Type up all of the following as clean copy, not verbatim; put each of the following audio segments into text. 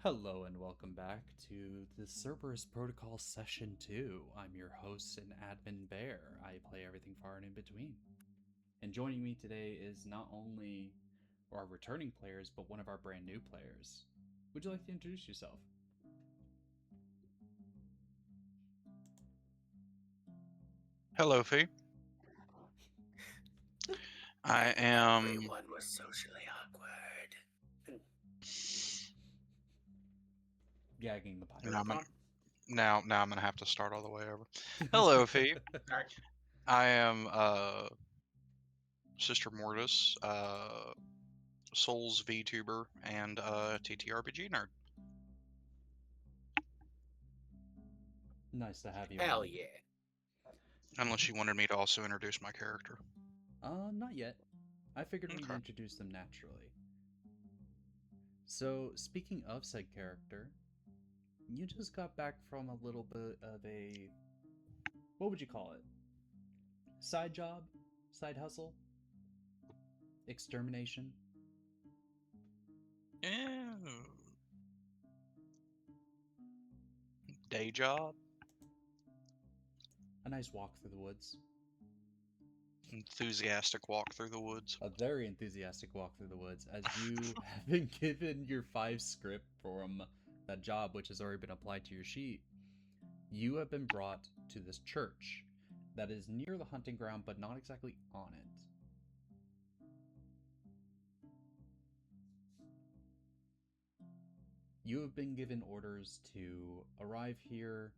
Hello and welcome back to the Cerebus Protocol Session 2. I'm your host and admin Bear. I play everything far and in between. And joining me today is not only our returning players, but one of our brand new players. Would you like to introduce yourself? Hello, Fee. I am Everyone was socially awkward. Gagging the now. pirate. Now I'm gonna have to start all the way over. Hello, Fee. Alright. I am Sister Mortis, Souls VTuber, and TTRPG nerd. Nice to have you Hell on. yeah. Unless you wanted me to also introduce my character. Not yet. I figured we'd Okay. introduce them naturally. So, speaking of said character, you just got back from a little bit of a. What would you call it? Side job? Side hustle? Extermination? Eh, day job, A nice walk through the woods. enthusiastic walk through the woods. A very enthusiastic walk through the woods as you have been given your 5 script from that job, which has already been applied to your sheet. You have been brought to this church that is near the hunting ground, but not exactly on it. You have been given orders to arrive here.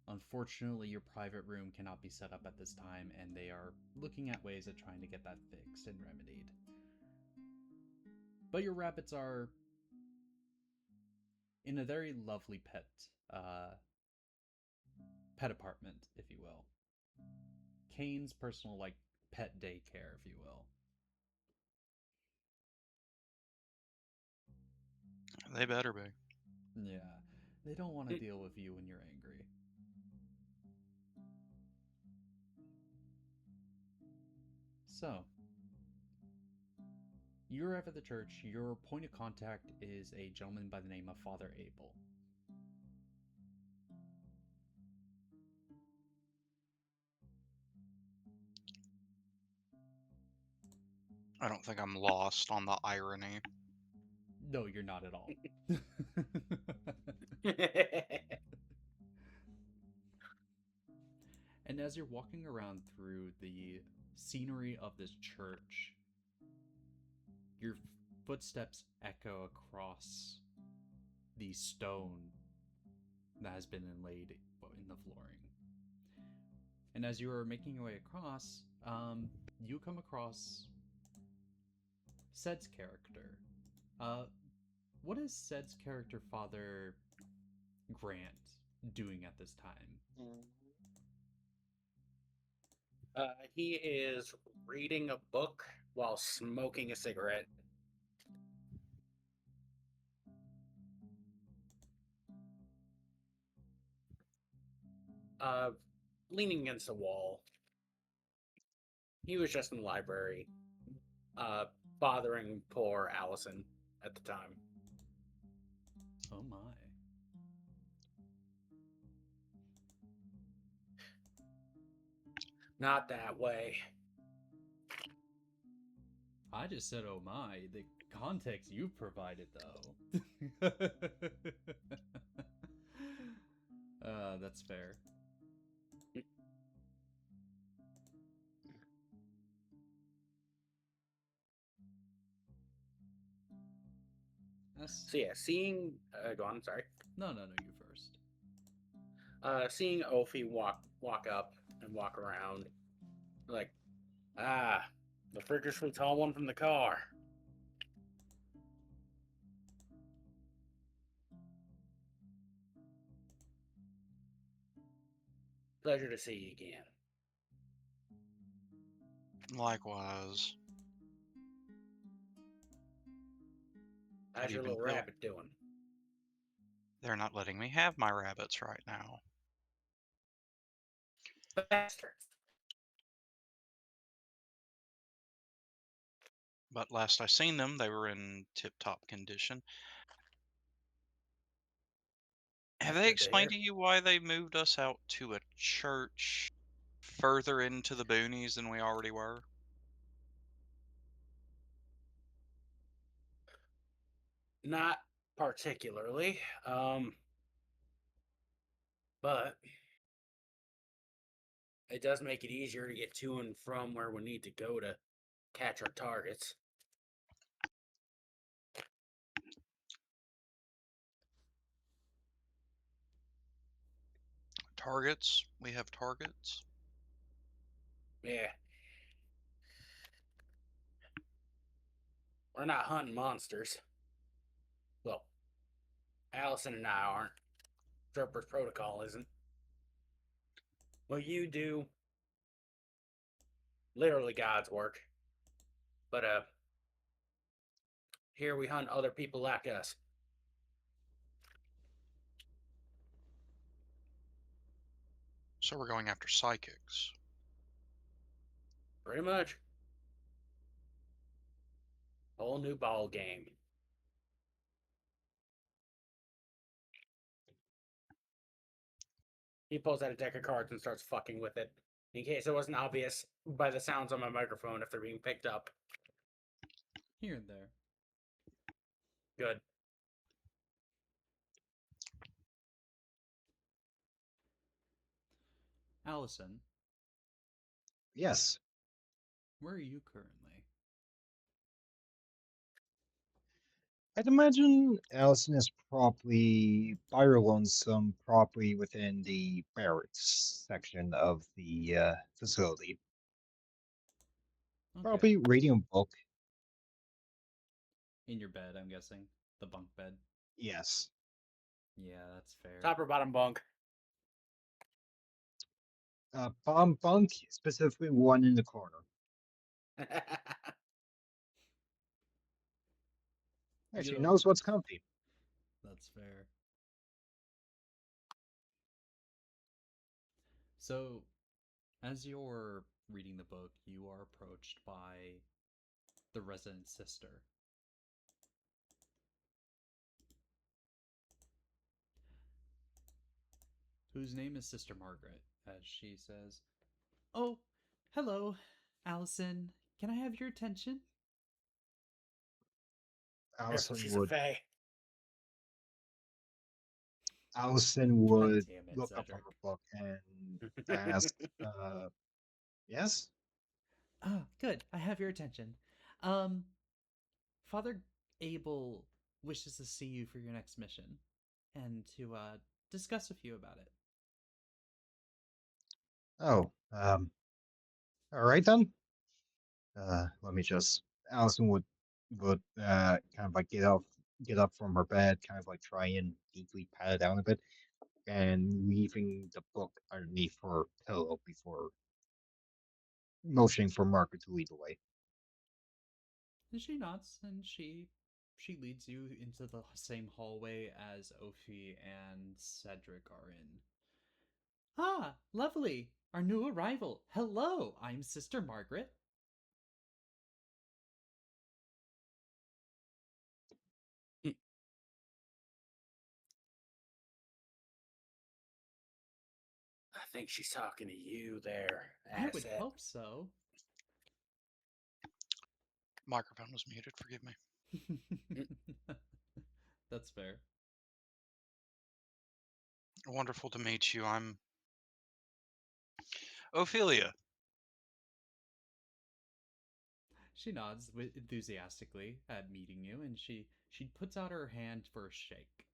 Unfortunately, your private room cannot be set up at this time, and they are looking at ways of trying to get that fixed and remedied. But your rabbits are in a very lovely uh, pet apartment, if you will. Kane's personal like pet daycare, if you will. They better be. Yeah, they don't want to Mm. deal with you when you're angry. So, you arrive at the church. Your point of contact is a gentleman by the name of Father Abel. I don't think I'm lost on the irony. No, you're not at all. And as you're walking around through the scenery of this church, your footsteps echo across the stone that has been inlaid in the flooring. And as you are making your way across, you come across Ced's character. Uh, what is Ced's character, Father Grant, doing at this time? He is reading a book while smoking a cigarette. Uh, Leaning against a wall. He was just in the library, uh, bothering poor Allison at the time. Oh my. Not that way. I just said oh my. The context you provided, though. That's fair. That's... So yeah, seeing go on, sorry. No, you first. Seeing Ophi walk up and walk around, like, the freakishly tall one from the car. Pleasure to see you again. Likewise. How How's you your been little feeling? rabbit doing? They're not letting me have my rabbits right now. Bastard. But last I seen them, they were in tip-top condition. Have That's they good to explained hear. to you why they moved us out to a church further into the boonies than we already were? Not particularly, but it does make it easier to get to and from where we need to go to catch our targets. Targets? We have targets? Yeah. We're not hunting monsters. Well, Allison and I aren't. Cerebus Protocol isn't. Well, you do literally God's work. But here we hunt other people like us. So we're going after psychics. Pretty much. Whole new ball game. He pulls out a deck of cards and starts fucking with it. In case it wasn't obvious by the sounds on my microphone if they're being picked up. Here and there. Good. Allison, Yes. where are you currently? I'd imagine Allison is probably by her lonesome, probably within the barracks section of the facility. Okay. Probably reading a book. In your bed, I'm guessing. The bunk bed. Yes. Yeah, that's fair. Top or bottom bunk? Bomb bunk, specifically one in the corner. You Actually, don't. knows what's comfy. That's fair. So, as you're reading the book, you are approached by the resident sister. Whose name is Sister Margaret, as she says, "Oh, hello, Allison. Can I have your attention?" Careful, Allison she's a would fae. Allison God would damn it, look up from Cedric. her book and ask, yes? Ah, good. I have your attention. Um, Father Abel wishes to see you for your next mission and to discuss with you about it. Oh, all right then. Let me just. Allison would kind of like get up from her bed, kind of like try and deeply pat it down a bit, and leaving the book underneath her pillow before motioning for Margaret to lead the way. And she nods and she leads you into the same hallway as Ophi and Cedric are in. Ah, lovely. Our new arrival. Hello, I'm Sister Margaret. I think she's talking to you there, I would asset. hope so. Microphone was muted, forgive me. That's fair. Wonderful to meet you. I'm Ophelia. She nods enthusiastically at meeting you, and she puts out her hand for a shake.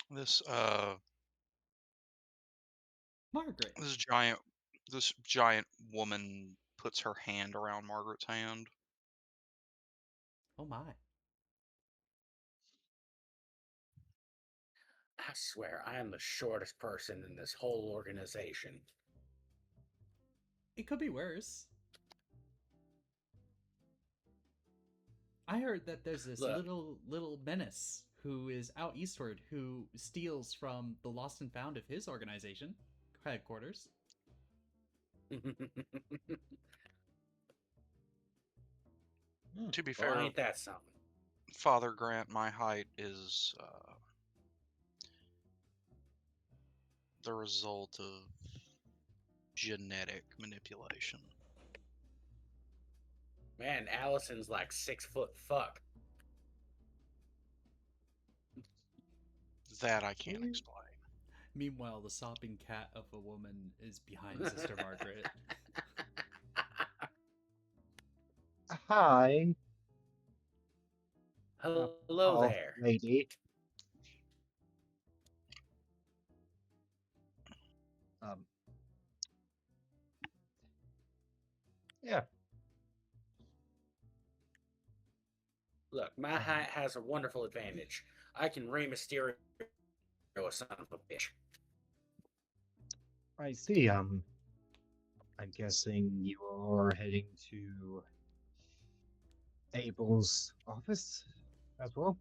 This Margaret. this giant this giant woman puts her hand around Margaret's hand. Oh my. I swear, I am the shortest person in this whole organization. It could be worse. I heard that there's this Look, little menace who is out eastward who steals from the lost and found of his organization headquarters. To be Well, fair, ain't that something? Father Grant, my height is the result of genetic manipulation. Man, Allison's like 6 foot fuck. That I can't Mm. explain. Meanwhile, the sopping cat of a woman is behind Sister Margaret. Hi, Hello oh, there. lady. Um, yeah. Look, my height has a wonderful advantage. I can Rey Mysterio a son of a bitch. I see. I'm guessing you're heading to Abel's office as well.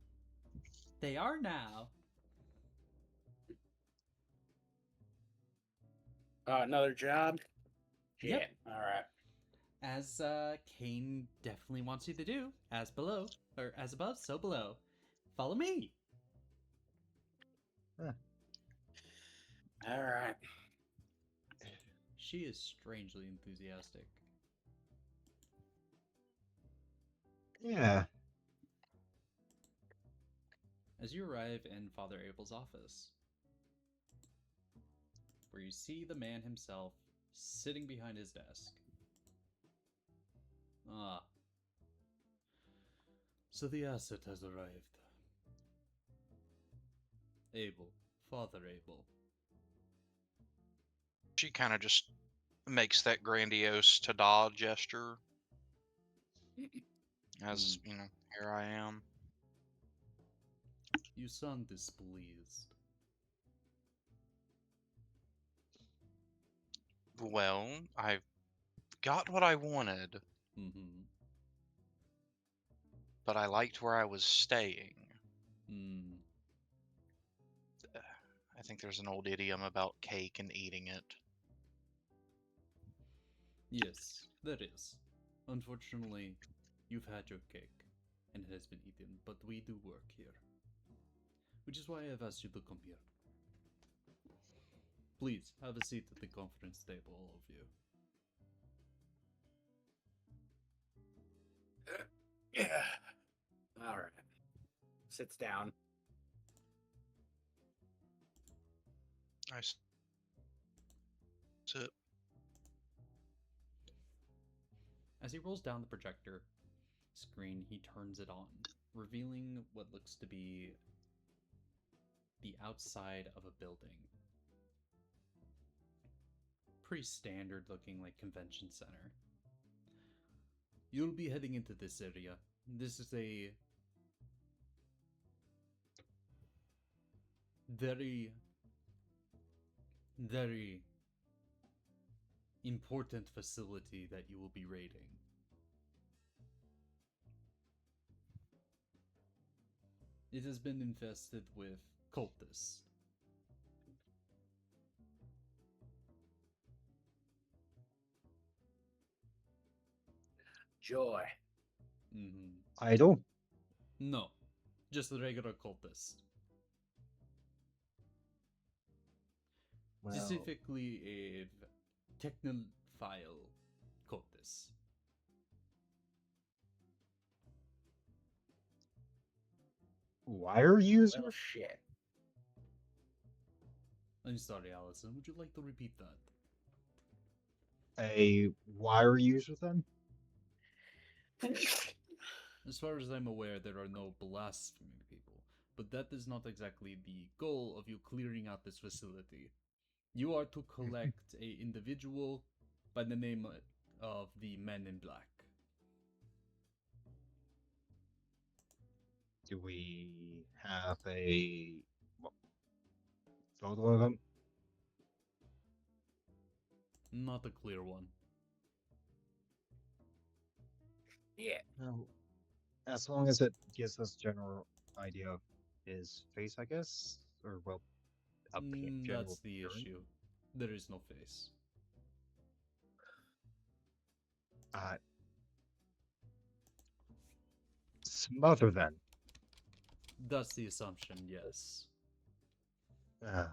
They are now. Another job? Yep. Shit. Alright. As Kane definitely wants you to do, as below, or as above, so below. Follow me. Alright. She is strangely enthusiastic. Yeah. As you arrive in Father Abel's office, where you see the man himself sitting behind his desk. Ah. So the asset has arrived. Abel. Father Abel. She kind of just makes that grandiose ta-da gesture. As, you know, here I am. You sound displeased. Well, I've got what I wanted, Mm-hmm. but I liked where I was staying. Hmm. I think there's an old idiom about cake and eating it. Yes, there is. Unfortunately, you've had your cake, and it has been eaten, but we do work here. Which is why I've asked you to come here. Please, have a seat at the conference table, all of you. Yeah. Alright. Sits down. I sit. As he rolls down the projector screen, he turns it on, revealing what looks to be the outside of a building. Pretty standard looking, like, convention center. You'll be heading into this area. This is a very, very important facility that you will be raiding. It has been infested with cultists. Joy. Mm-hmm. Idle. No, just the regular cultists. Well, Specifically a technophile cultist. wire user. Well, shit. I'm sorry, Allison. Would you like to repeat that? A wire user then? As far as I'm aware, there are no blasphemy people, but that is not exactly the goal of you clearing out this facility. You are to collect a individual by the name of the Men in Black. Do we have a photo of him? Not a clear one. Yeah. No. As long as it gives us general idea of his face, I guess, or well, general That's the appearance. issue. There is no face. Uh, mother then. That's the assumption, yes. Oh. Okay.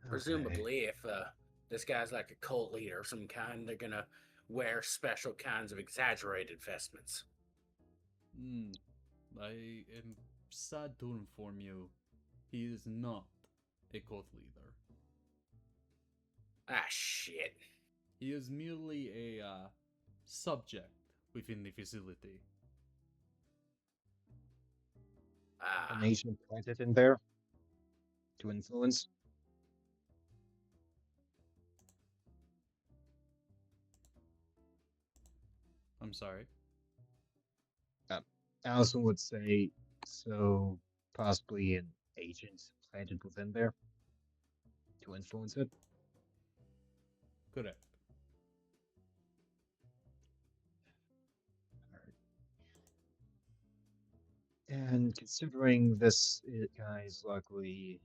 Presumably, if this guy's like a cult leader of some kind, they're gonna wear special kinds of exaggerated vestments. I am sad to inform you, he is not a cult leader. Ah, shit. He is merely a subject within the facility. An Ah, agent planted in there to influence. I'm sorry. Allison would say, so possibly an agent planted within there to influence it. Correct. And considering this guy is likely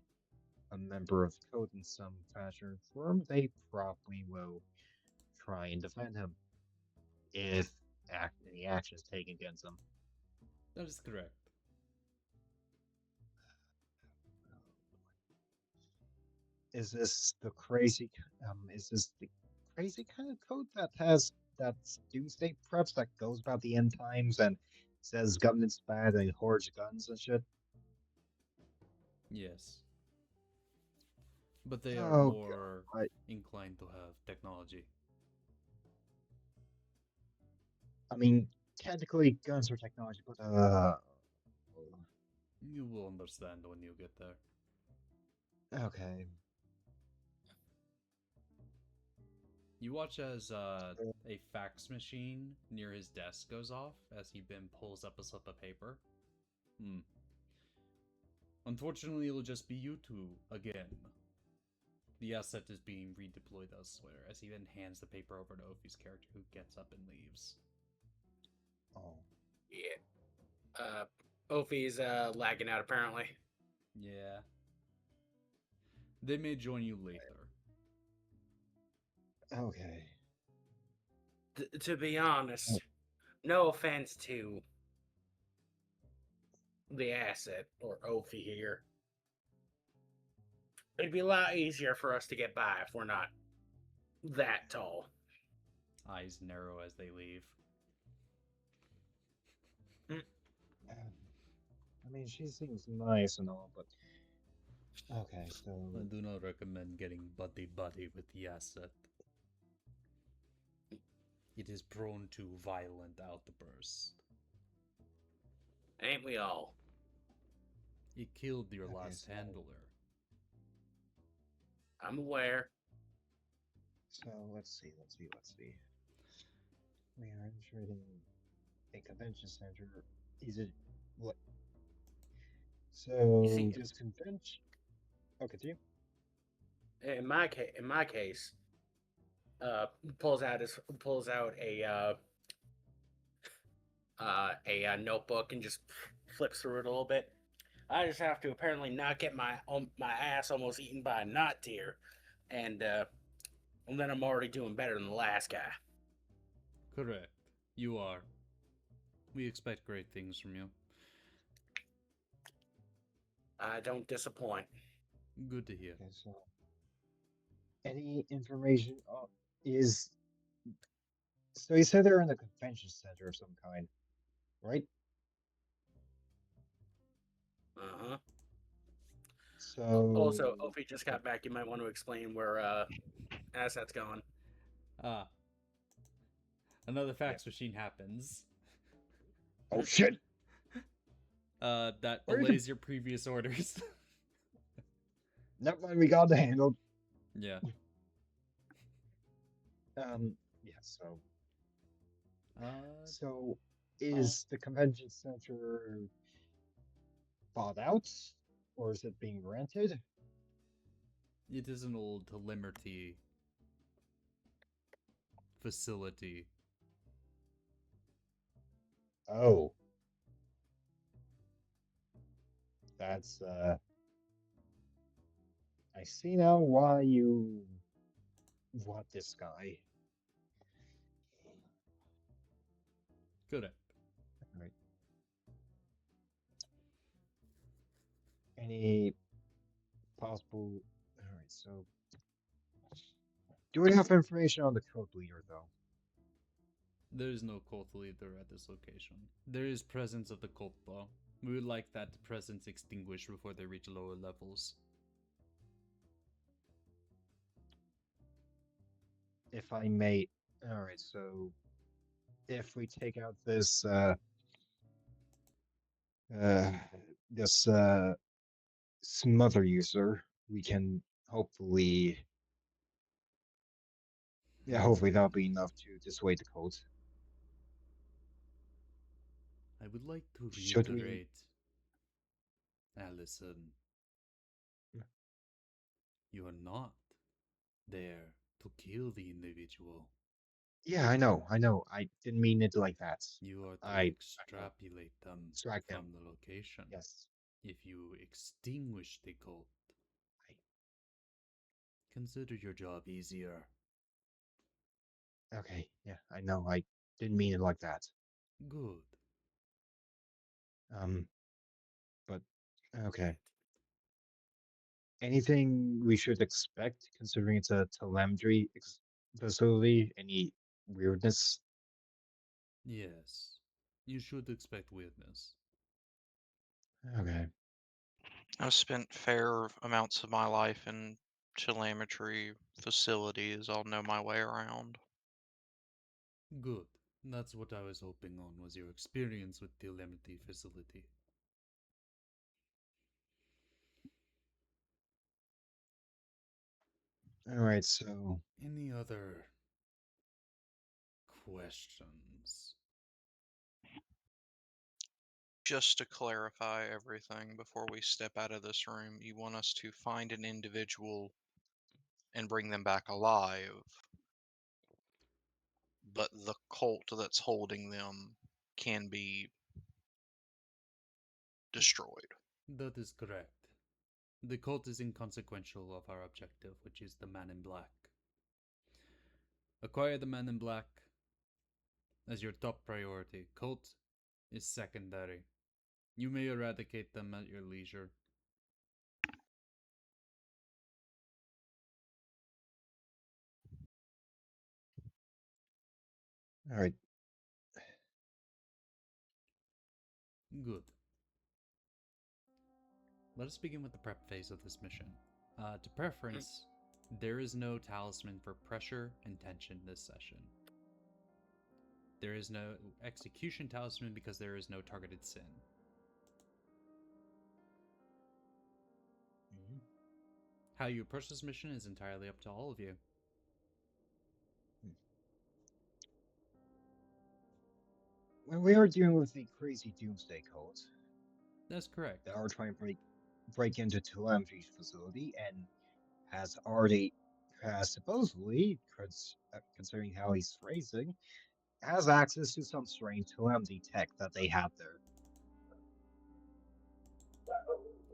a member of code in some fashion or form, they probably will try and defend him if any action is taken against him. That is correct. Is this the crazy? Is this the crazy kind of code that has that doomsday preps that goes about the end times and says government's bad and hoards guns and shit? Yes. But they are Oh more God. inclined to have technology. I mean, technically guns are technology, but You will understand when you get there. okay. You watch as a fax machine near his desk goes off as he then pulls up a slip of paper. Unfortunately, it'll just be you two again. The asset is being redeployed elsewhere as he then hands the paper over to Ophi's character, who gets up and leaves. Oh. yeah. Ophi's lagging out apparently. Yeah. They may join you later. Okay. To be honest, no offense to the asset or Ophi here. It'd be a lot easier for us to get by if we're not that tall. Eyes narrow as they leave. I mean, she seems nice and all, but okay. So I do not recommend getting buddy-buddy with the asset. It is prone to violent outbursts. Ain't we all? It killed your Okay, last so- handler. I'm aware. So let's see. We are entering a convention center. Is it what? So You see, this convention. Oh, continue. in my case, pulls out a notebook and just flips through it a little bit. I just have to apparently not get my ass almost eaten by a knot deer, and then I'm already doing better than the last guy. Correct. You are. We expect great things from you. I don't disappoint. Good to hear. Okay, so any information is so you said they're in the convention center of some kind, right? Uh-huh. So Also, Ophi just got back. You might want to explain where Asset's going. Another fax machine happens. oh shit! That Where you belays your previous orders. Never mind, we got the handle. Yeah. Yeah. Uh, So is the convention center bought out, or is it being rented? it is an old Temerity facility. Oh, that's I see now why you want this guy. Correct. Right. Any possible? All right. So, do we have information on the code leader, though? There is no cult leader at this location. There is presence of the cult, though. We would like that presence extinguished before they reach lower levels. If I may. All right. So, if we take out this uh, this smother user, we can hopefully, yeah, hopefully that'll be enough to dissuade the cult. I would like to Should we? reiterate, Allison, you are not there to kill the individual. Yeah, I know. I didn't mean it like that. You are to I know. extrapolate them Distract them. from the location. Yes. If you extinguish the cult, I- consider your job easier. Okay. Yeah, I know. I didn't mean it like that. Good. Um, but okay. Anything we should expect considering it's a telemetry facility? Any weirdness? Yes. You should expect weirdness. Okay. I've spent fair amounts of my life in telemetry facilities. I'll know my way around. Good. That's what I was hoping on, was your experience with the Temerity facility. All right. So Any other questions? Just to clarify everything before we step out of this room, you want us to find an individual and bring them back alive, but the cult that's holding them can be destroyed. That is correct. The cult is inconsequential of our objective, which is the Man in Black. Acquire the Man in Black as your top priority. Cult is secondary. You may eradicate them at your leisure. all right. Good. Let us begin with the prep phase of this mission. To preference, there is no talisman for pressure and tension this session. There is no execution talisman because there is no targeted sin. How you approach this mission is entirely up to all of you. When we are dealing with the crazy doomsday cult That's correct. that are trying to break into telemetry's facility and has supposedly, considering how he's phrasing, has access to some strange telemetry tech that they have there.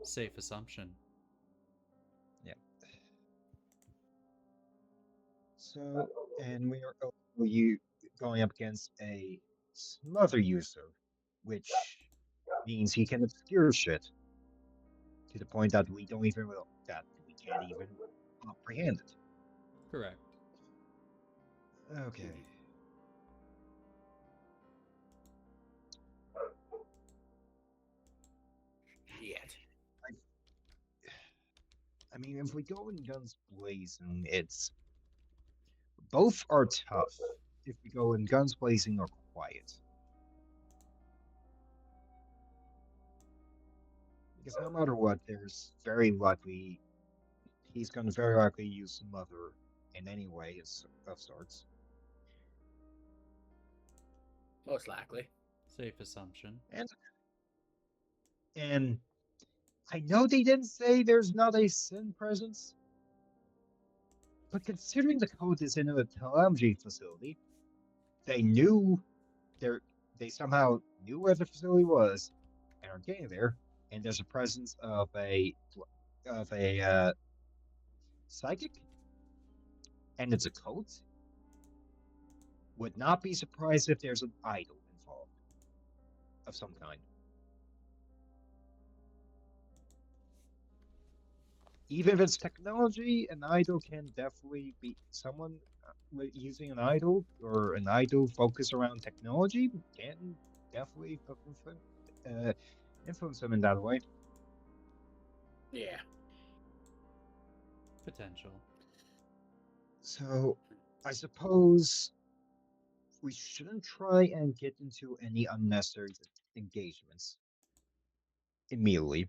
Safe assumption. Yeah. So, and we are you going up against a smother user, which means he can obscure shit to the point that we don't even that we can't even comprehend it. Correct. Okay. Shit. I mean, if we go in guns blazing, it's both are tough. If we go in guns blazing or quiet, because no matter what, there's very likely he's going to very likely use some other in any way of sorts. Most likely. Safe assumption. And I know they didn't say there's not a sin presence, but considering the code is in a telemetry facility, they knew there they somehow knew where the facility was and are getting there, and there's a presence of a psychic, and it's a cult. Would not be surprised if there's an idol involved. of some kind. Even if it's technology, an idol can definitely be someone using an idol or an idol focused around technology can definitely influence them in that way. Yeah. Potential. So, I suppose we shouldn't try and get into any unnecessary engagements immediately.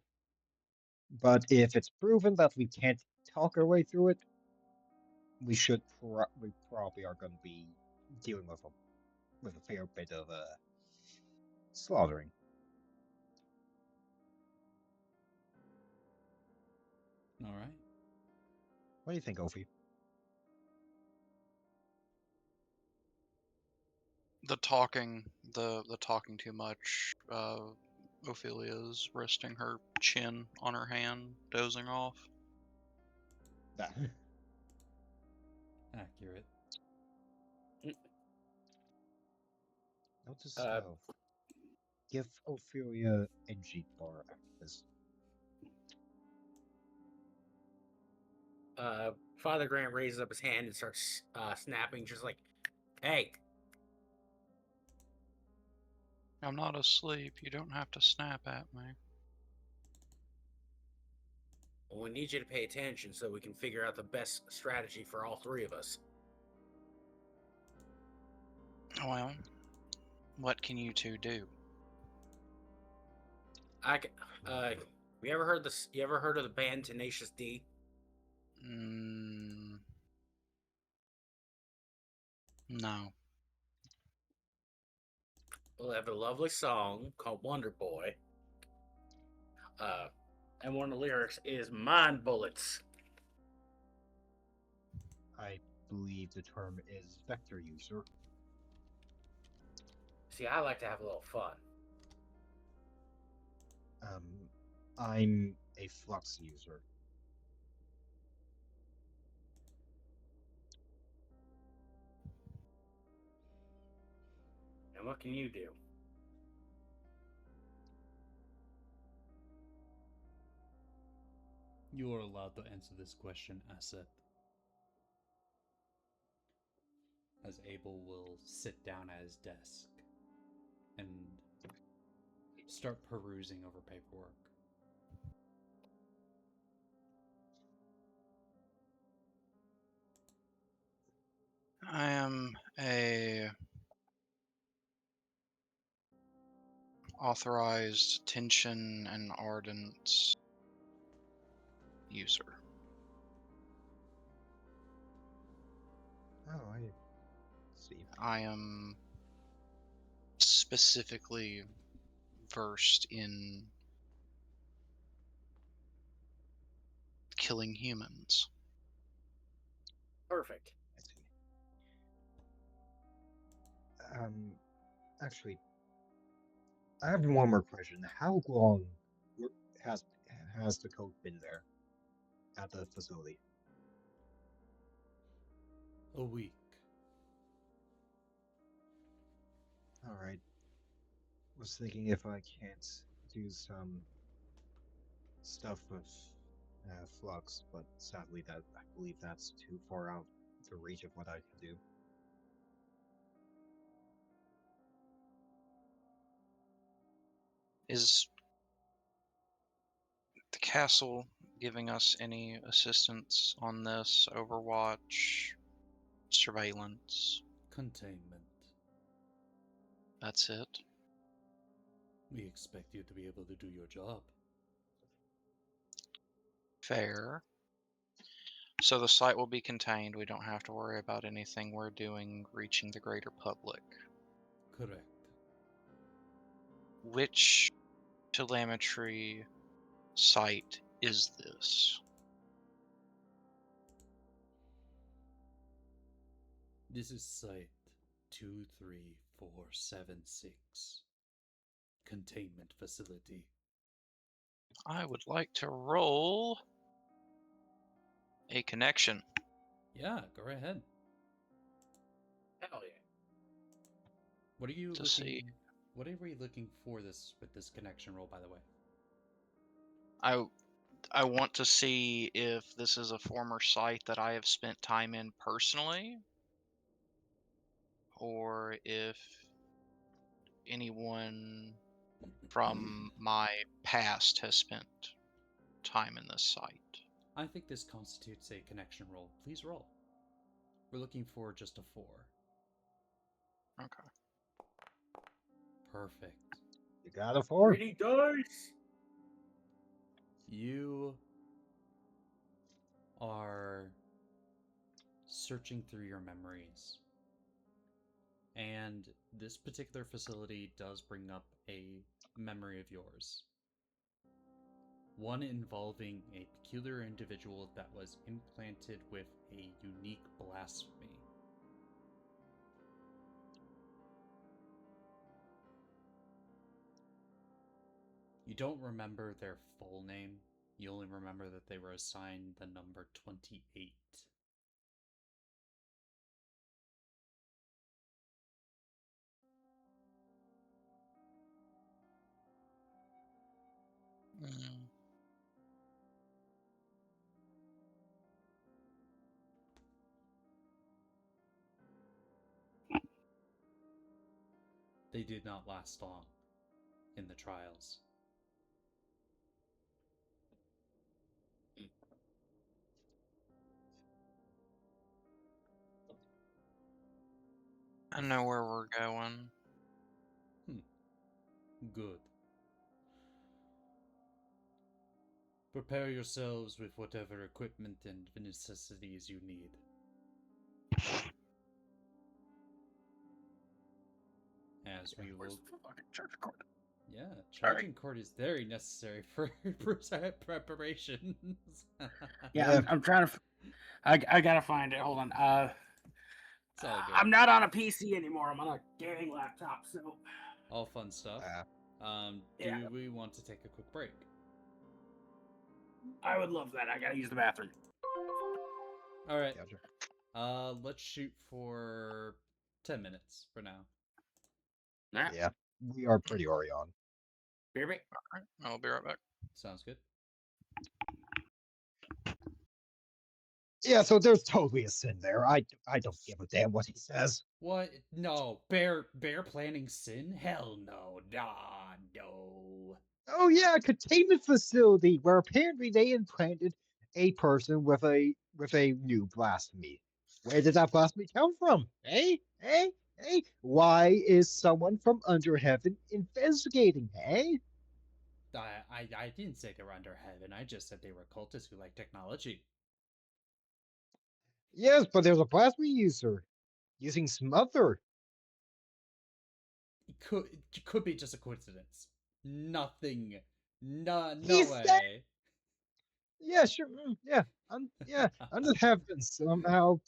But if it's proven that we can't talk our way through it, we probably are going to be dealing with a fair bit of slaughtering. All right. What do you think, Ophi? The talking too much. Ophelia's resting her chin on her hand, dozing off. Accurate. Notice give Ophelia a G bar after this. Father Grant raises up his hand and starts snapping, just like, "Hey, I'm not asleep. You don't have to snap at me. well, we need you to pay attention so we can figure out the best strategy for all three of us." Well, what can you two do? You ever heard this? You ever heard of the band Tenacious D? No. Well, they have a lovely song called Wonder Boy. And one of the lyrics is "Mind bullets." I believe the term is vector user. See, I like to have a little fun. I'm a flux user. And what can you do? You are allowed to answer this question, Asset. As Abel will sit down at his desk and start perusing over paperwork. I am a authorized tension and ardent user. Oh, I see. I am specifically versed in killing humans. Perfect. I see. Actually, I have one more question. How long has has the code been there at the facility? A week. All right. Was thinking if I can't do some stuff with flux, but sadly, that I believe that's too far out the reach of what I can do. Is the castle giving us any assistance on this? Overwatch, surveillance? Containment. That's it? We expect you to be able to do your job. Fair. So the site will be contained. We don't have to worry about anything we're doing reaching the greater public. Correct. Which telemetry site is this? This is Site 23476. Containment Facility. I would like to roll a connection. Yeah, go right ahead. Hell yeah. What are you To looking? see. What are we looking for this with this connection roll, by the way? I want to see if this is a former site that I have spent time in personally, or if anyone from my past has spent time in this site. I think this constitutes a connection roll. Please roll. We're looking for just a 4. Okay. Perfect. You got a 4? Pretty dice. You are searching through your memories. And this particular facility does bring up a memory of yours. One involving a peculiar individual that was implanted with a unique blasphemy. You don't remember their full name. You only remember that they were assigned the number 28. Mm. They did not last long in the trials. I know where we're going. Good. Prepare yourselves with whatever equipment and necessities you need. As we will... Fucking charge cord? Yeah, charging cord is very necessary for preparations. Yeah, I'm trying to. I gotta find it. Hold on. It's all good. I'm not on a PC anymore. I'm on a gaming laptop. So. All fun stuff. Yeah. Do we want to take a quick break? I would love that. I gotta use the bathroom. All right. Gotcha. Let's shoot for 10 minutes for now. All right. Yeah, we are pretty already on. Baby. Alright, I'll be right back. Sounds good. Yeah, so there's totally a sin there. I don't give a damn what he says. What? No. Bear planning sin? Hell no. Nah, no. Oh yeah, a containment facility where apparently they implanted a person with a new blasphemy. Where did that blasphemy come from? Hey? Why is someone from under heaven investigating? Hey? I didn't say they were under heaven. I just said they were cultists who like technology. Yes, but there's a blasphemy user using smother. It could be just a coincidence. Nothing. No He's way. Yeah, sure. Yeah, under heaven somehow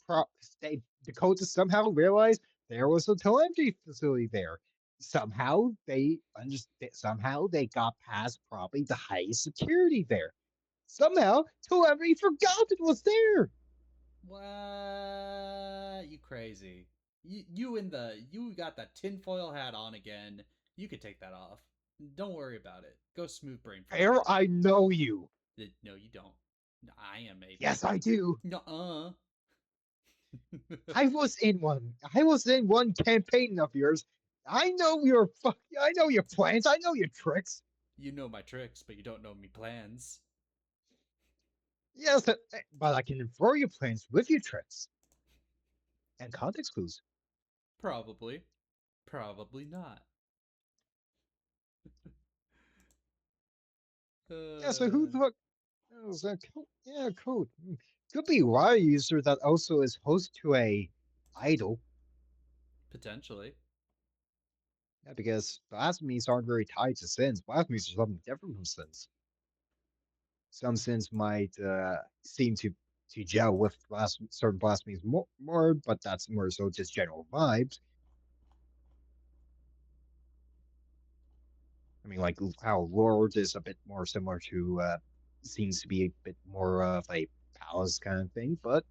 the cultists somehow realized there was a telemetry facility there. Somehow they Somehow they got past probably the highest security there. Somehow telemetry forgot it was there. What? You crazy. You got that tinfoil hat on again. You could take that off. Don't worry about it. Go smooth brain for Fair, I know you. No, you don't. I am a... Yes, I do. Nuh-uh. I was in one campaign of yours. I know your plans. I know your tricks. You know my tricks, but you don't know me plans. Yes, but I can infer your plans with your tricks and context clues. Probably. Probably not. Yeah, so who the fuck? Oh, yeah, code. Could be a user that also is host to a idol. Potentially. Yeah, because blasphemies aren't very tied to sins. Blasphemies are something different from sins. Some sins might seem to gel with certain blasphemies more, but that's more so just general vibes. I mean, like how Lord is a bit more similar to, seems to be a bit more of a palace kind of thing. But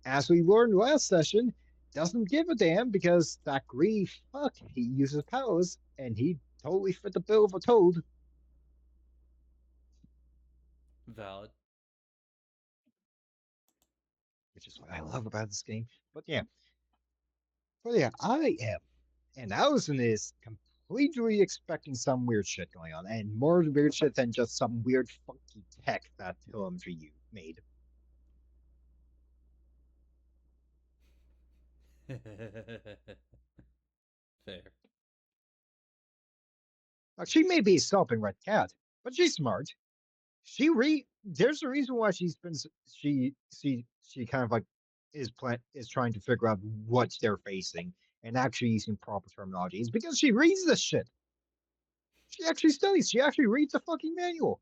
as we learned last session, doesn't give a damn because that grief, fuck, he uses palace and he totally fit the bill of a toad. Valid. Which is what I love about this game. But yeah, I am, and Allison is completely expecting some weird shit going on, and more weird shit than just some weird funky tech that telemetry you made. Fair. She may be a sopping red cat, but she's smart. There's a reason why she's been she kind of like is trying to figure out what they're facing and actually using proper terminology. It's because she reads this shit. She actually studies. She actually reads the fucking manual.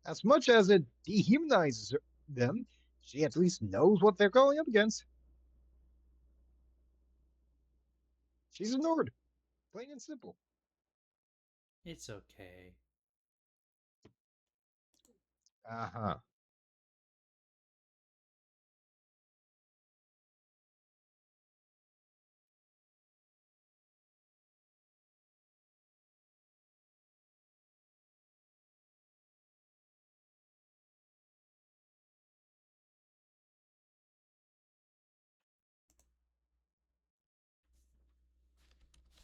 As much as it dehumanizes them, she at least knows what they're going up against. She's ignored, plain and simple. It's okay. Uh huh.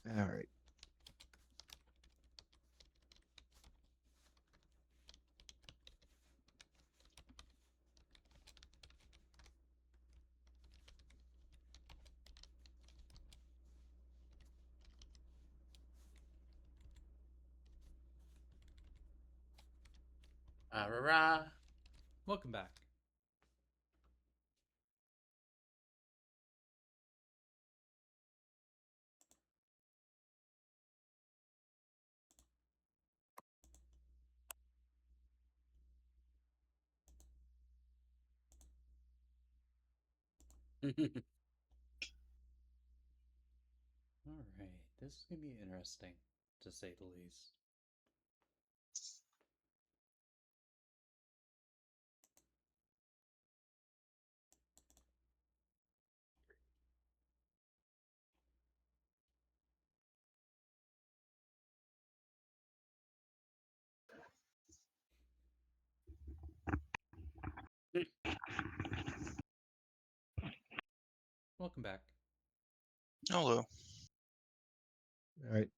All right. Rah. Welcome back. Alright, this is gonna be interesting, to say the least. Welcome back. Hello. All right.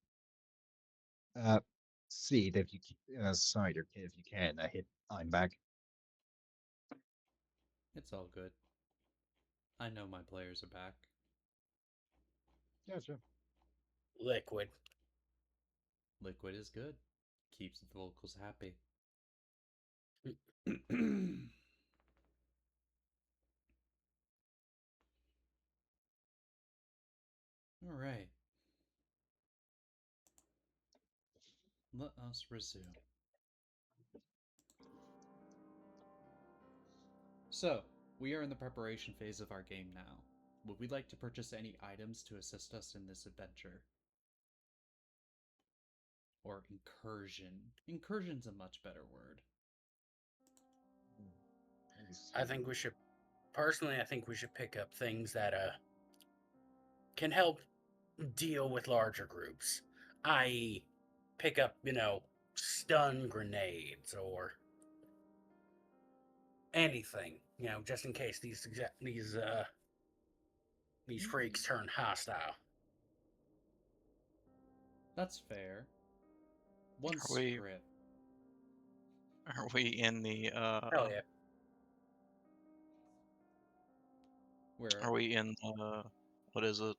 Seed if you cider if you can. I hit. I'm back. It's all good. I know my players are back. Yeah, sure. Liquid. Liquid is good. Keeps the vocals happy. Alright. Let us resume. So, we are in the preparation phase of our game now. Would we like to purchase any items to assist us in this adventure? Or incursion? Incursion's a much better word. I think we should personally, I think we should pick up things that can help deal with larger groups. I.e., pick up, stun grenades or anything, just in case these freaks turn hostile. That's fair. One Are we- script. Are we in the Hell yeah. Where Are we in what is it?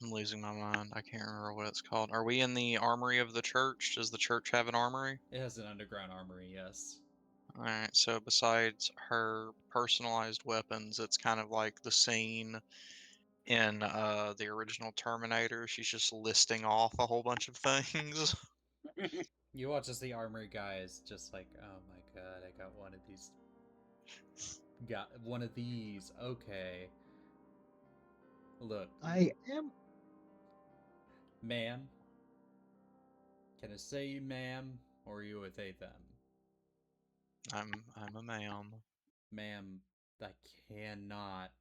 I'm losing my mind. I can't remember what it's called. Are we in the armory of the church? Does the church have an armory? it has an underground armory, yes. Alright, so besides her personalized weapons, it's kind of like the scene in the original Terminator. She's just listing off a whole bunch of things. You watch as the armory guy is just like, oh my god, I got one of these. Got one of these. Okay. Look, I am. ma'am. Can I say ma'am, or are you with a them? I'm a ma'am. Ma'am, I cannot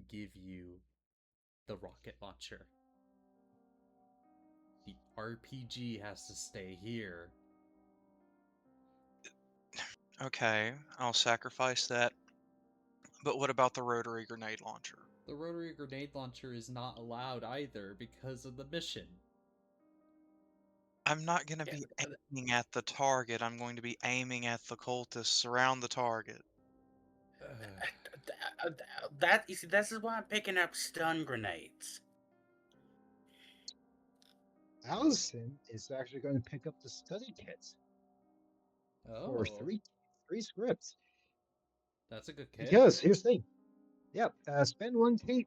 give you the rocket launcher. The RPG has to stay here. Okay, I'll sacrifice that. But what about the rotary grenade launcher? The rotary grenade launcher is not allowed either because of the mission. I'm not going to Yeah, be aiming at the target. I'm going to be aiming at the cultists around the target. that you see, this is why I'm picking up stun grenades. Allison is actually going to pick up the study kit for Oh, three scripts. that's a good kit. Because here's the thing. Yep, spend one tech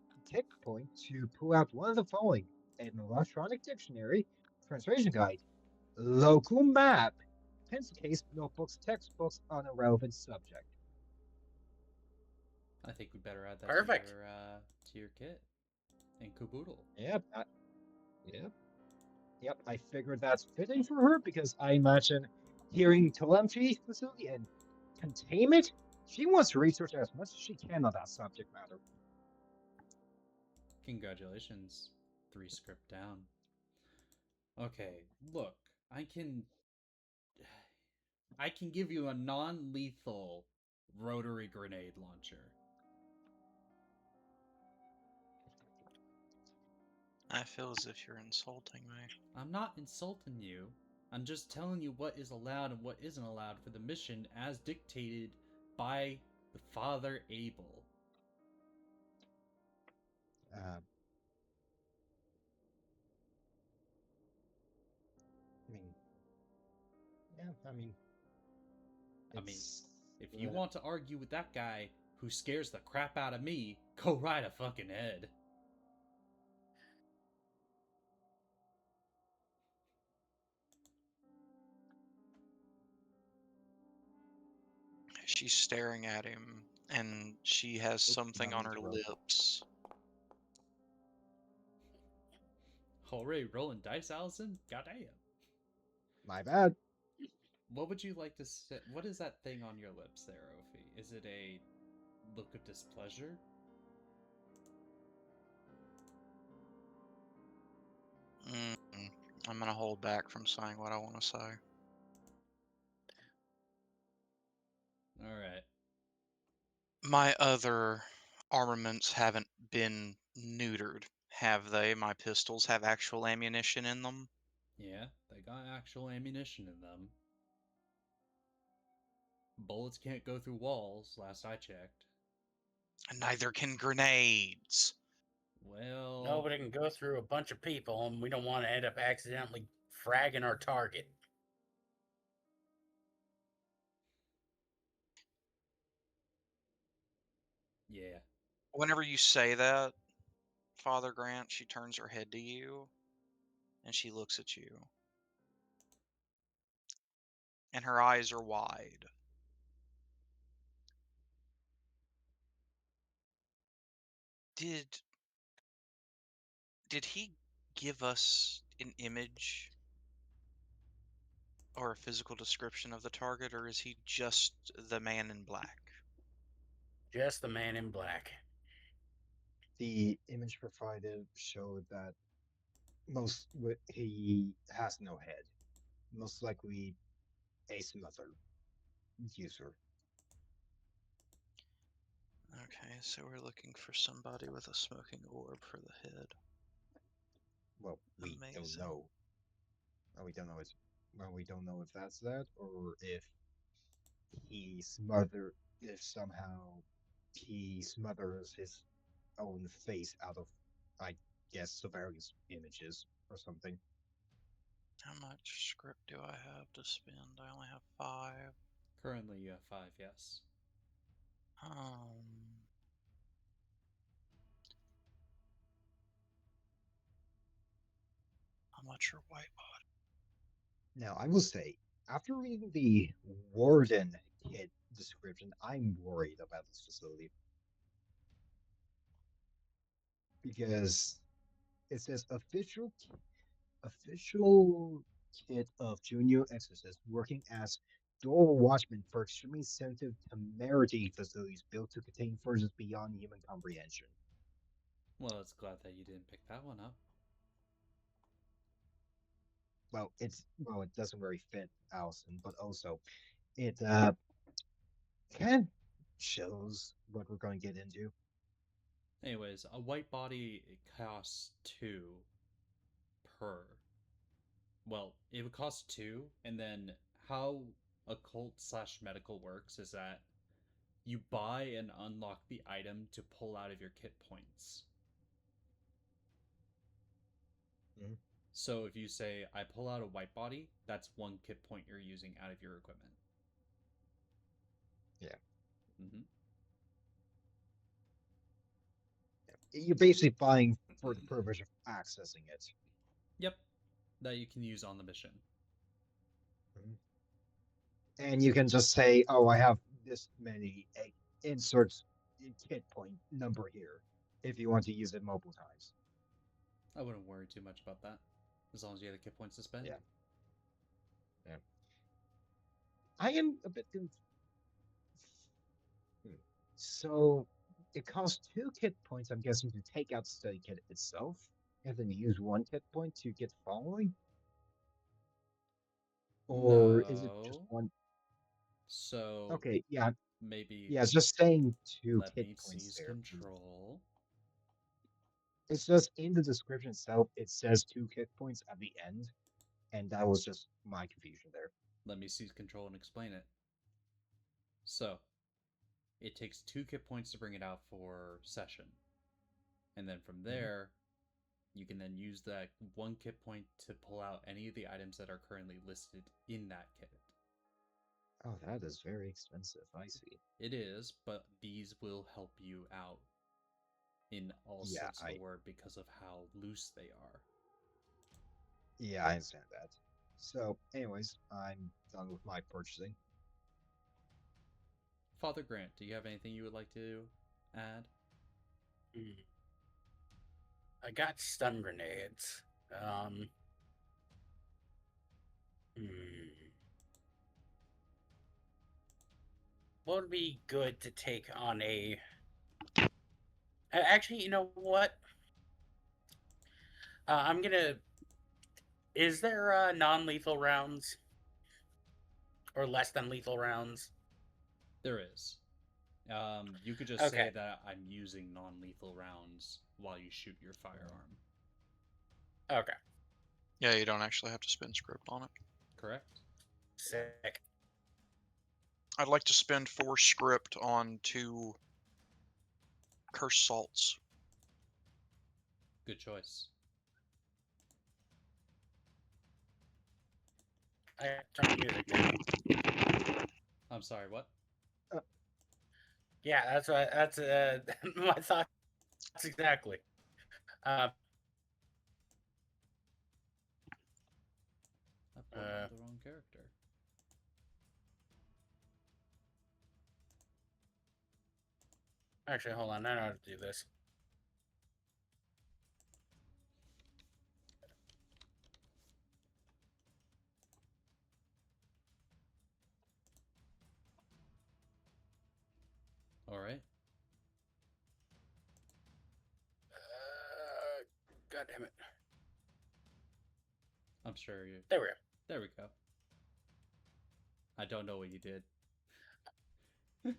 point to pull out one of the following: an electronic dictionary, translation guide, local map, pencil case, notebooks, textbooks on a relevant subject. I think we better add that Perfect. to your kit. And caboodle. Yep, yep. I figured that's fitting for her because I imagine hearing telemetry facility and containment, she wants to research as much as she can on that subject matter. Congratulations. 3 script down. Okay, look, I can give you a non-lethal rotary grenade launcher. I feel as if you're insulting me. I'm not insulting you. I'm just telling you what is allowed and what isn't allowed for the mission as dictated by the Father Abel. I mean, yeah, If you want to argue with that guy who scares the crap out of me, go right a fucking head. She's staring at him, and she has something on her lips. Already rolling dice, Allison? Goddamn. My bad. What would you like to say? What is that thing on your lips there, Ophi? Is it a look of displeasure? I'm gonna hold back from saying what I want to say. Alright. My other armaments haven't been neutered, have they? My pistols have actual ammunition in them. Yeah, they got actual ammunition in them. Bullets can't go through walls, last I checked. Neither can grenades. Well... Nobody can go through a bunch of people, and we don't want to end up accidentally fragging our target. Yeah. Whenever you say that, Father Grant, she turns her head to you, and she looks at you. And her eyes are wide. Did he give us an image or a physical description of the target, or is he just the man in black? Just the man in black. The image provided showed that he has no head. Most likely a smother user. Okay, so we're looking for somebody with a smoking orb for the head. Well, we don't Amazing. know. We don't know we don't know if that's that or if somehow he smothers his own face out of, I guess, surveillance images or something. How much script do I have to spend? I only have 5. Currently you have 5, yes. How much are white body? Now, I will say, after reading the Warden kit description, I'm worried about this facility. Because it says official kit of junior exorcists working as door watchmen for extremely sensitive temerity facilities built to contain forces beyond human comprehension. Well, it's glad that you didn't pick that one up. it doesn't very fit Allison, but also it kind of shows what we're going to get into. Anyways, a white body it costs 2 per. Well, it would cost 2, and then how occult slash medical works is that you buy and unlock the item to pull out of your kit points. Mhm. So if you say, I pull out a white body, that's 1 kit point you're using out of your equipment. Yeah. Mm-hmm. You're basically buying for the purpose of accessing it. Yep, that you can use on the mission. Mhm. And you can just say, "Oh, I have this many inserts hit point number here," if you want to use it multiple times. I wouldn't worry too much about that, as long as you have the kit points to spend. Yeah. Yeah. I am a bit confused. So it costs 2 kit points, I'm guessing, to take out the study kit itself, and then use 1 kit point to get following? Or is it just No. one? So Okay, yeah, maybe yeah, it's just saying two let kit me points seize there. control. It's just in the description itself, it says 2 kit points at the end, and that was just my confusion there. Let me seize control and explain it. So, it takes 2 kit points to bring it out for session. And then from there, you can then use that 1 kit point to pull out any of the items that are currently listed in that kit. Oh, that is very expensive. I see. It is, but these will help you out in all Yeah, sense of the word because of how loose they are. I understand that. So, anyways, I'm done with my purchasing. Father Grant, do you have anything you would like to add? I got stun grenades. Hmm. What would be good to take on a... Actually, you know what? I'm gonna... Is there non-lethal rounds? Or less than lethal rounds? There is. You could just say Okay. that I'm using non-lethal rounds while you shoot your firearm. Okay. Yeah, you don't actually have to spend script on it. Correct? Sick. I'd like to spend 4 script on 2 curse salts. Good choice. I turn the music down. I'm sorry, what? Yeah, that's what. That's my thoughts exactly. I pulled out the wrong character. Actually, hold on. I know how to do this. All right. God damn it. I'm sure you. There we go. There we go. I don't know what you did.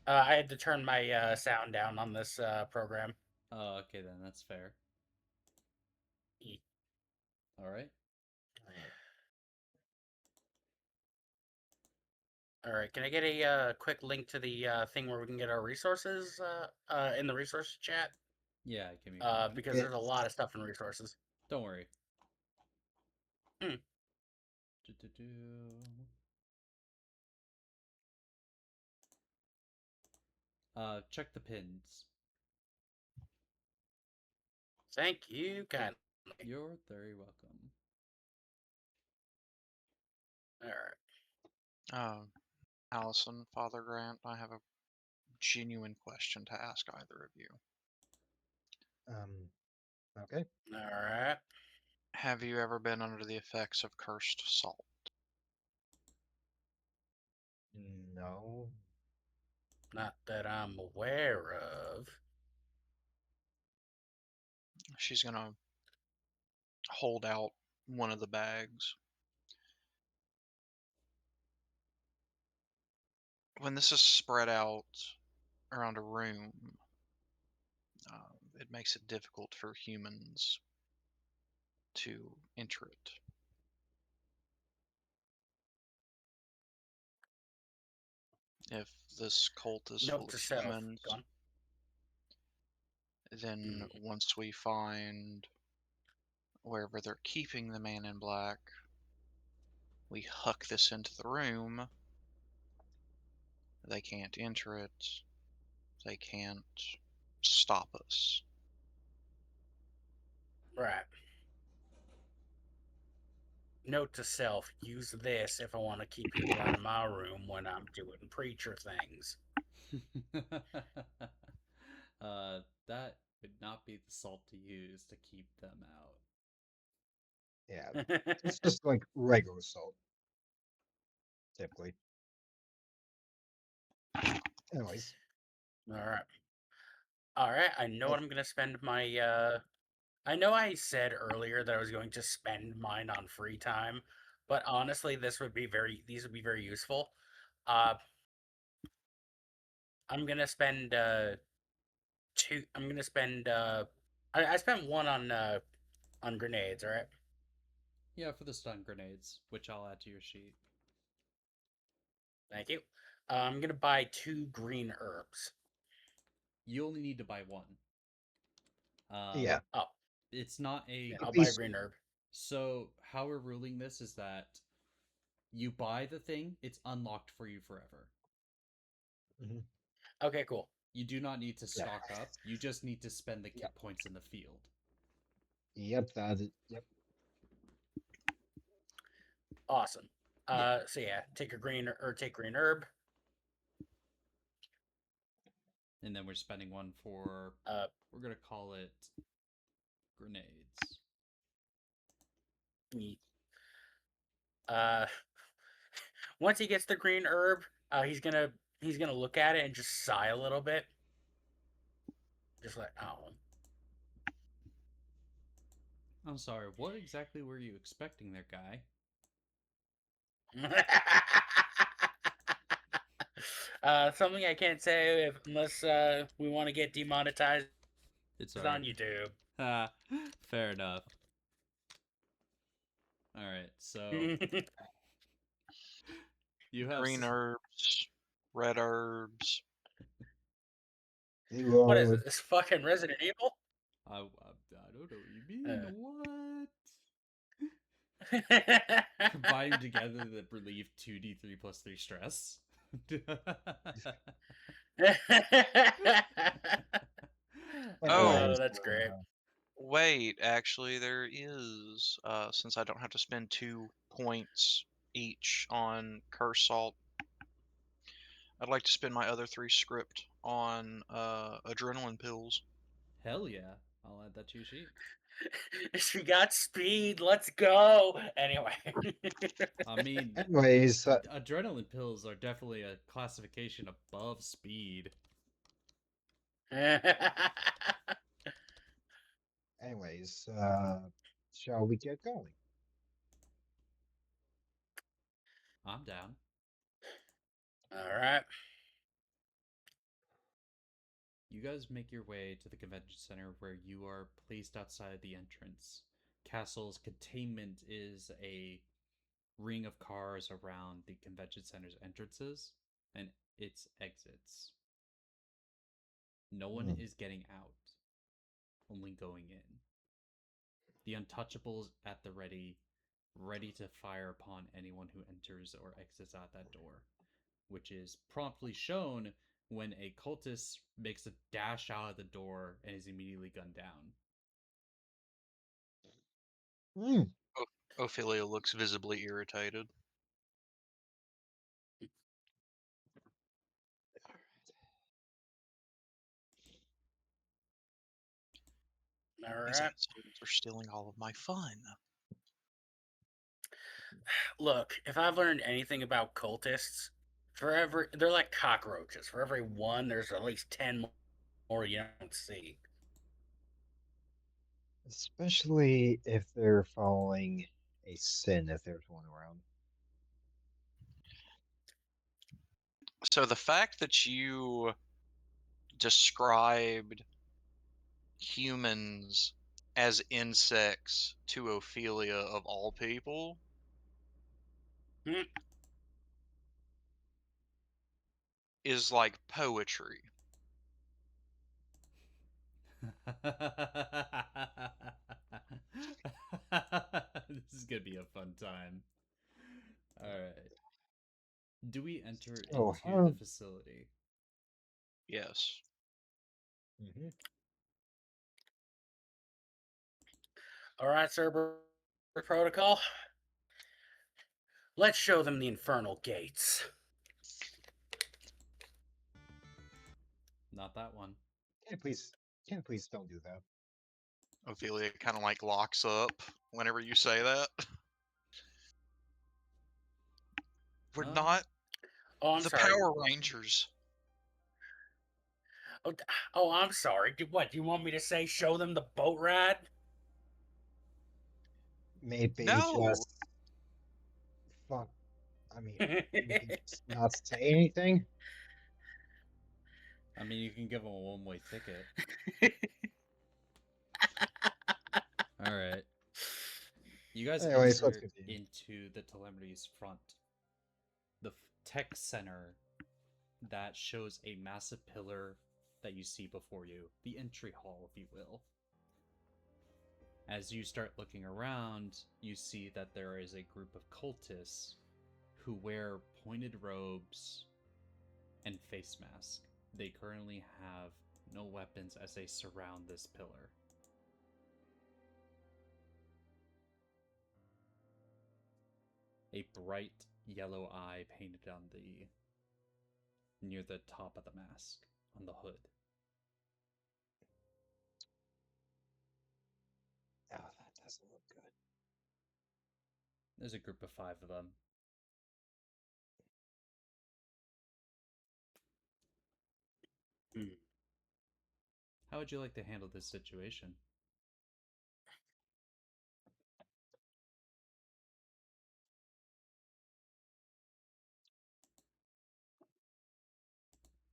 I had to turn my sound down on this program. Oh, okay then. That's fair. All right. All right. Can I get a quick link to the thing where we can get our resources in the resource chat? Yeah, give me a moment. Because there's a lot of stuff in resources. Don't worry. Hmm. Check the pins. Thank you kindly. You're very welcome. All right. Allison, Father Grant, I have a genuine question to ask either of you. Okay. All right. Have you ever been under the effects of cursed salt? No. Not that I'm aware of. She's gonna hold out one of the bags. when this is spread out around a room, it makes it difficult for humans to enter it. If this cult is full Note of to self. humans, Gone. then once we find wherever they're keeping the man in black, we huck this into the room. They can't enter it. They can't stop us. Right. Note to self: use this if I want to keep people out of my room when I'm doing preacher things. That would not be the salt to use to keep them out. Yeah, it's just like regular salt, typically. Anyways, All right. All right. I know what I'm gonna spend my. I know I said earlier that I was going to spend mine on free time, but honestly, these would be very useful. Uh, I'm gonna spend two. I'm gonna spend. I spent one on grenades. All right. Yeah, for the stun grenades, which I'll add to your sheet. Thank you. I'm gonna buy 2 green herbs. You only need to buy one. yeah, Oh, It's not yeah. a. I'll be buy a green herb. So, how we're ruling this is that you buy the thing, it's unlocked for you forever. Mhm. Okay, cool. You do not need to Yeah. stock up, you just need to spend the Yep. kit points in the field. Yep, that is, yep. Awesome. Yeah. So yeah, take green herb. And then we're spending one for. We're going to call it grenades. Uh, once he gets the green herb, he's gonna look at it and just sigh a little bit, just like, oh. I'm sorry, what exactly were you expecting there, guy? Something I can't say unless we want to get demonetized It's on alright. YouTube. Ah, fair enough. Alright, so you have Green herbs, red herbs. You What is are it? This fucking Resident Evil? I don't know what you mean. What? Combined together that relieve 2d3 plus 3 stress. Oh, anyways. That's great. wait, actually, there is. Since I don't have to spend 2 points each on curse salt, I'd like to spend my other 3 script on adrenaline pills. Hell yeah. I'll add that to your sheet. She got speed. Let's go. Anyway. I mean, Anyways, adrenaline pills are definitely a classification above speed. anyways, shall we get going? I'm down. All right. You guys make your way to the convention center where you are placed outside the entrance. Castle's containment is a ring of cars around the convention center's entrances and its exits. No one Hmm. is getting out, only going in. The untouchables at the ready, ready to fire upon anyone who enters or exits out that door, which is promptly shown when a cultist makes a dash out of the door and is immediately gunned down. Hmm. Ophelia looks visibly irritated. All These right. assholes are stealing all of my fun. Look, if I've learned anything about cultists, they're like cockroaches. For every one, there's at least 10 more you don't see. Especially if they're following a sin, if there's one around. So the fact that you described humans as insects to Ophelia of all people Hmm. is like poetry. This is gonna be a fun time. All right. Do we enter Oh, into the facility? Yes. Mhm. All right, Cerebus Protocol. Let's show them the infernal gates. Not that one. Can you please, can you please don't do that? Ophelia kind of like locks up whenever you say that. We're Um, not Oh, I'm the sorry. Power Rangers. Oh, oh, I'm sorry. What? Do you want me to say show them the boat ride? Maybe No. just fuck. I mean, maybe just not say anything. I mean, you can give them a one-way ticket. All right. You guys Anyways, let's enter continue. into the Telemerity's front, the tech center that shows a massive pillar that you see before you, the entry hall, if you will. As you start looking around, you see that there is a group of cultists who wear pointed robes and face masks. They currently have no weapons as they surround this pillar. A bright yellow eye painted on the near the top of the mask on the hood. Oh, that doesn't look good. There's a group of 5 of them. Hmm. How would you like to handle this situation?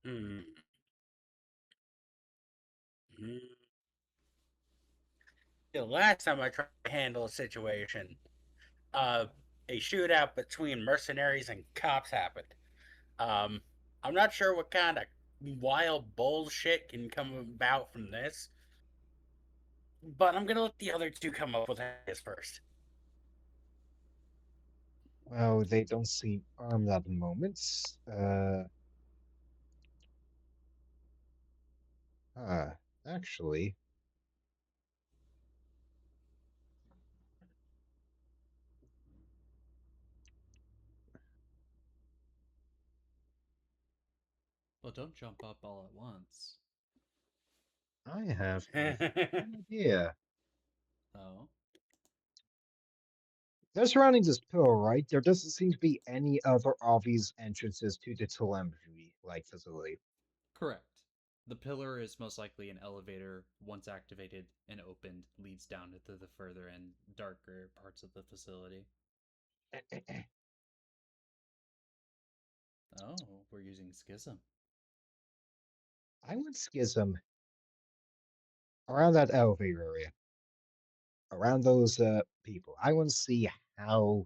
Hmm. Hmm. The last time I tried to handle a situation, uh, a shootout between mercenaries and cops happened. Um, I'm not sure what kind of wild bullshit can come about from this, but I'm gonna let the other two come up with ideas first. Well, they don't seem armed at the moment. Uh, actually, Well, don't jump up all at once. I have an idea. Oh, They're surrounding this pillar, right? There doesn't seem to be any other obvious entrances to the telemetry like facility. correct. The pillar is most likely an elevator. Once activated and opened, leads down into the further and darker parts of the facility. Oh, we're using Schism. I would schism around that elevator area, around those people. I want to see how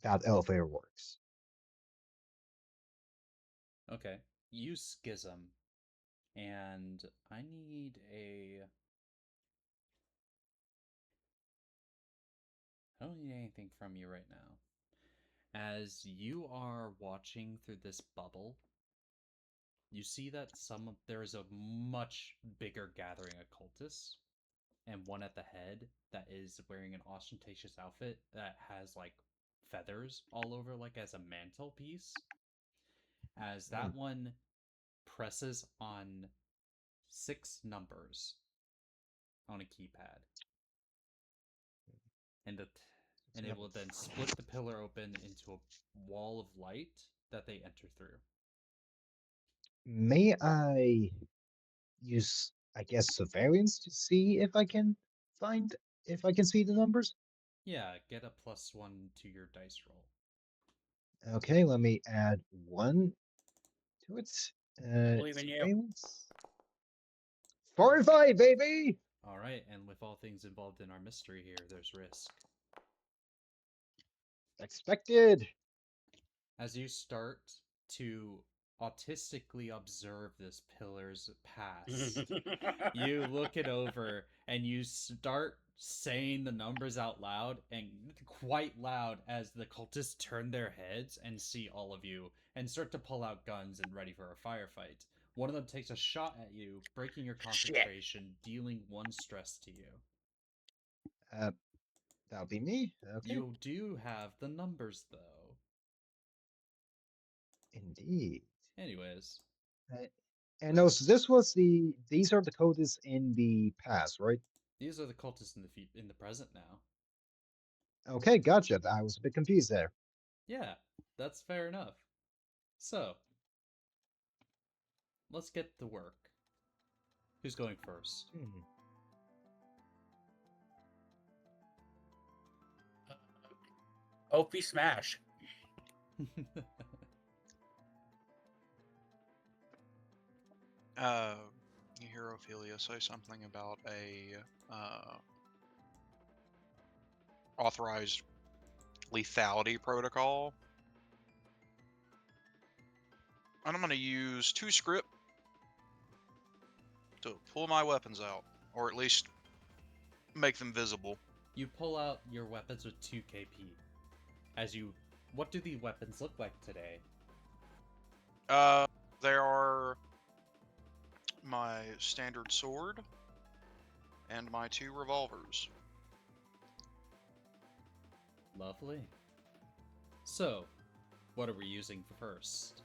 that elevator works. Okay, use Schism, and I need a. I don't need anything from you right now. As you are watching through this bubble, you see that there is a much bigger gathering of cultists, and one at the head that is wearing an ostentatious outfit that has like feathers all over, like as a mantelpiece. As Hmm, that one presses on 6 numbers on a keypad, and the it's and it number will then split the pillar open into a wall of light that they enter through. May I use, I guess, surveillance to see if I can find, if I can see the numbers? Yeah, get a +1 to your dice roll. Okay, let me add one. to it. Believe in you. Surveillance. 45, baby! All right, and with all things involved in our mystery here, there's risk. Expected. As you start to autistically observe this pillar's past, you look it over and you start saying the numbers out loud, and quite loud, as the cultists turn their heads and see all of you and start to pull out guns and ready for a firefight. One of them takes a shot at you, breaking your concentration, dealing 1 stress to you. That'll be me. Okay. You do have the numbers, though. Indeed. Anyways, And no, so this was these are the cultists in the past, right? these are the cultists in the present now. Okay, gotcha. I was a bit confused there. Yeah, that's fair enough. So, let's get to work. Who's going first? Opie Smash. You hear Ophelia say something about a authorized lethality protocol. And I'm going to use 2 script to pull my weapons out, or at least make them visible. You pull out your weapons with 2 KP. What do the weapons look like today? There are my standard sword and my 2 revolvers. Lovely. So, what are we using first?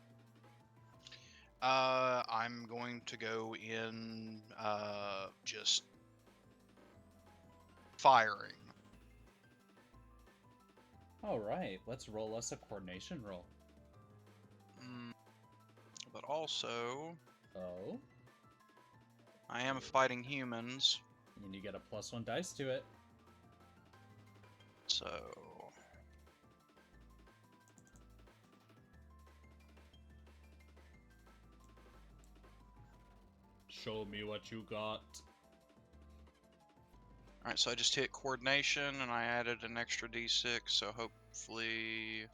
I'm going to go in, just firing. Alright, let's roll us a coordination roll. But also, Oh? I am fighting humans, And you get a +1 dice to it. so... Show me what you got. Alright, so I just hit coordination, and I added an extra d6, so hopefully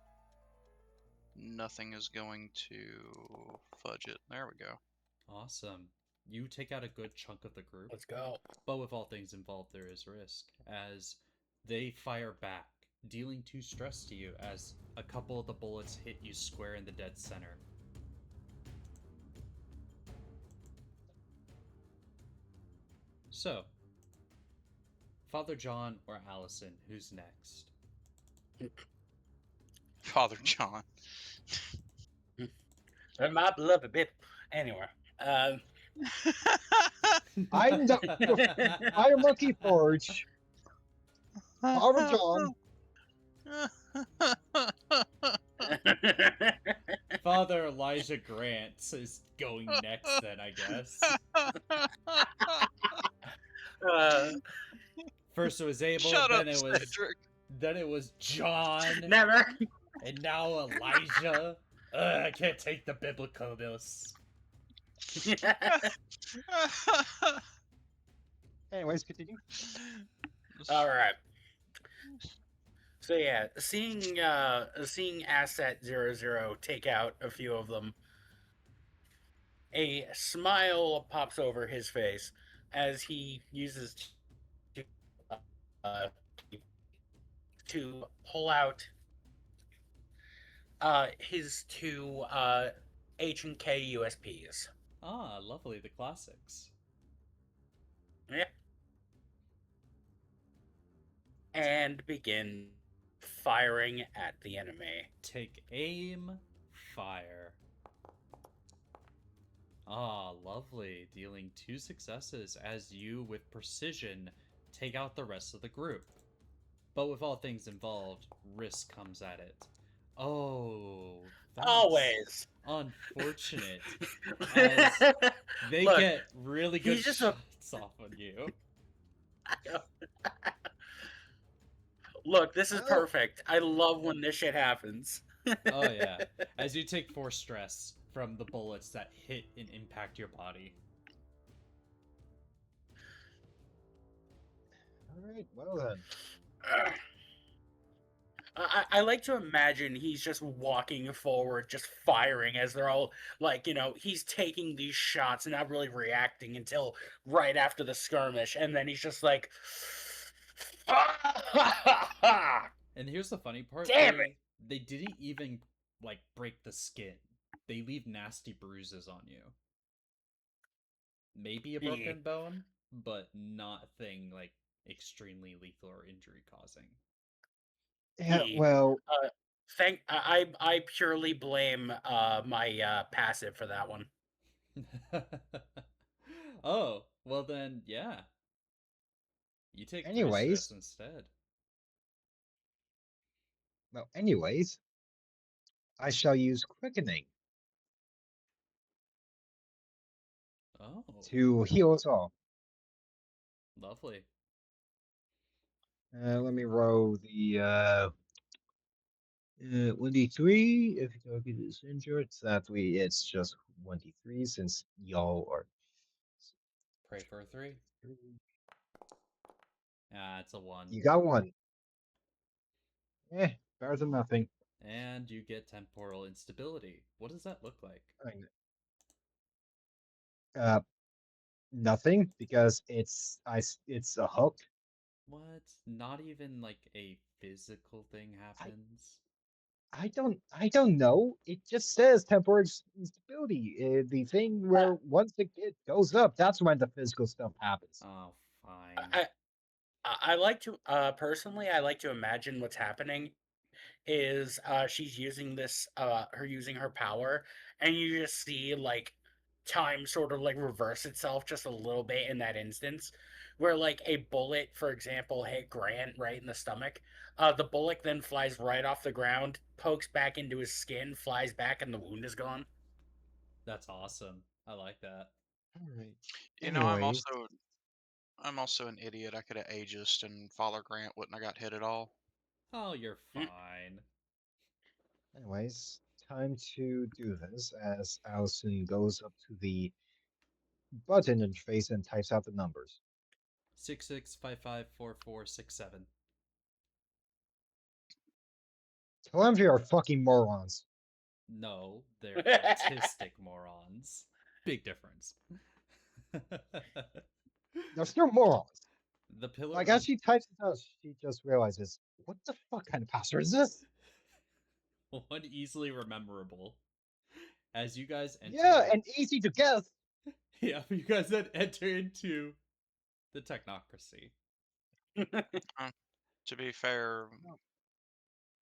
nothing is going to fudge it. There we go. Awesome. You take out a good chunk of the group. Let's go. But with all things involved, there is risk, as they fire back, dealing 2 stress to you as a couple of the bullets hit you square in the dead center. So, Father John or Allison, who's next? Father John. They're my beloved bit. Anyway, I'm the Fire Monkey Forge. Father John. Father Elijah Grant is going next then, I guess. First it was Abel, Shut then up, it was Cedric. then it was John, never. and now Elijah. I can't take the biblicalness. Anyways, continue. All right. So yeah, seeing Asset 00 take out a few of them, a smile pops over his face as he uses to pull out his 2 H&K USPs. Ah, lovely, the classics. Yeah. And begin firing at the enemy. Take aim, fire. Ah, lovely, dealing 2 successes as you, with precision, take out the rest of the group. But with all things involved, risk comes at it. Oh, that's Always. unfortunate. As they Look, get really good he's just shots off on you. Look, this is perfect. I love when this shit happens. Oh yeah. As you take 4 stress, from the bullets that hit and impact your body. All right, well then. I like to imagine he's just walking forward, just firing as they're all like, he's taking these shots and not really reacting until right after the skirmish, and then he's just like, And here's the funny part: damn it! they didn't even like break the skin. They leave nasty bruises on you. Maybe a broken bone, but not a thing like extremely lethal or injury causing. Yeah, well, I purely blame my passive for that one. Oh, well then, yeah. You take 3 stress anyways, instead. I shall use quickening Oh, to heal us all. lovely. Let me roll the 1d3. If your target is injured, sadly, it's just 1d3 since y'all are. Pray for a 3. Ah, it's a 1. You got one. Better than nothing. And you get temporal instability. What does that look like? Uh, nothing because it's a hook. What? Not even like a physical thing happens? I don't know. It just says temporary instability. The thing where once it goes up, that's when the physical stuff happens. Oh, fine. I like to personally, I like to imagine what's happening is she's using her using her power, and you just see like time sort of like reverse itself just a little bit in that instance, where like a bullet, for example, hit Grant right in the stomach. The bullet then flies right off the ground, pokes back into his skin, flies back, and the wound is gone. That's awesome. I like that. All right. You know, I'm Anyways, also I'm also an idiot. I could have aegis and Father Grant wouldn't have got hit at all. Oh, you're Mm. fine. time to do this as Allison goes up to the button interface and types out the numbers. 66554467. Telemetry are fucking morons. No, they're autistic morons. Big difference. They're still morons. The pillar Like of as she types it out, she just realizes, what the fuck kind of password is this? one easily rememberable. As you guys enter, Yeah, and easy to guess. yeah, you guys then enter into the technocracy. To be fair,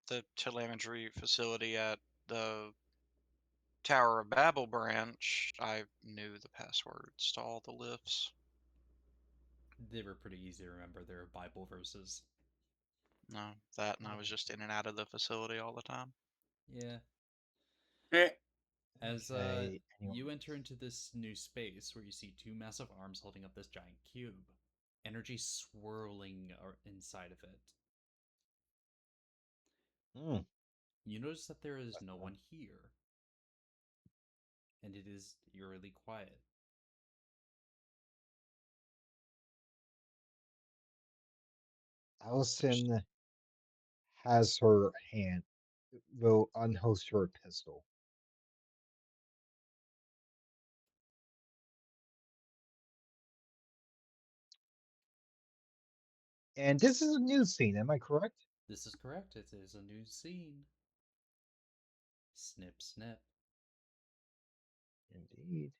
the telemetry facility at the Tower of Babel branch, I knew the passwords to all the lifts. They were pretty easy to remember. They were Bible verses. No, that and I was just in and out of the facility all the time. Yeah. Eh, As Okay, you anyway. enter into this new space where you see 2 massive arms holding up this giant cube, energy swirling inside of it. Hmm. You notice that there is no one here, and it is eerily quiet. Allison has her hand, will unhost her pistol. And this is a new scene, am I correct? This is correct. It is a new scene. Snip, snip. Indeed.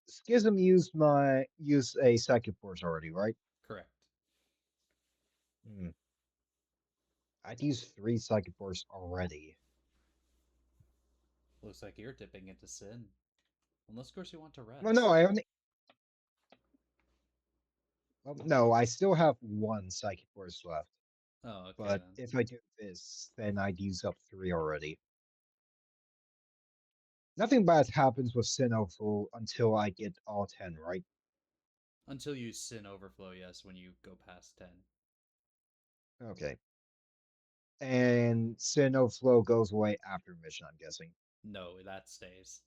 Schism used a psychic force already, right? Correct. Hmm. I'd used 3 psychic force already. Looks like you're dipping into sin. Unless, of course, you want to rest. Well, no, I only. Well, no, I still have 1 psychic force left. Oh, okay But then. if I do this, then I'd use up 3 already. Nothing bad happens with Sin Overflow until I get all 10, right? Until you sin overflow, yes, when you go past 10. Okay. And Sinnoh Flow goes away after mission, I'm guessing. No, that stays.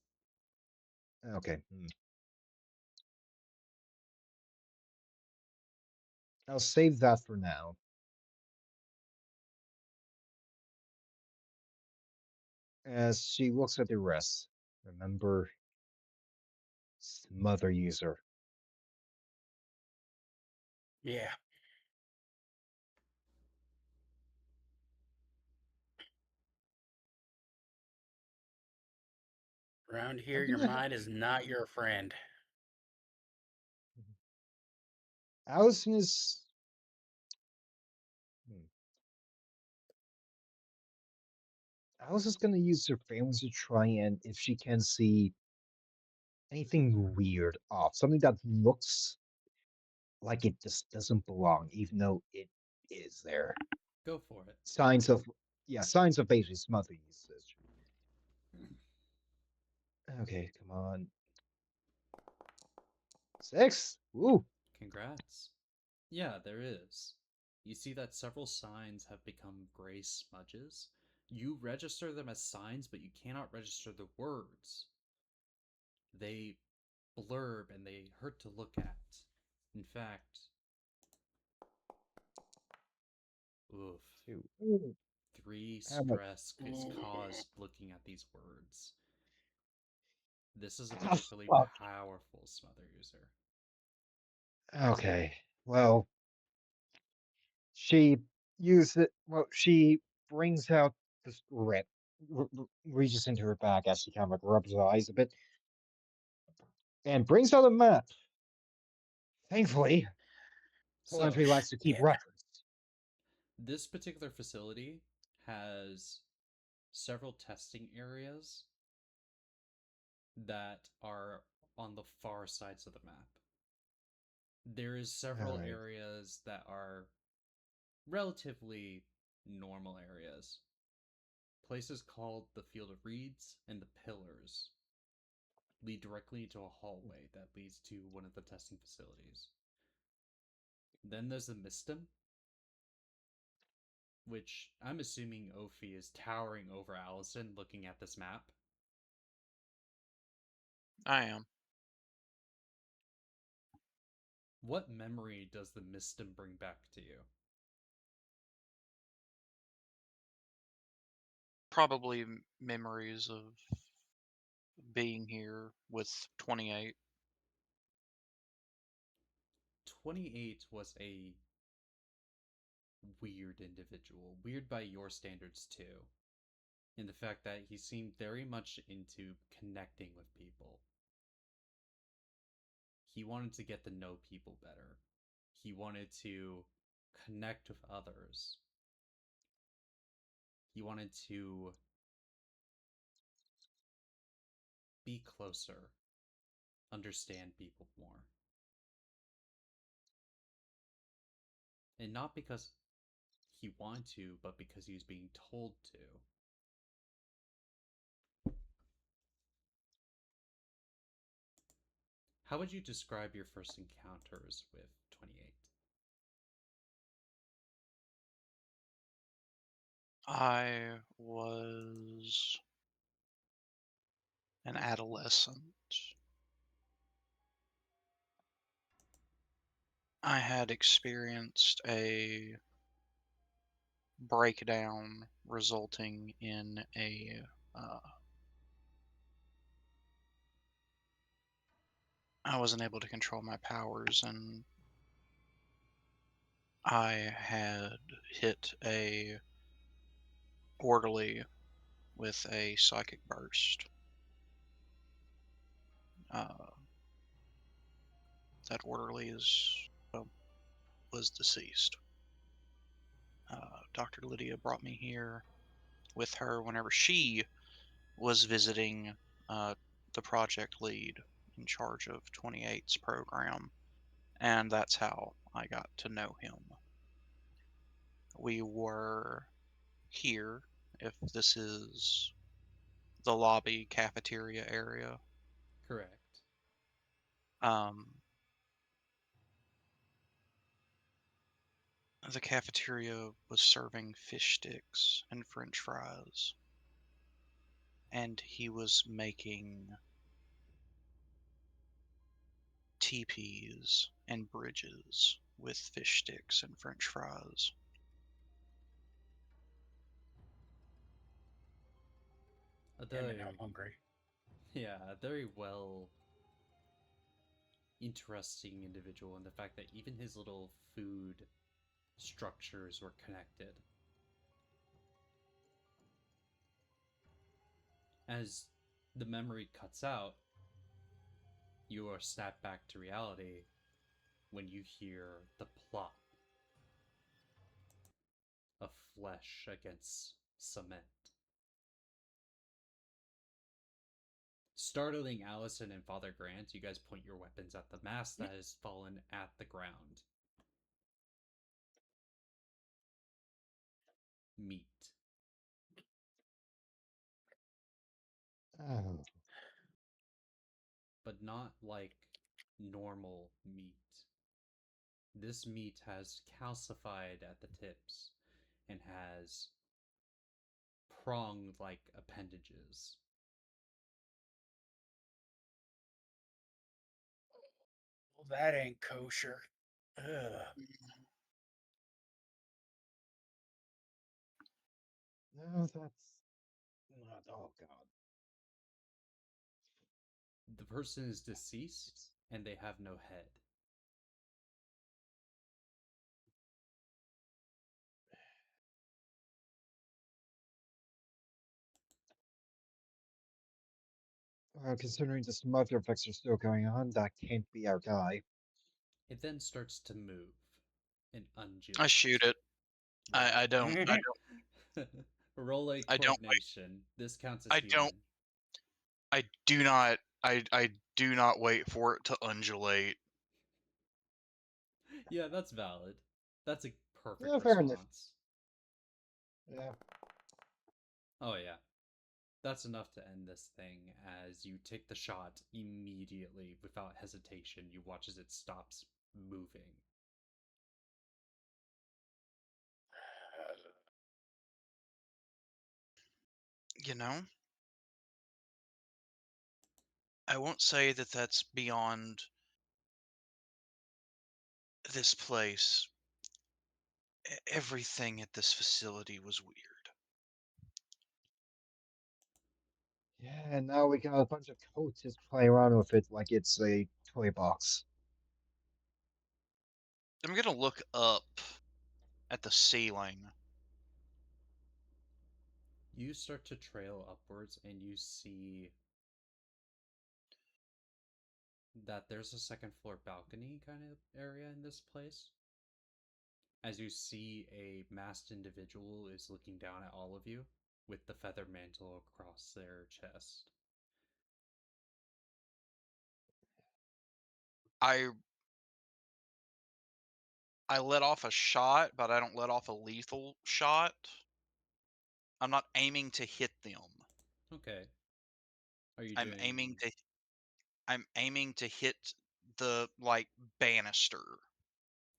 Okay. I'll save that for now. As she looks at the rest, remember, Mother User. Yeah. Around here, I'm your gonna mind is not your friend. Allison is. Allison's gonna use her family to try and if she can see anything weird off, something that looks like it just doesn't belong, even though it is there. Go for it. Signs of basically smother usage. Okay, come on. 6? Ooh. Congrats. Yeah, there is. You see that several signs have become gray smudges. You register them as signs, but you cannot register the words. They blurb and they hurt to look at. In fact, oof. 2. Ooh. 3 How much? stress is caused looking at these words. This is a Ah, particularly fuck. powerful smother user. Okay. Well, she uses it. Well, she brings out this rip, reaches into her bag as she kind of like rubs her eyes a bit, and brings out a map. Thankfully, So, Temerity likes to keep Yeah. records. this particular facility has several testing areas that are on the far sides of the map. There is several Alright. areas that are relatively normal areas. Places called the Field of Reeds and the Pillars lead directly into a hallway that leads to one of the testing facilities. Then there's the Mistum, which I'm assuming Ophi is towering over Allison looking at this map. I am. What memory does the Mistum bring back to you? Probably memories of being here with 28. 28 was a weird individual. Weird by your standards, too. In the fact that he seemed very much into connecting with people. He wanted to get to know people better. He wanted to connect with others. He wanted to be closer, understand people more. And not because he wanted to, but because he was being told to. How would you describe your first encounters with 28? I was an adolescent. I had experienced a breakdown resulting in I wasn't able to control my powers, and I had hit a orderly with a psychic burst. Uh, that orderly was deceased. Dr. Lydia brought me here with her whenever she was visiting the project lead in charge of 28's program, and that's how I got to know him. We were here, if this is the lobby cafeteria area. Correct. Um, The cafeteria was serving fish sticks and french fries. And he was making teepees and bridges with fish sticks and french fries. Damn it, now I'm hungry. Yeah, a very well interesting individual in the fact that even his little food structures were connected. As the memory cuts out, you are snapped back to reality when you hear the plop of flesh against cement. Startling Allison and Father Grant, you guys point your weapons at the mass that has fallen at the ground. Meat. Oh. But not like normal meat. This meat has calcified at the tips and has prong like appendages. Well, that ain't kosher. Ugh. No, that's not. Oh God. The person is deceased and they have no head. Considering the smother effects are still going on, that can't be our guy. It then starts to move and undulate. I shoot it. I don't. Roll a I don't wait. coordination. This counts as I healing. don't. I do not. I do not wait for it to undulate. Yeah, that's valid. That's a perfect Yeah, fair enough. response. Yeah. Oh yeah. That's enough to end this thing as you take the shot immediately without hesitation. You watch as it stops moving. You know, I won't say that that's beyond this place. Everything at this facility was weird. Yeah, and now we got a bunch of cultists playing around with it like it's a toy box. I'm gonna look up at the ceiling. You start to trail upwards and you see that there's a second floor balcony kind of area in this place. As you see a masked individual is looking down at all of you with the feather mantle across their chest. I let off a shot, but I don't let off a lethal shot. I'm not aiming to hit them. Okay. Are you I'm doing aiming to hit the banister.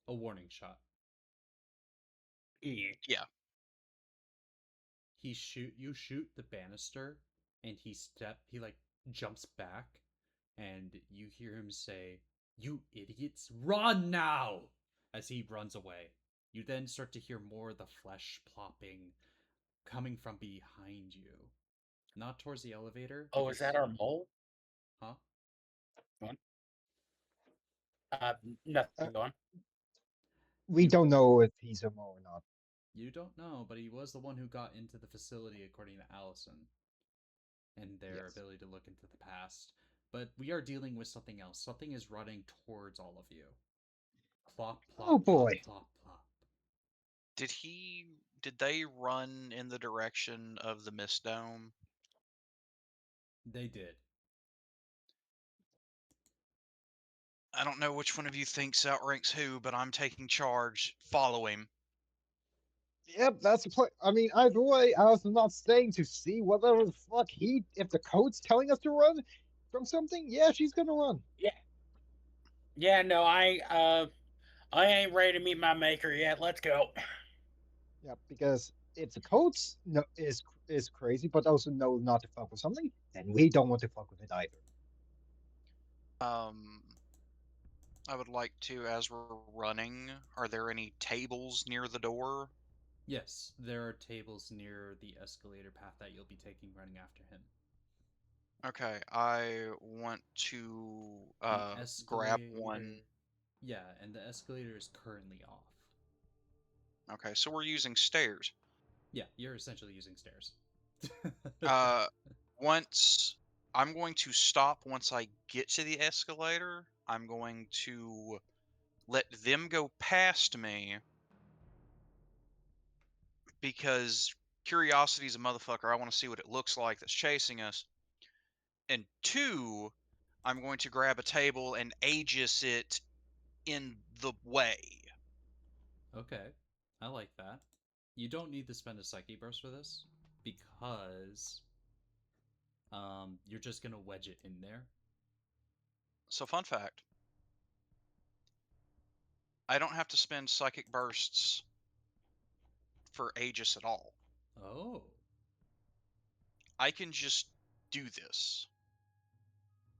a warning shot? Yeah. Yeah. You shoot the banister and he like jumps back and you hear him say, "You idiots, run now!" as he runs away. You then start to hear more of the flesh plopping coming from behind you. Not towards the elevator. Oh, is that our mole? Huh? One. Uh, Nothing. Go on. We don't know if he's a mole or not. You don't know, but he was the one who got into the facility according to Allison and their Yes. ability to look into the past. But we are dealing with something else. Something is running towards all of you. Plop, plop, Oh plop, boy. plop, plop. Did they run in the direction of the Mist Dome? They did. I don't know which one of you thinks outranks who, but I'm taking charge. Follow him. Yep, that's the point. I mean, either way, I was not staying to see whatever the fuck if the code's telling us to run from something, yeah, she's gonna run. Yeah. Yeah. No, I ain't ready to meet my maker yet. Let's go. Yeah, because if the codes no, is crazy, but also know not to fuck with something, then we don't want to fuck with it either. Um, I would like to, as we're running, are there any tables near the door? Yes, there are tables near the escalator path that you'll be taking running after him. Okay, I want to The grab escalator. one. Yeah, and the escalator is currently off. Okay, so we're using stairs. Yeah, you're essentially using stairs. Uh, once I'm going to stop once I get to the escalator. I'm going to let them go past me because curiosity's a motherfucker. I want to see what it looks like that's chasing us. And two, I'm going to grab a table and aegis it in the way. Okay, I like that. You don't need to spend a psyche burst for this because you're just gonna wedge it in there. So, fun fact, I don't have to spend psychic bursts for aegis at all. Oh, I can just do this.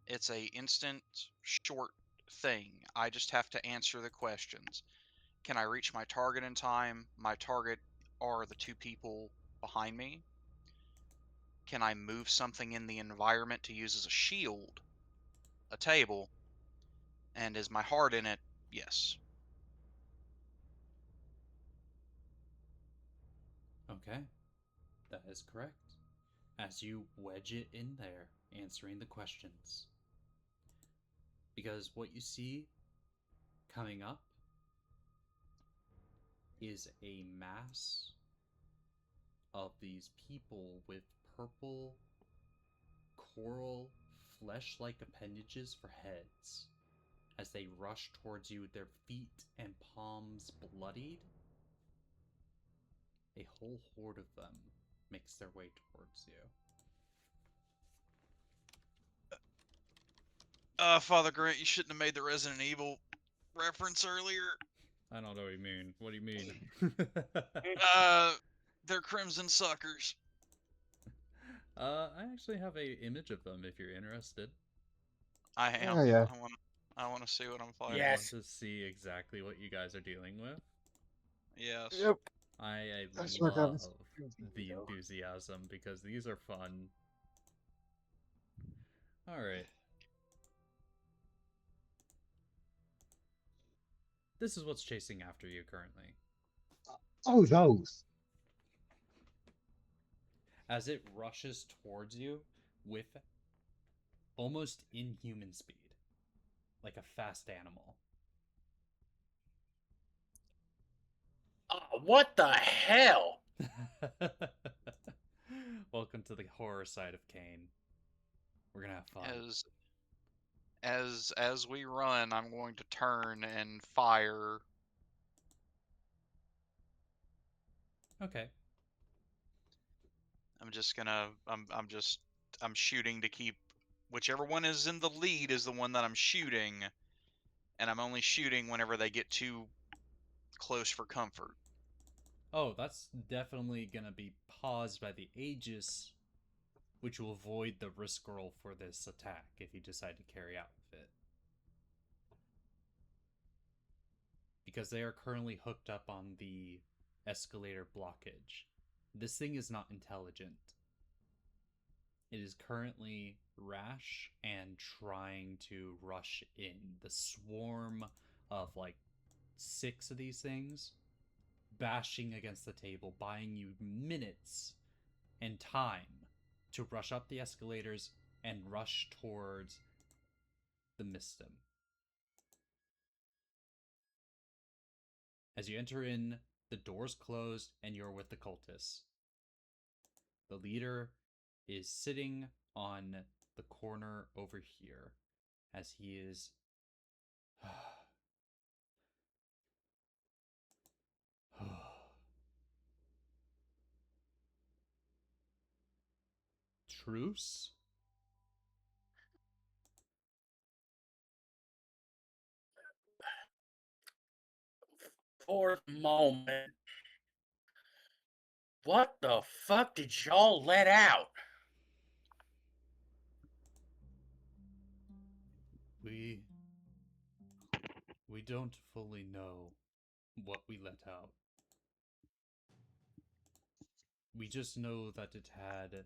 It's a instant, short thing. I just have to answer the questions. Can I reach my target in time? My target are the two people behind me. Can I move something in the environment to use as a shield? A table. And is my heart in it? Yes. okay, that is correct. As you wedge it in there, answering the questions. Because what you see coming up is a mass of these people with purple coral flesh like appendages for heads as they rush towards you, their feet and palms bloodied. A whole horde of them makes their way towards you. Father Grant, you shouldn't have made the Resident Evil reference earlier. I don't know what you mean. What do you mean? Uh, they're crimson suckers. I actually have a image of them if you're interested. I am. Oh yeah. I want to see what I'm You fighting. want Yes. to see exactly what you guys are dealing with? Yes. Yep. I I swear to God, love this feels the though. enthusiasm because these are fun. Alright. This is what's chasing after you currently. Oh, those. As it rushes towards you with almost inhuman speed, like a fast animal. Oh, what the hell? Welcome to the horror side of Kane. We're gonna have fun. As we run, I'm going to turn and fire. Okay. I'm shooting to keep whichever one is in the lead is the one that I'm shooting, and I'm only shooting whenever they get too close for comfort. Oh, that's definitely gonna be paused by the Aegis, which will void the risk roll for this attack if you decide to carry out with it. Because they are currently hooked up on the escalator blockage. This thing is not intelligent. It is currently rash and trying to rush in. The swarm of like 6 of these things bashing against the table, buying you minutes and time to rush up the escalators and rush towards the Mistum. As you enter in, the doors closed and you're with the cultists. The leader is sitting on the corner over here as he is truce? for the moment, what the fuck did y'all let out? We don't fully know what we let out. We just know that it had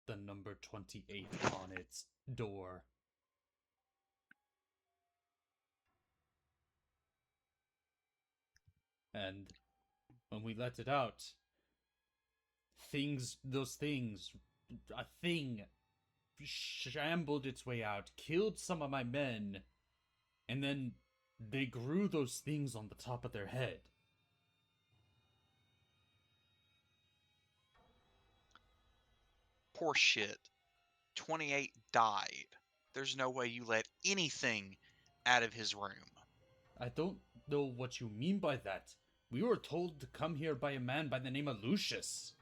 the number 28 on its door. And when we let it out, a thing shambled its way out, killed some of my men, and then they grew those things on the top of their head. Poor shit. 28 died. There's no way you let anything out of his room. I don't know what you mean by that. We were told to come here by a man by the name of Lucius.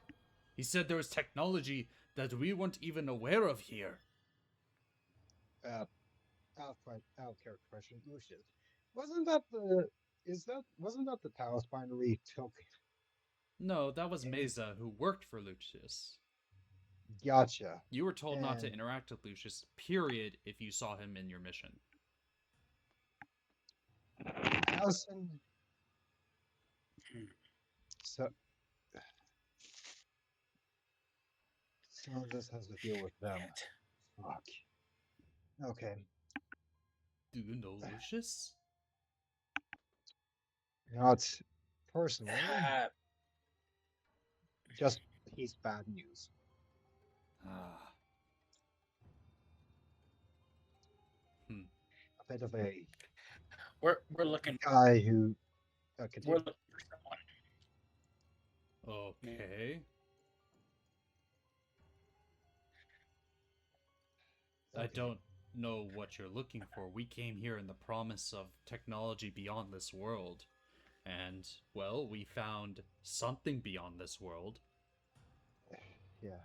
He said there was technology that we weren't even aware of here. Out of character question, Lucius. Wasn't that the wasn't that the Taos binary took? No, that was And Mesa who worked for Lucius. gotcha. You were told not to And interact with Lucius, period, if you saw him in your mission. Allison. So some of this has to deal with them. Fuck. Okay. Do you know Lucius? Not personally. Uh, Just he's bad news. Ah. A bit of a we're looking guy who we're continue. looking for someone. Okay. I Okay. don't know what you're looking for. We came here in the promise of technology beyond this world. And, well, we found something beyond this world. Yeah.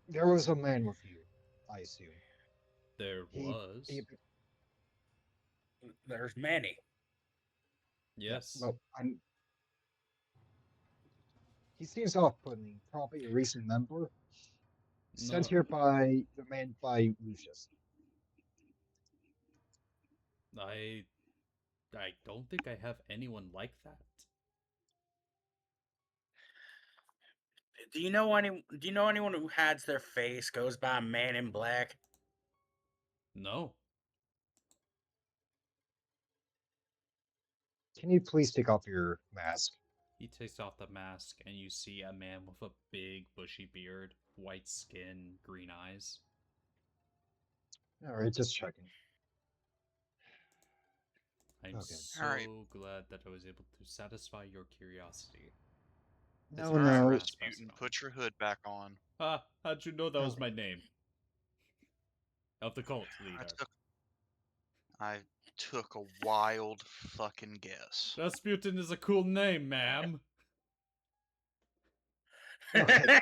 There was a man with you, I assume. There was. There's many. Yes. Yeah, well, he seems off-putting. Probably a recent member. Sent No, here by the man by Lucius. I don't think I have anyone like that. Do you know anyone who hides their face, goes by Man in Black? No. Can you please take off your mask? He takes off the mask, and you see a man with a big, bushy beard, white skin, green eyes. Alright, just checking. I'm Okay. so Alright. glad that I was able to satisfy your curiosity. No, It's Alright, very no. Rasputin, put your hood back on. Ah, how'd you know that was Okay. my name? Of the cult I leader. took a wild fucking guess. Rasputin is a cool name, ma'am. Okay.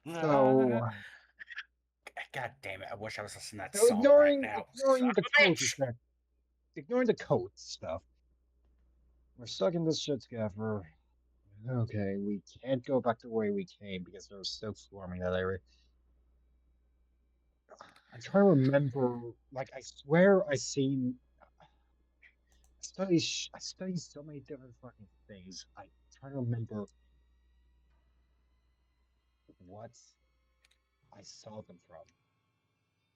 So, God damn it! I wish I was listening to that so song right now. ignoring Son the of a code bitch! stuff, ignoring the code stuff, we're stuck in this shit together. Okay, we can't go back the way we came because there's still swarming that area. I'm trying to remember. Like, I swear I seen. I study so many different fucking things. I try to remember what I saw them from.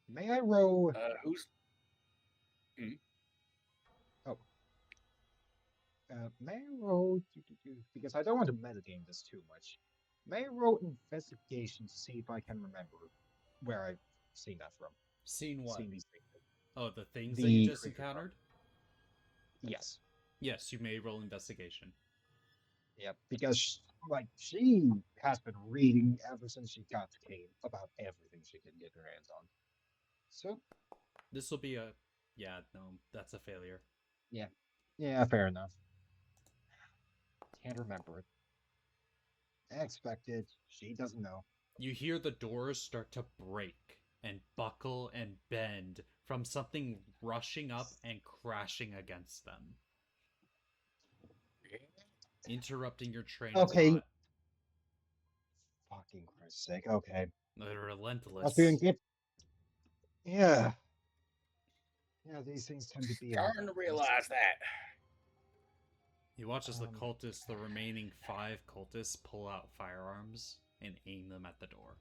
May I roll? Who's? Oh, may I roll? Because I don't want to metagame this too much. May I roll investigation to see if I can remember where I've seen that from? Seen what? Seen these things. Oh, the things that The you just creature from. encountered? Yes. Yes, you may roll investigation. Yeah, because like she has been reading ever since she got to Kane about everything she can get her hands on. So This will be a... Yeah, no, that's a failure. yeah, fair enough. Can't remember it. Expected. She doesn't know. You hear the doors start to break and buckle and bend from something rushing up and crashing against them, interrupting your train of Okay. thought. Fucking Christ's sake. Okay. They're I relentless. was doing it. Yeah. Yeah, these things tend to be Starting to relentless. realize that. You watch as the Um, cultists, the remaining 5 cultists, pull out firearms and aim them at the door.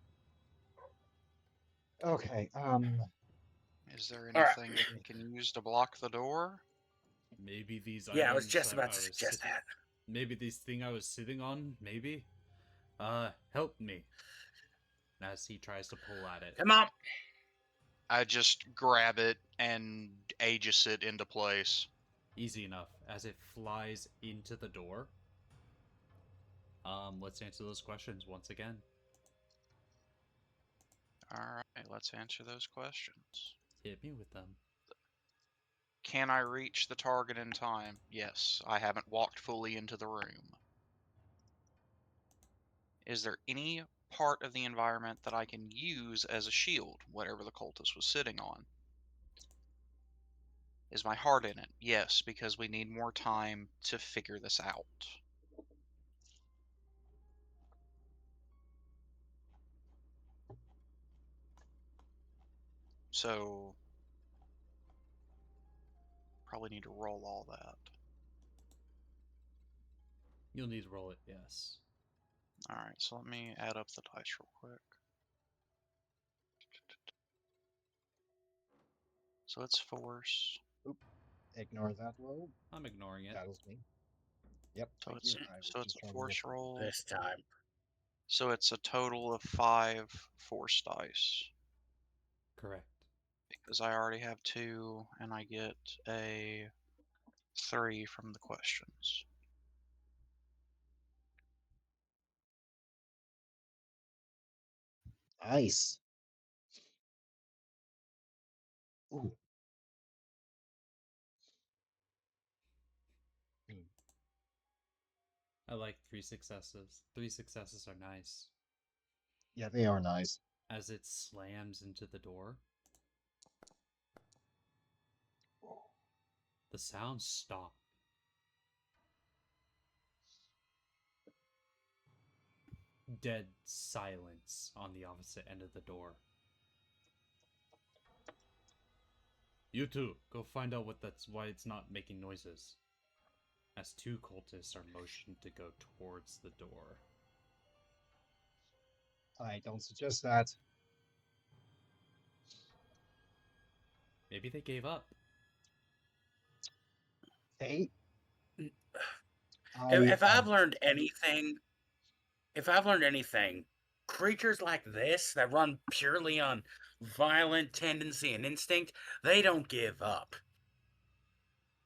Okay. Is there All right. anything that we can use to block the door? Maybe these Yeah, items I was just that about to I was suggest sitting, that. maybe this thing I was sitting on, maybe. Help me. As he tries to pull at it. Come on. I just grab it and aegis it into place. Easy enough. As it flies into the door. Let's answer those questions once again. Alright, let's answer those questions. Hit me with them. Can I reach the target in time? Yes, I haven't walked fully into the room. Is there any part of the environment that I can use as a shield, whatever the cultist was sitting on? Is my heart in it? Yes, because we need more time to figure this out. So, probably need to roll all that. You'll need to roll it, yes. Alright, so let me add up the dice real quick. So it's force. Ignore that roll. I'm ignoring it. That was me. Yep. So Thank it's you. I was so it's just a trying to force look. roll. This time. So it's a total of 5 force dice. Correct. Because I already have 2, and I get a 3 from the questions. Nice. Ooh. I like 3 successes. 3 successes are nice. Yeah, they are nice. As it slams into the door, the sounds stop. Dead silence on the opposite end of the door. You two, go find out why it's not making noises. As 2 cultists are motioned to go towards the door. I don't suggest that. Maybe they gave up. They. If I've learned anything, creatures like this that run purely on violent tendency and instinct, they don't give up.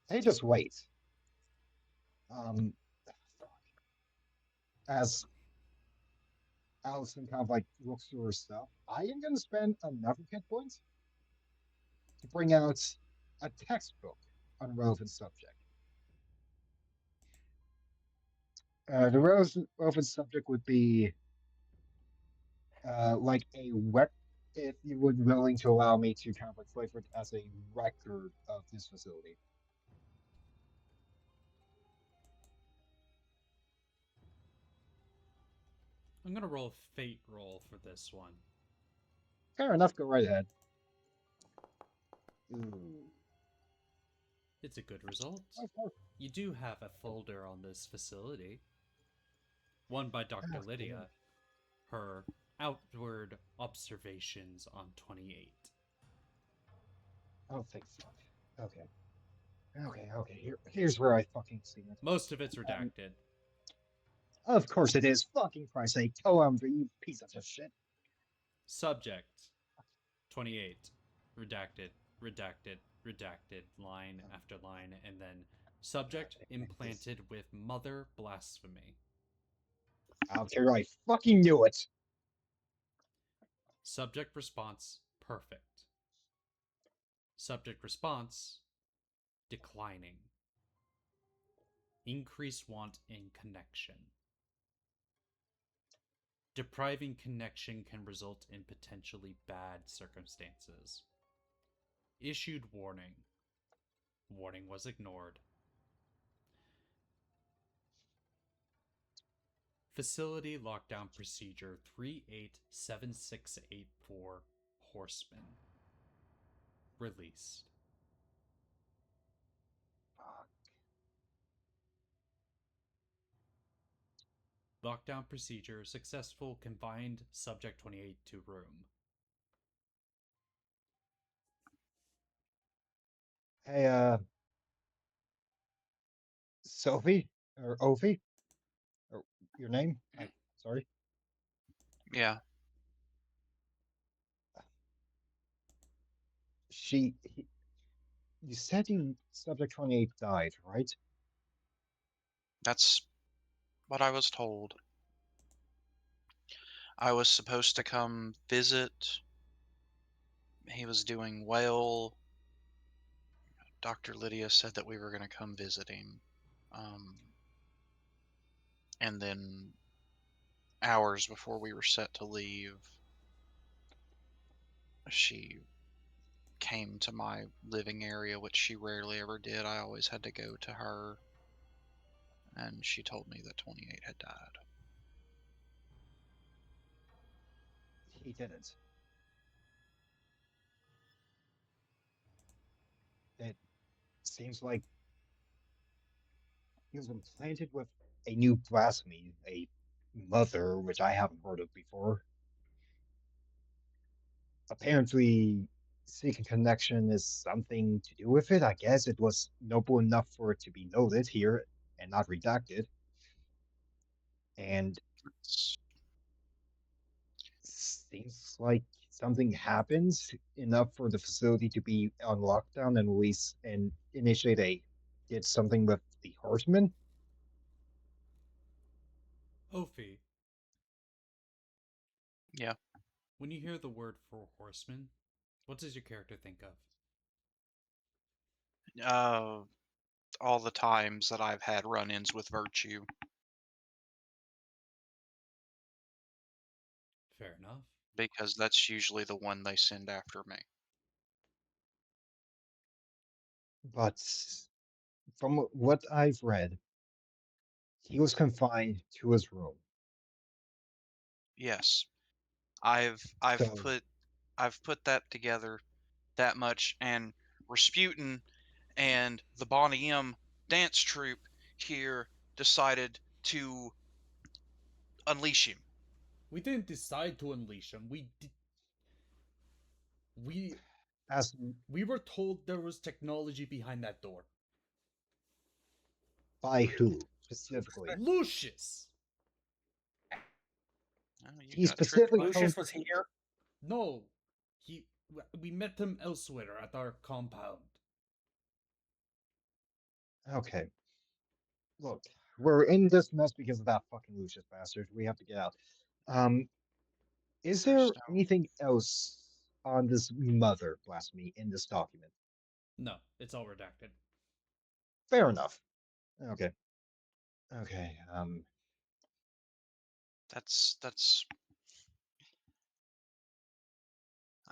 They just wait. As Allison kind of like looks through her stuff, I am going to spend another hit point to bring out a textbook on a relevant subject. The relevant subject would be like a web. If you would be willing to allow me to kind of like flavor it as a record of this facility. I'm gonna roll a fate roll for this one. Fair enough, go right ahead. Ooh. It's a good result. You do have a folder on this facility. One by Dr. Lydia. Her outward observations on 28. Oh, thank fuck. Okay. Here's where I fucking see it. Most of it's redacted. Of course it is. Fucking Christ's sake. Tell him, you piece of shit. Subject 28. Redacted, redacted, redacted, line after line, and then subject implanted with mother blasphemy. Okay, I fucking knew it. Subject response perfect. Subject response declining. Increased want in connection. Depriving connection can result in potentially bad circumstances. Issued warning. Warning was ignored. Facility lockdown procedure 387684 Horseman. Released. Fuck. Lockdown procedure successful. Confined subject 28 to room. Hey, Sophie or Ophie, or your name? Sorry. Yeah, She. You said you subject 28 died, right? that's what I was told. I was supposed to come visit. He was doing well. Dr. Lydia said that we were going to come visiting. And then hours before we were set to leave, she came to my living area, which she rarely ever did. I always had to go to her. And she told me that 28 had died. He didn't. It seems like he was implanted with a new blasphemy, a mother, which I haven't heard of before. Apparently, seeking connection is something to do with it. I guess it was noble enough for it to be noted here and not redacted. And It's, seems like something happens enough for the facility to be on lockdown and release and initiate a did something with the horsemen. Ophi, yeah. when you hear the word for horseman, what does your character think of? All the times that I've had run-ins with Virtue. Fair enough. Because that's usually the one they send after me. But from what I've read, he was confined to his room. Yes, I've So put that together that much, and Rasputin and the Bonnie M dance troupe here decided to unleash him. We didn't decide to unleash him. We as we were told there was technology behind that door. by who specifically? Lucius. Oh, you He got tricked specifically by Lucius told. was here. No, he. We met him elsewhere at our compound. Okay, look, we're in this mess because of that fucking Lucius bastard. We have to get out. Um, is there There's no. anything else on this mother blasphemy in this document? No, it's all redacted. Fair enough. Okay. Okay. That's.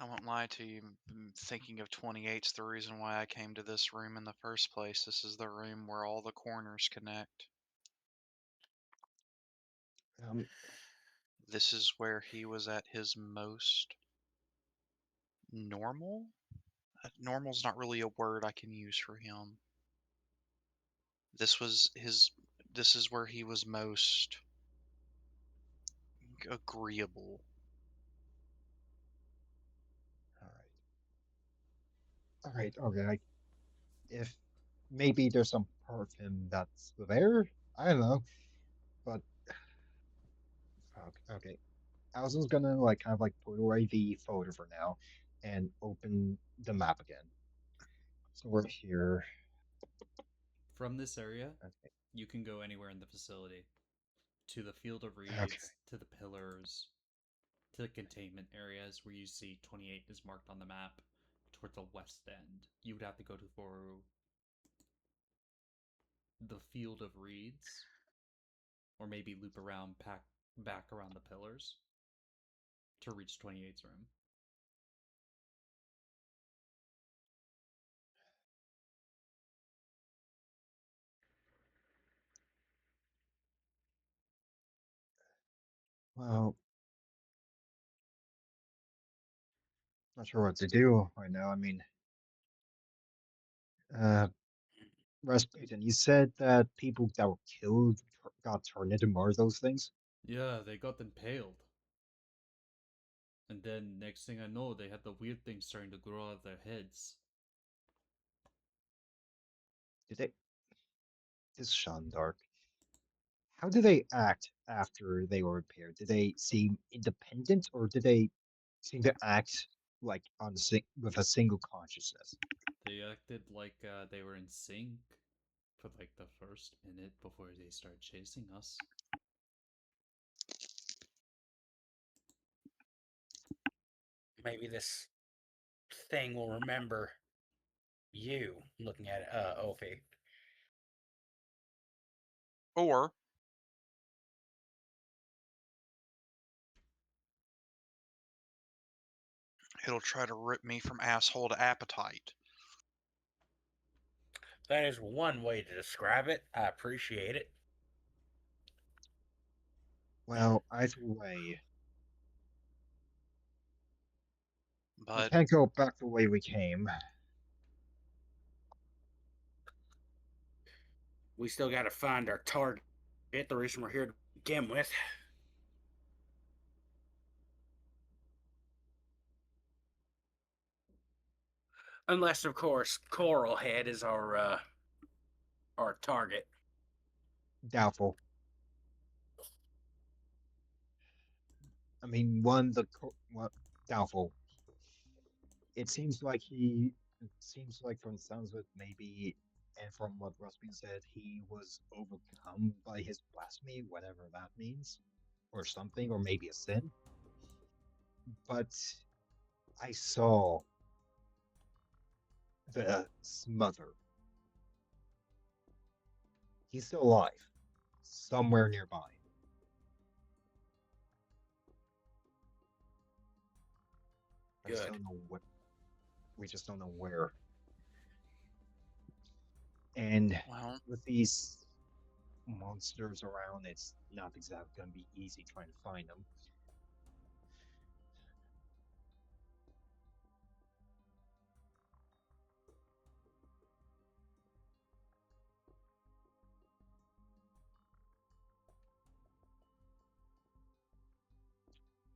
I won't lie to you. Thinking of 28's the reason why I came to this room in the first place. This is the room where all the corners connect. Um, This is where he was at his most normal. Normal's not really a word I can use for him. This was his. This is where he was most agreeable. all right. All right. Okay. If maybe there's some part of him that's there, I don't know. But okay. Allison's gonna like kind of like put away the photo for now and open the map again. So we're here. From this area, Okay. you can go anywhere in the facility. To the field of Okay. reeds, to the pillars, to the containment areas where you see 28 is marked on the map. Toward the west end, you would have to go to for the field of reeds, or maybe loop around back around the pillars to reach 28's room. Well, not sure what to do right now. I mean, Rasputin, you said that people that were killed got turned into more of those things. Yeah, they got impaled. And then next thing I know, they had the weird things starting to grow out of their heads. Did they? This Sean Dark. How do they act after they were repaired? Did they seem independent, or did they seem to act like with a single consciousness? They acted like they were in sync for like the first minute before they started chasing us. Maybe this thing will remember you. Looking at Ophi. Or it'll try to rip me from asshole to appetite. That is one way to describe it. I appreciate it. Well, either way, we But can't go back the way we came. We still got to find our target. The reason we're here to begin with. Unless, of course, Coral Head is our target. Doubtful. I mean, doubtful. It seems like from the sounds of it, maybe, and from what Rustin said, he was overcome by his blasphemy, whatever that means, or something, or maybe a sin. But I saw the smother. He's still alive, somewhere nearby. I just Good. don't know what. We just don't know where. And well, with these monsters around, it's not exactly going to be easy trying to find them.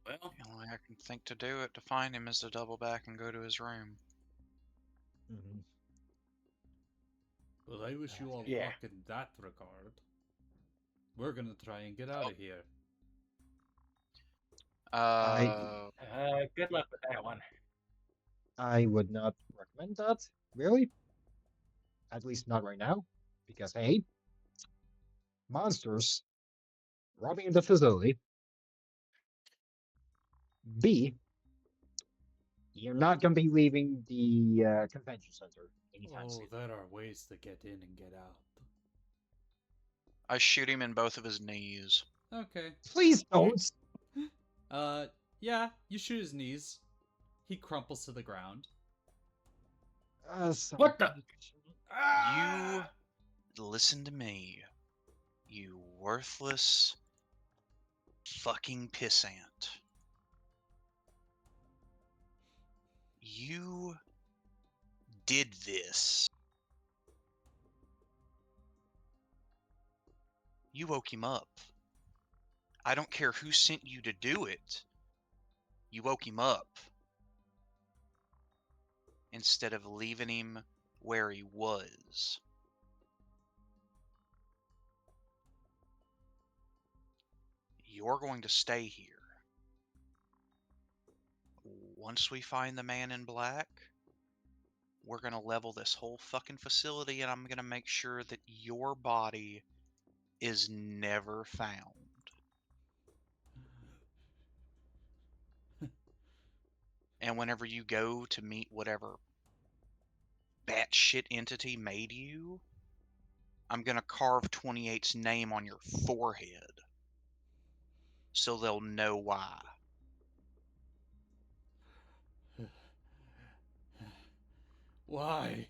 Well, the only I can think to do it to find him is to double back and go to his room. Mm-hmm. Well, I wish you all Yeah. luck in that regard. We're gonna try and get out of here. Good luck with that one. I would not recommend that, really. At least not right now, because A, monsters robbing the facility. B, you're not going to be leaving the convention center anytime Oh, soon. there are ways to get in and get out. I shoot him in both of his knees. Okay. Please don't. Yeah, you shoot his knees. He crumples to the ground. What the? You listen to me, you worthless fucking pissant. You did this. You woke him up. I don't care who sent you to do it. You woke him up. Instead of leaving him where he was. You're going to stay here. Once we find the man in black, we're going to level this whole fucking facility and I'm going to make sure that your body is never found. And whenever you go to meet whatever batshit entity made you, I'm going to carve 28's name on your forehead. so they'll know why. Why?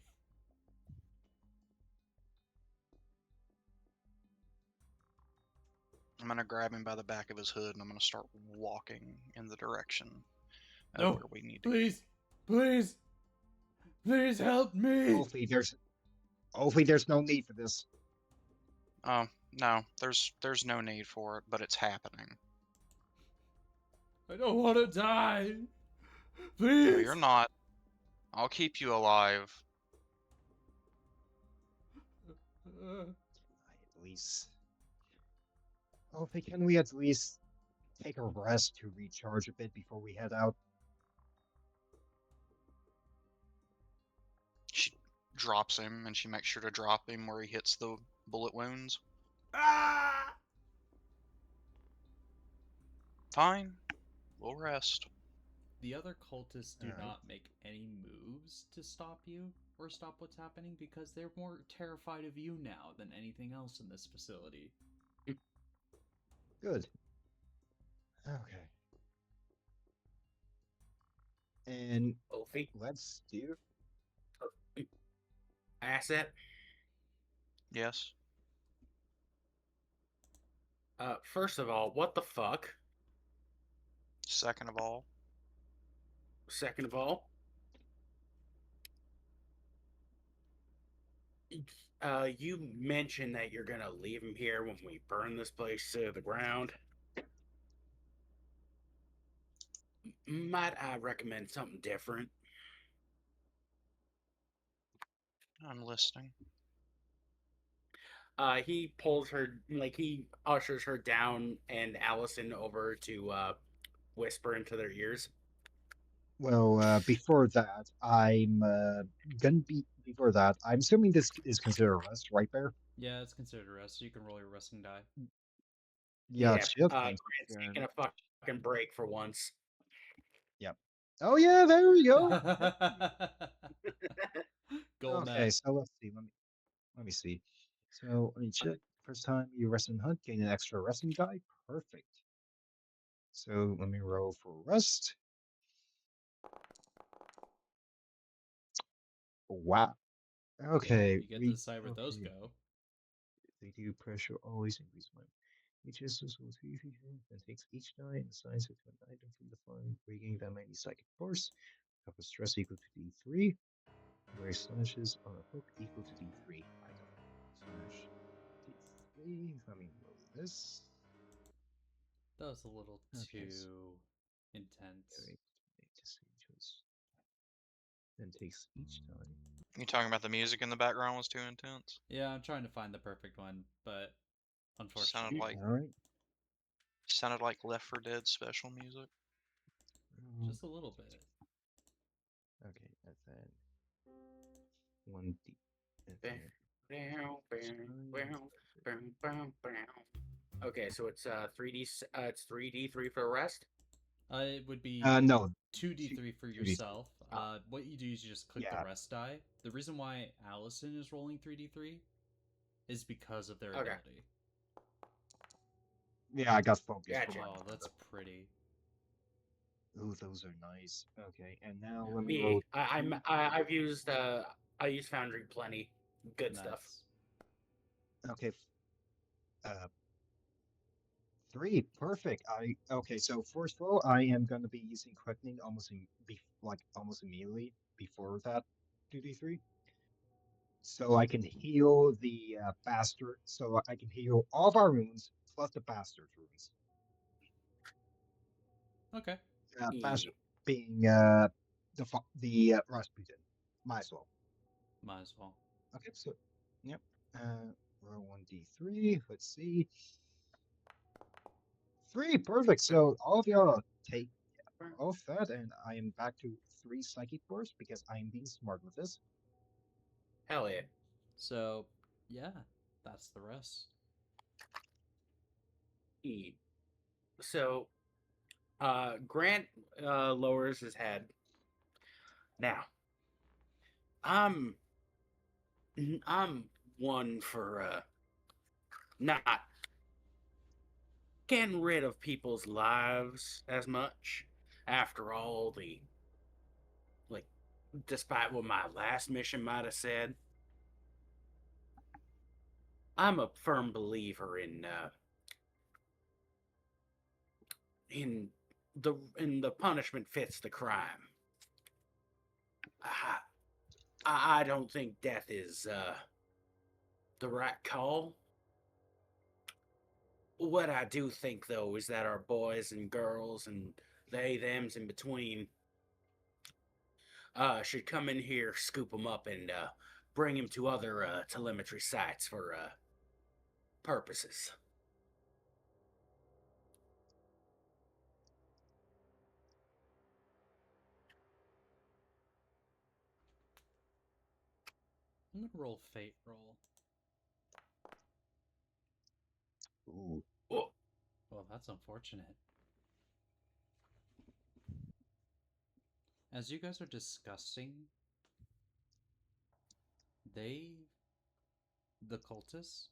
I'm gonna grab him by the back of his hood and I'm gonna start walking in the direction of No, where we need to please, please, please help me. Hopefully there's no need for this. go. No, there's no need for it, but it's happening. I don't want to die. No, Please. you're not. I'll keep you alive. At least. Hopefully, can we at least take a rest to recharge a bit before we head out? She drops him, and she makes sure to drop him where he hits the bullet wounds. Ah! Fine, we'll rest. The other cultists do Alright. not make any moves to stop you or stop what's happening because they're more terrified of you now than anything else in this facility. Good. Okay. And Ophi, let's do. asset. Yes. First of all, what the fuck? Second of all, Second of all, you mentioned that you're gonna leave him here when we burn this place to the ground. Might I recommend something different? I'm listening. He pulls her, like he ushers her down and Allison over to whisper into their ears. Well, before that, I'm assuming this is considered a rest, right, Bear? Yeah, it's considered a rest, so you can roll your resting die. Yeah, shit. Grant's taking a fucking break for once. Yep. Oh yeah, there we go. Gold Okay, net. so let's see. Let me see. So let me check. First time you rest and hunt, gain an extra resting die. Perfect. So let me roll for rest. Wow. Okay. You get to decide where those go. They do pressure always increase my. Each instance will then takes each die and assigns it to an item from the fund, regain that many psychic force. Have a stress equal to D3. Where slashes on a hook equal to D3 item. Slash D3. Let me roll this. That was a little Okay, too intense. Then takes each time. You talking about the music in the background was too intense? Yeah, I'm trying to find the perfect one, but unfortunately, Sounded like Left 4 Dead special music. just a little bit. Okay, and then 1D. Okay, so it's 3D. It's 3D3 for a rest. It would be No. 2d3 for 2d3. yourself. What you do is you just click Yeah. the rest die. The reason why Allison is rolling 3d3 is because of their Okay. ability. Yeah, I got focused. Gotcha. Oh, that's pretty. Ooh, those are nice. Okay, and now let me roll. Me, I've used I use Foundry plenty. Good stuff. Okay. 3, perfect. Okay. So first of all, I am gonna be using quickening almost almost immediately before that 2d3. So I can heal the bastard. So I can heal all of our wounds plus the bastard wounds. Okay. Bastard being the Rasputin. Might as well. Might as well. Okay. So yep. Roll 1d3. Let's see. 3, perfect. So all of y'all take off that, and I am back to 3 psychic force because I am being smart with this. Hell yeah. So, yeah, that's the rest. So, Grant lowers his head. Now, I'm one for not getting rid of people's lives as much after all the, like, despite what my last mission might have said. I'm a firm believer in the punishment fits the crime. I I don't think death is the right call. What I do think though is that our boys and girls and they thems in between should come in here, scoop them up, and bring him to other telemetry sites for purposes. I'm gonna roll fate roll. Ooh. Oh, Well, that's unfortunate. As you guys are discussing, the cultists,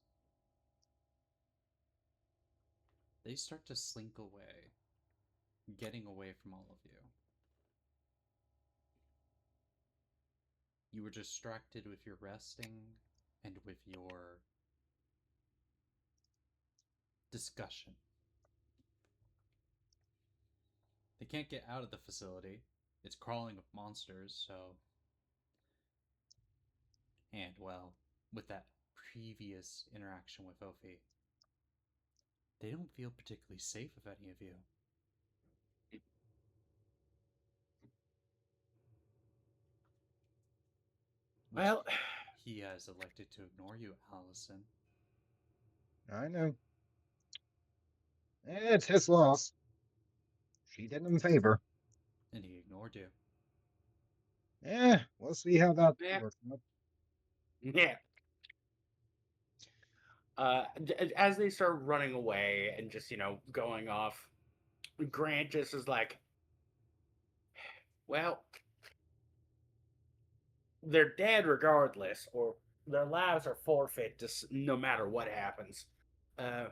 they start to slink away, getting away from all of you. You were distracted with your resting and with your discussion. They can't get out of the facility. It's crawling with monsters, so. And, well, with that previous interaction with Ophi, they don't feel particularly safe of any of you. Which well, he has elected to ignore you, Allison. I know. It's his loss. She did him a favor. And he ignored you. We'll see how that Yeah. works out. yeah. As they start running away and just going off, Grant just is like, well, they're dead regardless, or their lives are forfeit just no matter what happens. Uh,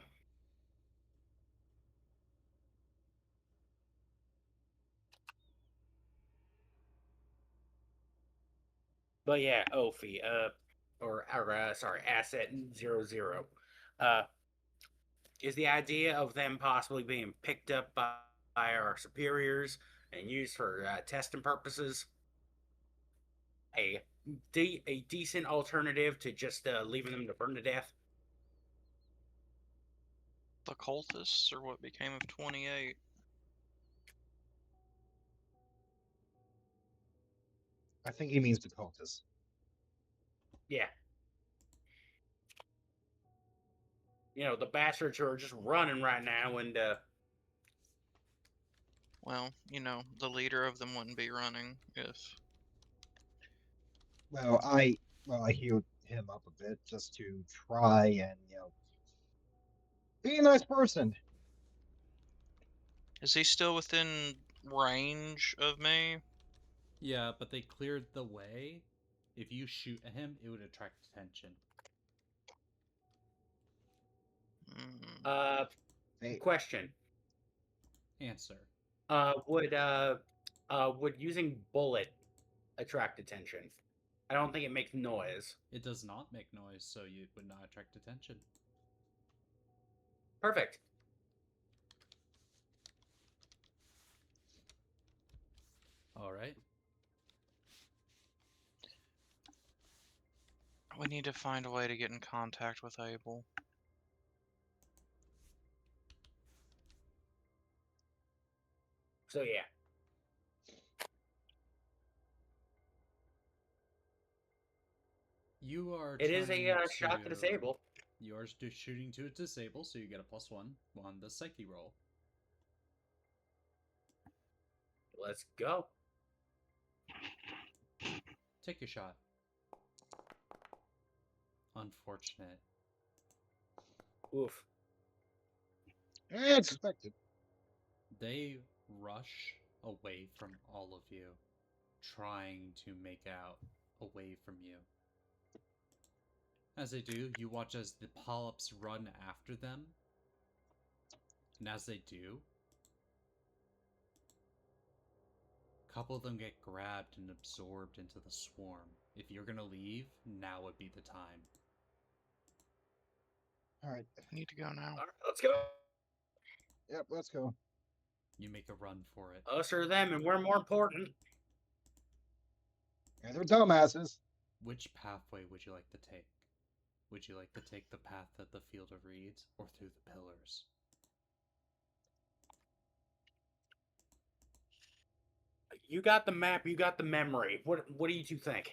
but yeah, Ophi, sorry, Asset 00. Uh, is the idea of them possibly being picked up by our superiors and used for testing purposes a a decent alternative to just leaving them to burn to death? The cultists, or what became of 28? I think he means the cultists. Yeah. The bastards who are just running right now, and Well, the leader of them wouldn't be running if. Well, I healed him up a bit just to try and be a nice person. Is he still within range of me? Yeah, but they cleared the way. If you shoot at him, it would attract attention. Mm. Hey, question. Answer. Would using bullet attract attention? I don't think it makes noise. It does not make noise, so you would not attract attention. Perfect. All right. We need to find a way to get in contact with Abel. So yeah. You are. It is a trying shot to disable. You are shooting to disable, so you get a +1 on the psyche roll. Let's go. Take your shot. Unfortunate. Oof. it's expected. They rush away from all of you, trying to make out away from you. As they do, you watch as the polyps run after them, And as they do, a couple of them get grabbed and absorbed into the swarm. If you're gonna leave, now would be the time. All right. I need to go now. All right, let's go. Yep, let's go. You make a run for it. Us or them, and we're more important. And they're dumbasses. Which pathway would you like to take? Would you like to take the path at the Field of Reeds or through the pillars? You got the map. You got the memory. What do you two think?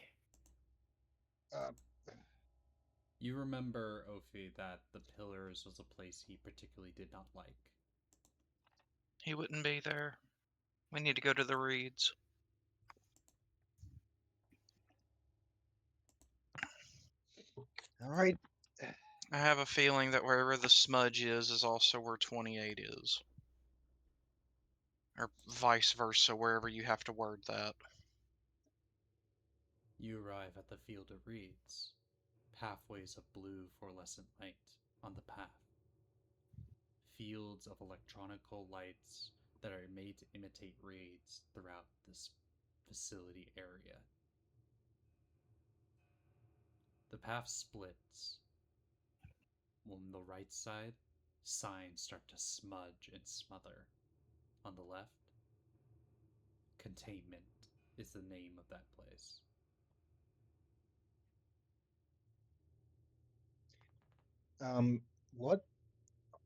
Uh, You remember, Ophi, that the pillars was a place he particularly did not like. He wouldn't be there. We need to go to the reeds. all right. I have a feeling that wherever the smudge is also where 28 is. Or vice versa, wherever you have to word that. You arrive at the Field of Reeds. Pathways of blue fluorescent light on the path. Fields of electronical lights that are made to imitate reeds throughout this facility area. The path splits. On the right side, signs start to smudge and smother. On the left, Containment is the name of that place. What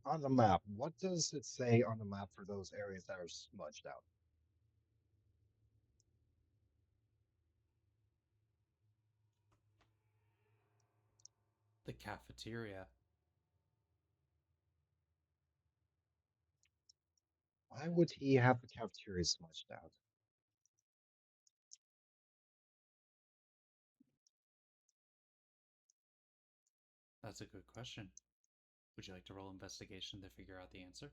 on the map? What does it say on the map for those areas that are smudged out? The cafeteria. Why would he have the cafeteria smudged out? That's a good question. Would you like to roll investigation to figure out the answer?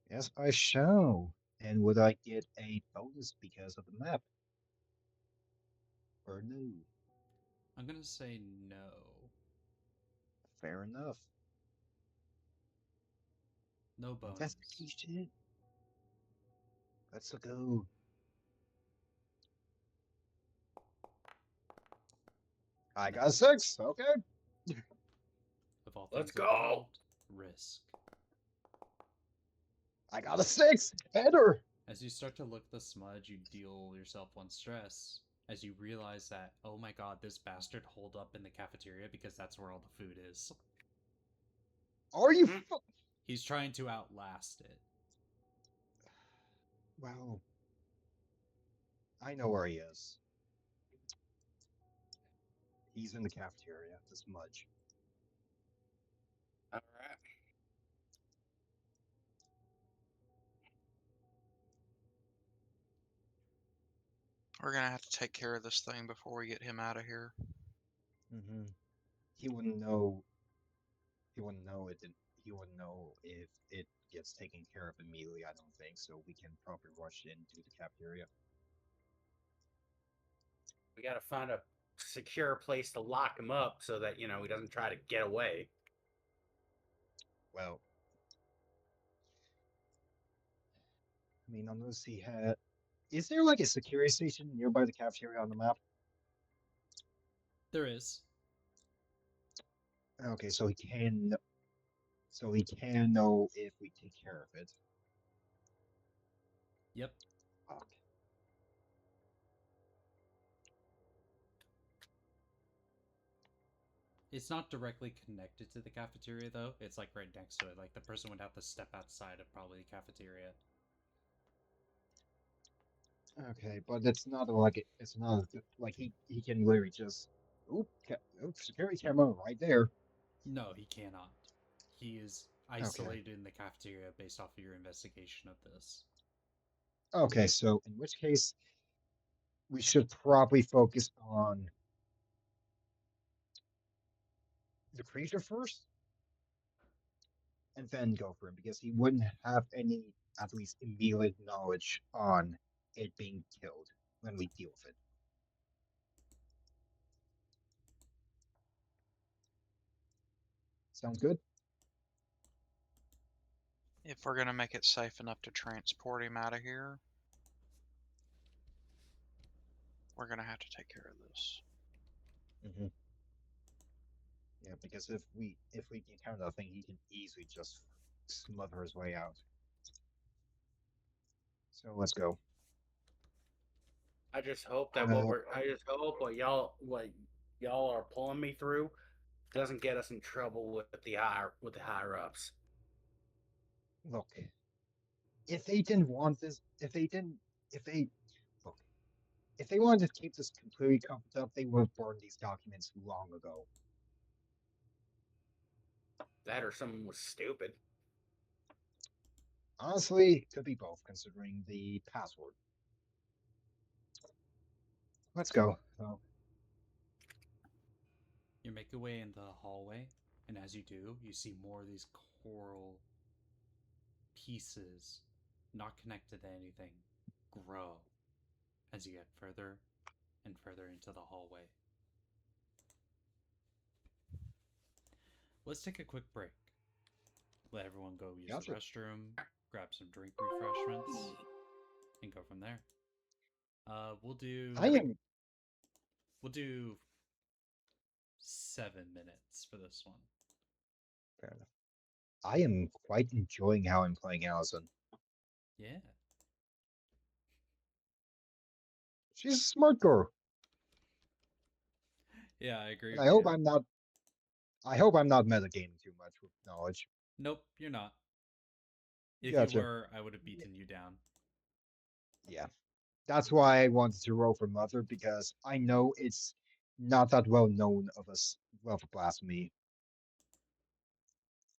Yes, I shall. And would I get a bonus because of the map? Or no? I'm gonna say no. Fair enough. No bonus. Investigation. Let's go. I got a 6. Okay. Of all Let's things in the go. world, risk. I got a 6. Enter. As you start to look the smudge, you deal yourself one stress. As you realize that, oh my god, this bastard holed up in the cafeteria because that's where all the food is. Are you? He's trying to outlast it. Well, I know where he is. He's in the cafeteria. The smudge. All right. We're gonna have to take care of this thing before we get him out of here. Mm-hmm. He wouldn't know. He wouldn't know it. He wouldn't know if it gets taken care of immediately. I don't think so. We can probably rush into the cafeteria. We got to find a secure place to lock him up so that, he doesn't try to get away. Well, I mean, unless he had. Is there like a security station nearby the cafeteria on the map? There is. Okay, so he can. So he can know if we take care of it. Yep. Fuck. It's not directly connected to the cafeteria, though. It's like right next to it. Like the person would have to step outside of probably the cafeteria. Okay, but it's not like it's not like he can literally just oop, security camera right there. No, he cannot. He is isolated in the cafeteria based off of your investigation of this. Okay, so in which case we should probably focus on the creature first and then go for him because he wouldn't have any at least immediate knowledge on it being killed when we deal with it. Sounds good? If we're gonna make it safe enough to transport him out of here, we're gonna have to take care of this. Mm-hmm. Yeah, because if we encounter that thing, he can easily just smother his way out. So let's go. I just hope that Uh, what y'all are pulling me through doesn't get us in trouble with the higher ups. Look, if they didn't want this, if they look, if they wanted to keep this completely covered up, they would have burned these documents long ago. That or someone was stupid. Honestly, could be both, considering the password. Let's go. So, You make your way into the hallway, and as you do, you see more of these coral pieces, not connected to anything, grow as you get further and further into the hallway. Let's take a quick break. Let everyone go use gotcha. the restroom, grab some drink refreshments, and go from there. We'll do. I am. We'll do 7 minutes for this one. Fair enough. I am quite enjoying how I'm playing Allison. Yeah. She's a smart girl. Yeah, I agree And with I hope you. I'm not. I hope I'm not metagaming too much with knowledge. Nope, you're not. If Gotcha. you were, I would have beaten you down. Yeah. That's why I wanted to roll for Mother, because I know it's not that well known of us of a blasphemy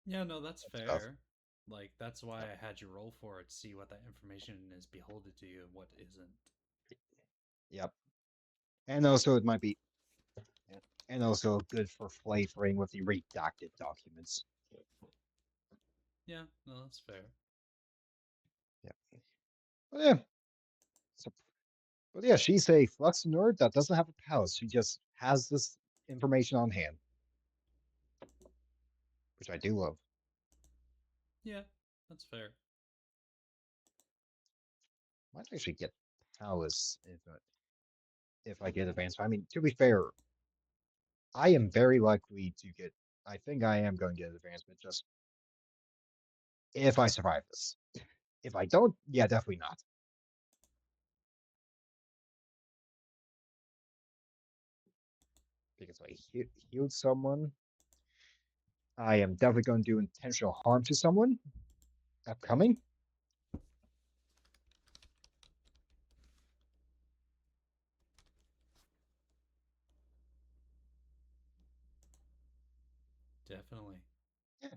Yeah, no, that's stuff. fair. Like, that's why I had you roll for it to see what that information is beholden to you and what isn't. Yep. And also it might be and also good for flavoring with the redacted documents. Yeah, no, that's fair. Yep. But yeah. So, but yeah, she's a flux nerd that doesn't have a palace. She just has this information on hand, which I do love. Yeah, that's fair. Might actually get palace if I get advanced. I mean, to be fair, I am very likely to get. I think I am going to get advancement just if I survive this. If I don't, yeah, definitely not. Because I healed someone. I am definitely going to do intentional harm to someone. Upcoming. Definitely. Yeah.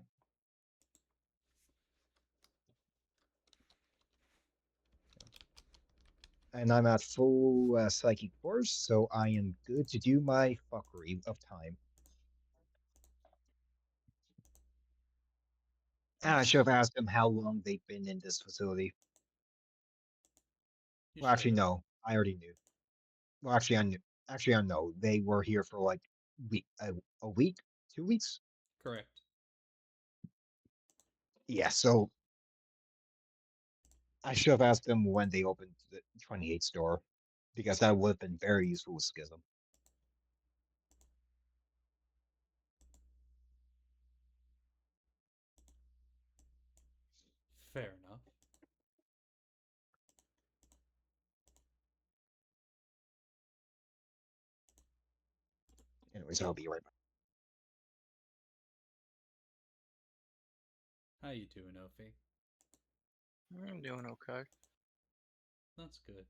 And I'm at full psychic force, so I am good to do my fuckery of time. And I should have asked them how long they've been in this facility. You Well, should actually, have. no, I already knew. Well, actually, I knew. Actually, I know they were here for like a week, 2 weeks. Correct. Yeah, so I should have asked them when they opened the 28 store, because that would have been very useful with Schism. Fair enough. Anyways, I'll be right back. How you doing, Ophi? I'm doing okay. That's good.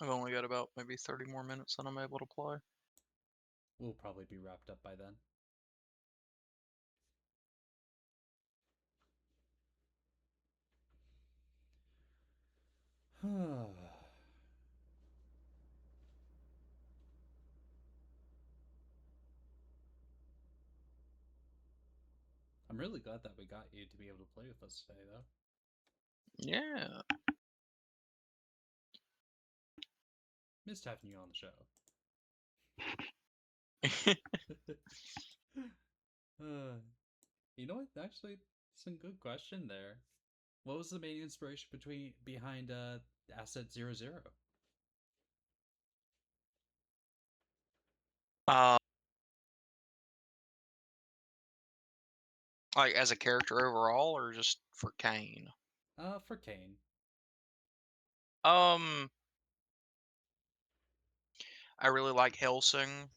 I've only got about maybe 30 more minutes that I'm able to play. We'll probably be wrapped up by then. I'm really glad that we got you to be able to play with us today, though. Yeah. Missed having you on the show. You know what? Actually, some good question there. What was the main inspiration behind Asset 00? Uh, like as a character overall, or just for Kane? For Kane. Um, I really like Helsing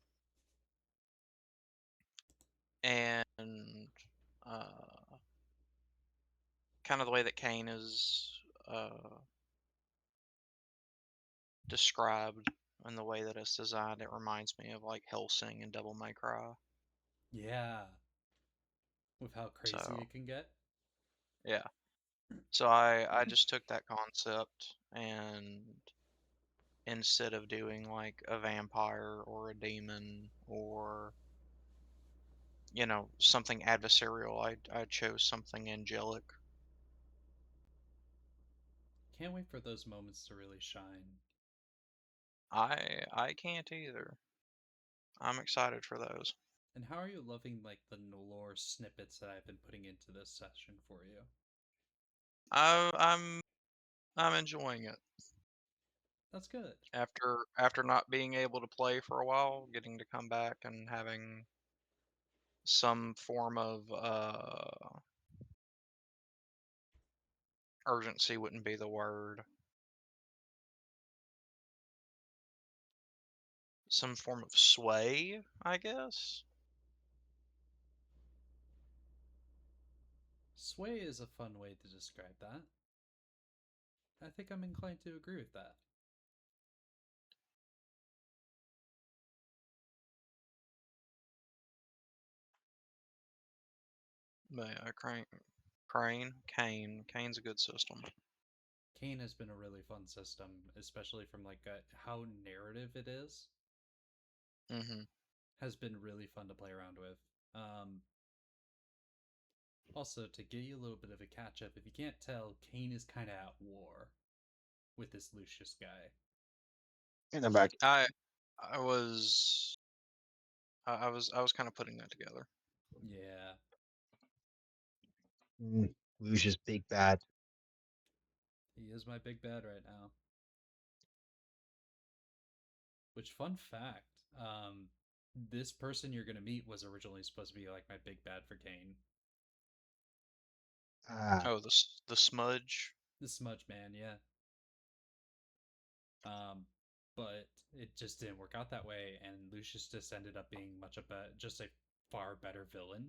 and uh, kind of the way that Kane is described and the way that it's designed. It reminds me of like Helsing and Devil May Cry. Yeah. With how crazy So it can get. yeah. So I just took that concept and instead of doing like a vampire or a demon or something adversarial, I chose something angelic. Can't wait for those moments to really shine. I can't either. I'm excited for those. And how are you loving like the lore snippets that I've been putting into this session for you? I, I'm I'm enjoying it. That's good. After not being able to play for a while, getting to come back and having some form of urgency wouldn't be the word. Some form of sway, I guess. Sway is a fun way to describe that. I think I'm inclined to agree with that. But yeah, Kane's a good system. Kane has been a really fun system, especially from like how narrative it is. Hmm. Has been really fun to play around with. Um, Also, to give you a little bit of a catch up, if you can't tell, Kane is kind of at war with this Lucius guy. In the back. I I was I was kind of putting that together. Yeah, Lucius big bad. he is my big bad right now. Which, fun fact, this person you're gonna meet was originally supposed to be like my big bad for Kane. Ah, Oh, the smudge. The Smudge Man, yeah. Um, but it just didn't work out that way, and Lucius just ended up being just a far better villain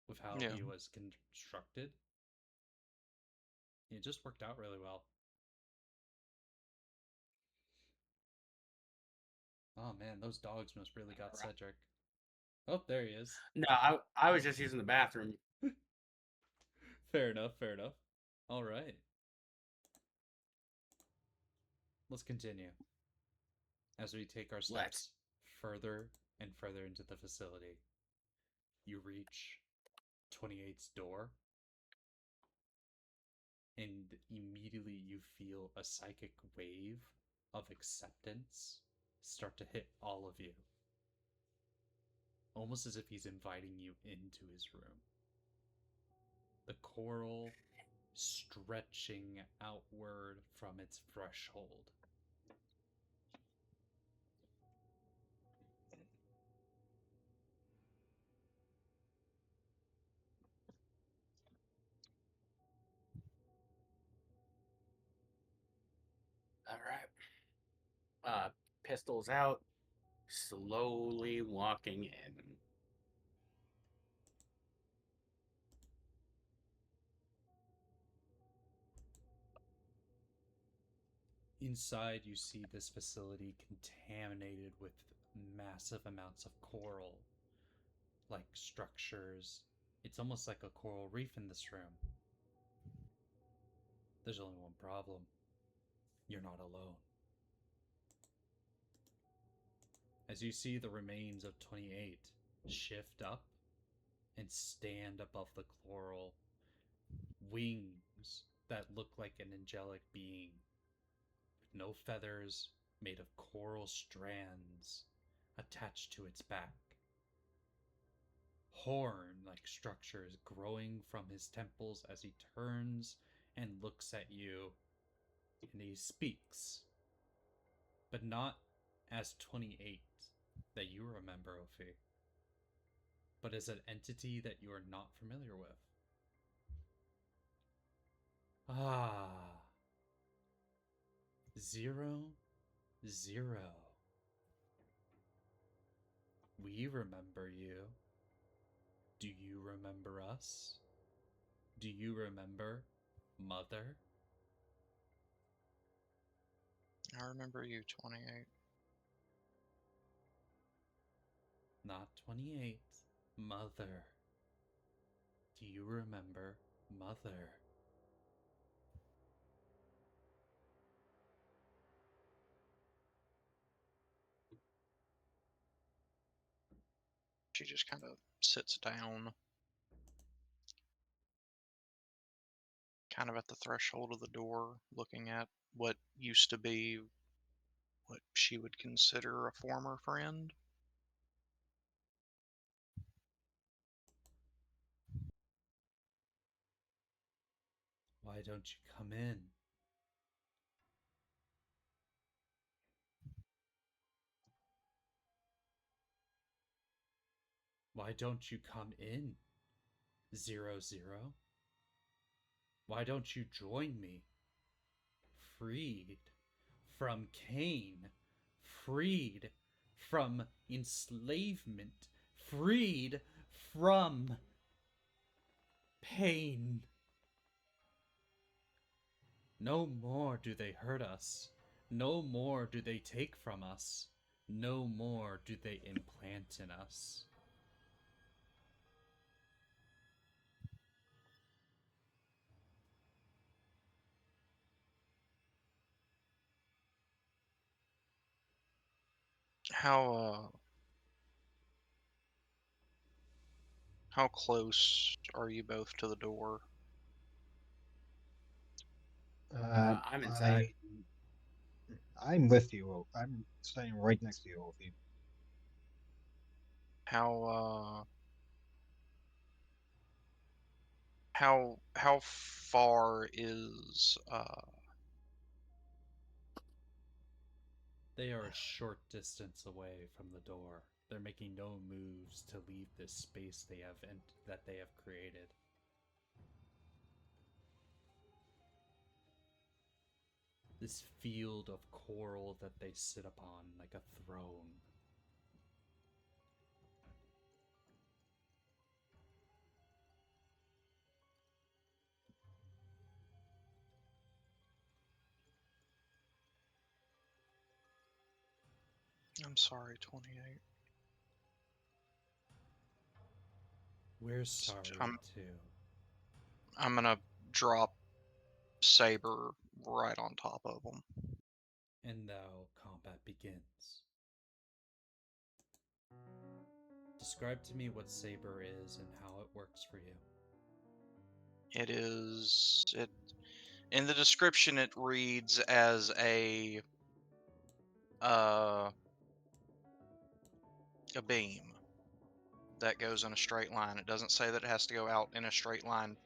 with how Yeah. he was constructed. It just worked out really well. Oh man, those dogs must really got Right. Cedric. Oh, there he is. No, I was just using the bathroom. Fair enough, fair enough. All right. Let's continue as we take our Let's. steps further and further into the facility. You reach 28's door, and immediately you feel a psychic wave of acceptance start to hit all of you, almost as if he's inviting you into his room. The coral stretching outward from its threshold. All right. Pistols out. Slowly walking in. Inside, you see this facility contaminated with massive amounts of coral like structures. It's almost like a coral reef in this room. There's only one problem: you're not alone. As you see the remains of 28 shift up and stand above the coral, wings that look like an angelic being, with no feathers, made of coral strands attached to its back, horn-like structures growing from his temples as he turns and looks at you, and he speaks, but not as 28 that you remember, Ophi, but as an entity that you are not familiar with. Ah, 0, 0. We remember you. Do you remember us? Do you remember Mother? I remember you, 28. Not 28. Mother. Do you remember Mother? She just kind of sits down, kind of at the threshold of the door, looking at what used to be what she would consider a former friend. Why don't you come in? Why don't you come in, 0, 0? Why don't you join me? Freed from Cain, freed from enslavement, freed from pain. No more do they hurt us. No more do they take from us. No more do they implant in us. How how close are you both to the door? I'm inside. I'm with you. I'm standing right next to you, Ophi. How how far is They are a short distance away from the door. They're making no moves to leave this space that they have created. This field of coral that they sit upon like a throne. I'm sorry, 28. We're sorry I'm too. I'm gonna drop Saber right on top of him. And now combat begins. Describe to me what Saber is and how it works for you. It in the description it reads as a beam that goes in a straight line. It doesn't say that it has to go out in a straight line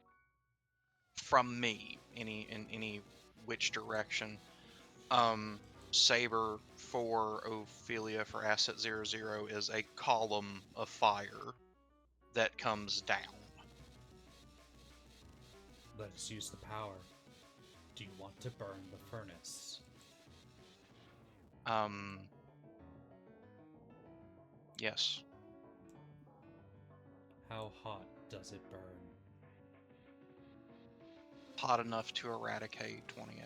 from me in any which direction. Saber for Ophelia for Asset 00 is a column of fire that comes down. Let us use the power. Do you want to burn the furnace? Yes. How hot does it burn? Hot enough to eradicate 28.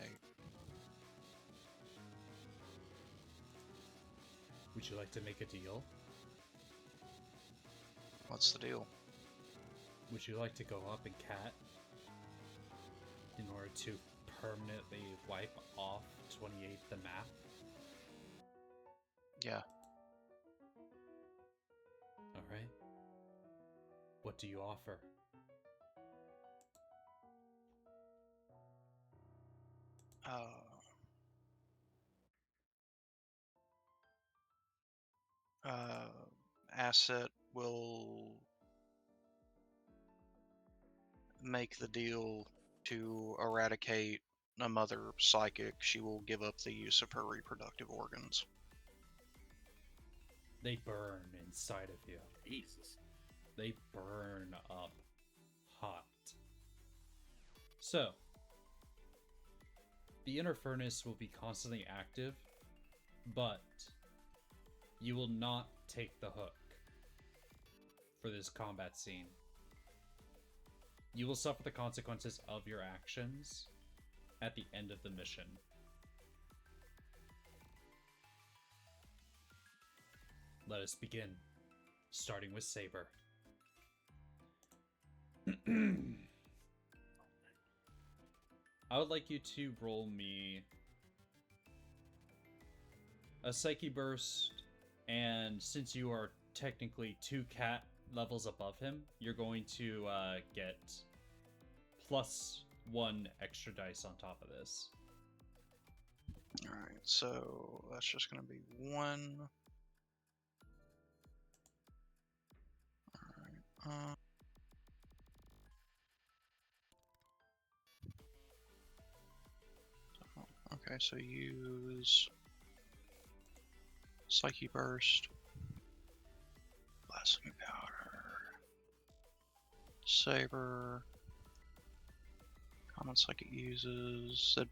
Would you like to make a deal? What's the deal? Would you like to go up and cat in order to permanently wipe off 28 the map? Yeah. Alright. What do you offer? Asset will make the deal to eradicate a mother psychic, she will give up the use of her reproductive organs. They burn inside of you. Jesus. They burn up hot. So, the inner furnace will be constantly active, but you will not take the hook for this combat scene. You will suffer the consequences of your actions at the end of the mission. Let us begin, starting with Saber. I would like you to roll me a Psyche Burst, and since you are technically 2 cat levels above him, you're going to get +1 extra dice on top of this. Alright, so that's just going to be 1. Alright, okay, so use Psyche Burst, Blasphemy Powder, Saber, common psychic uses. That'd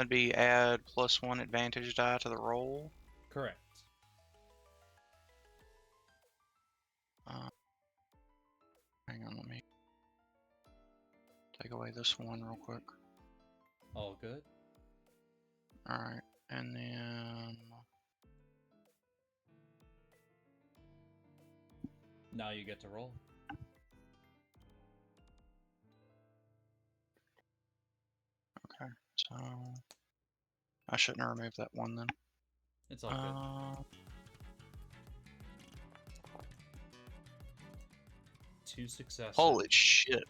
be add +1 advantage die to the roll. Correct. Hang on, let me take away this one real quick. All good. Alright, and then Now you get to roll. okay, so I shouldn't have removed that one then. It's all good. 2 successes. Holy shit.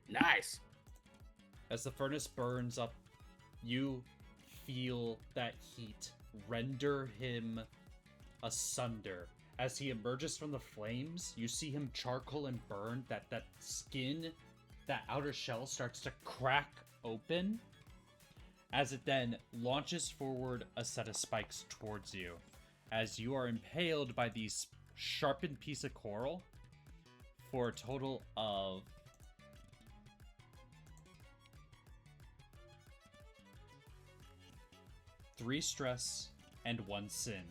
Nice. As the furnace burns up, you feel that heat render him asunder. As he emerges from the flames, you see him charcoal and burn. That skin, that outer shell starts to crack open as it then launches forward a set of spikes towards you. As you are impaled by these sharpened piece of coral for a total of 3 stress and 1 sin.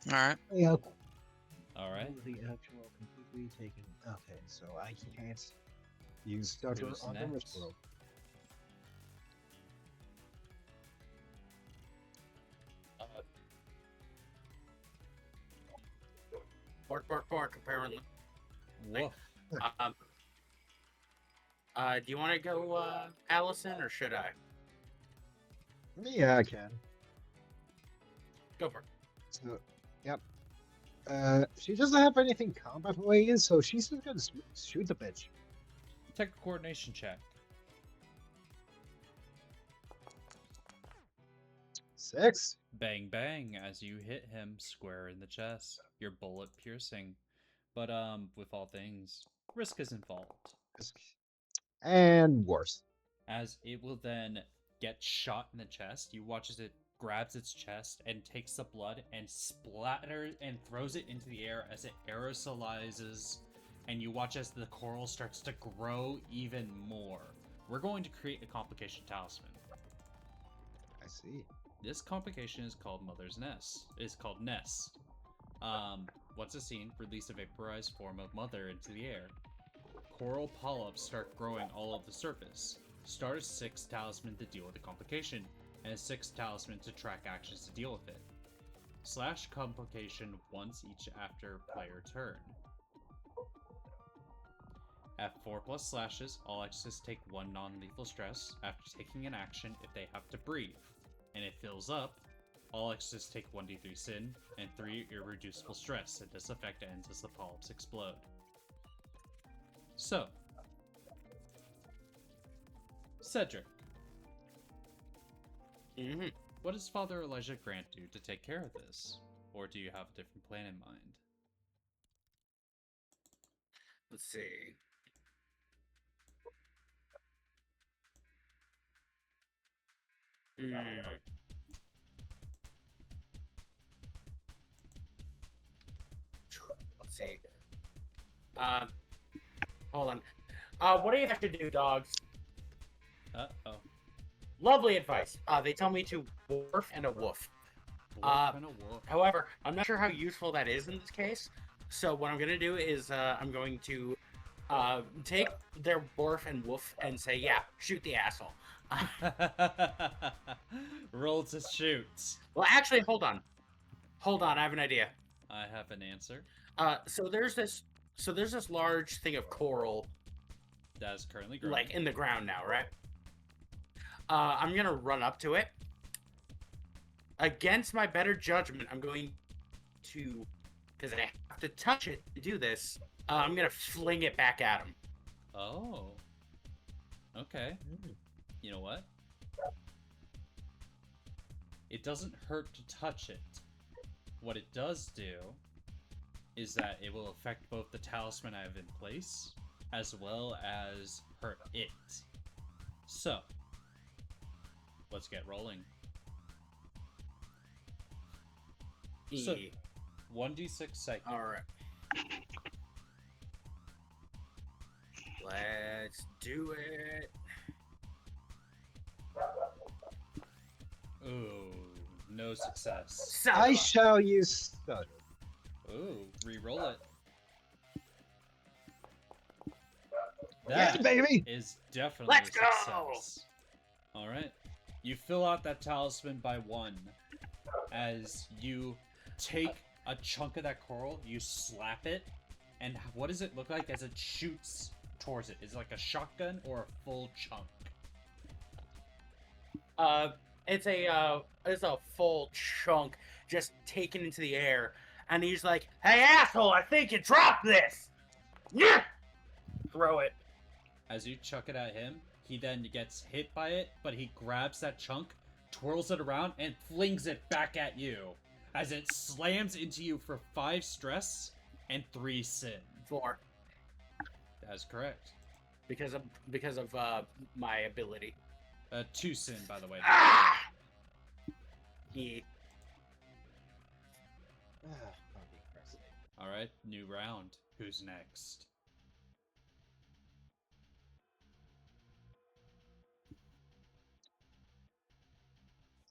Alright. Yeah. All right. The actual completely taken. Okay, so I can't use Stutter Who's on the next? wrist rope. Bark, bark, bark, apparently. Woof. Do you want to go, Allison, or should I? Yeah, I can. Go for it. So, yep. She doesn't have anything combat related, so she's just gonna shoot the bitch. Take a coordination check. 6. Bang bang as you hit him square in the chest. Your bullet piercing. But with all things, risk is involved. And worse. As it will then get shot in the chest, you watch as it grabs its chest and takes the blood and splatters and throws it into the air as it aerosolizes, and you watch as the coral starts to grow even more. We're going to create a complication talisman. I see. This complication is called Mother's Nest. It's called Nest. Once a scene, release a vaporized form of Mother into the air. Coral polyps start growing all over the surface. Start a 6 talisman to deal with the complication, and a 6 talisman to track actions to deal with it. Slash complication once each after player turn. At 4+ slashes, all X's take 1 non-lethal stress after taking an action if they have to breathe. And it fills up, all X's take 1d3 sin and 3 irreducible stress, and this effect ends as the polyps explode. So, Cedric, What does Father Elijah Grant do to take care of this? Or do you have a different plan in mind? Let's see. Let's see. Hold on. What do you have to do, dogs? Uh-oh. Lovely advice. They tell me to woof and a woof. Wolf and a wolf. However, I'm not sure how useful that is in this case. So what I'm going to do is I'm going to take their woof and woof and say, yeah, shoot the asshole. Roll to shoot. Well, actually, hold on. I have an idea. I have an answer. So there's this large thing of coral, That is currently growing. like in the ground now, right? I'm gonna run up to it. Against my better judgment, I'm going to, because I have to touch it to do this. I'm gonna fling it back at him. Oh. Okay. You know what? It doesn't hurt to touch it. What it does do is that it will affect both the talisman I have in place, as well as hurt it. So, let's get rolling. So, 1d6 psychic. All right. Let's do it. Ooh, no success. Son of I a- shall use stutter. Ooh, re-roll it. Yeah, That baby! is definitely Let's a go! success. Alright. You fill out that talisman by 1. As you take a chunk of that coral, you slap it, and what does it look like as it shoots towards it? Is it like a shotgun or a full chunk? It's a full chunk just taken into the air, and he's like, "Hey asshole, I think you dropped this." Yeah. Throw it. As you chuck it at him, he then gets hit by it, but he grabs that chunk, twirls it around, and flings it back at you. As it slams into you for 5 stress and 3 sin. 4 That is correct. because of my ability. 2 sin, by the way. Ah! Yeah. I'll be pressing. Alright, new round. Who's next?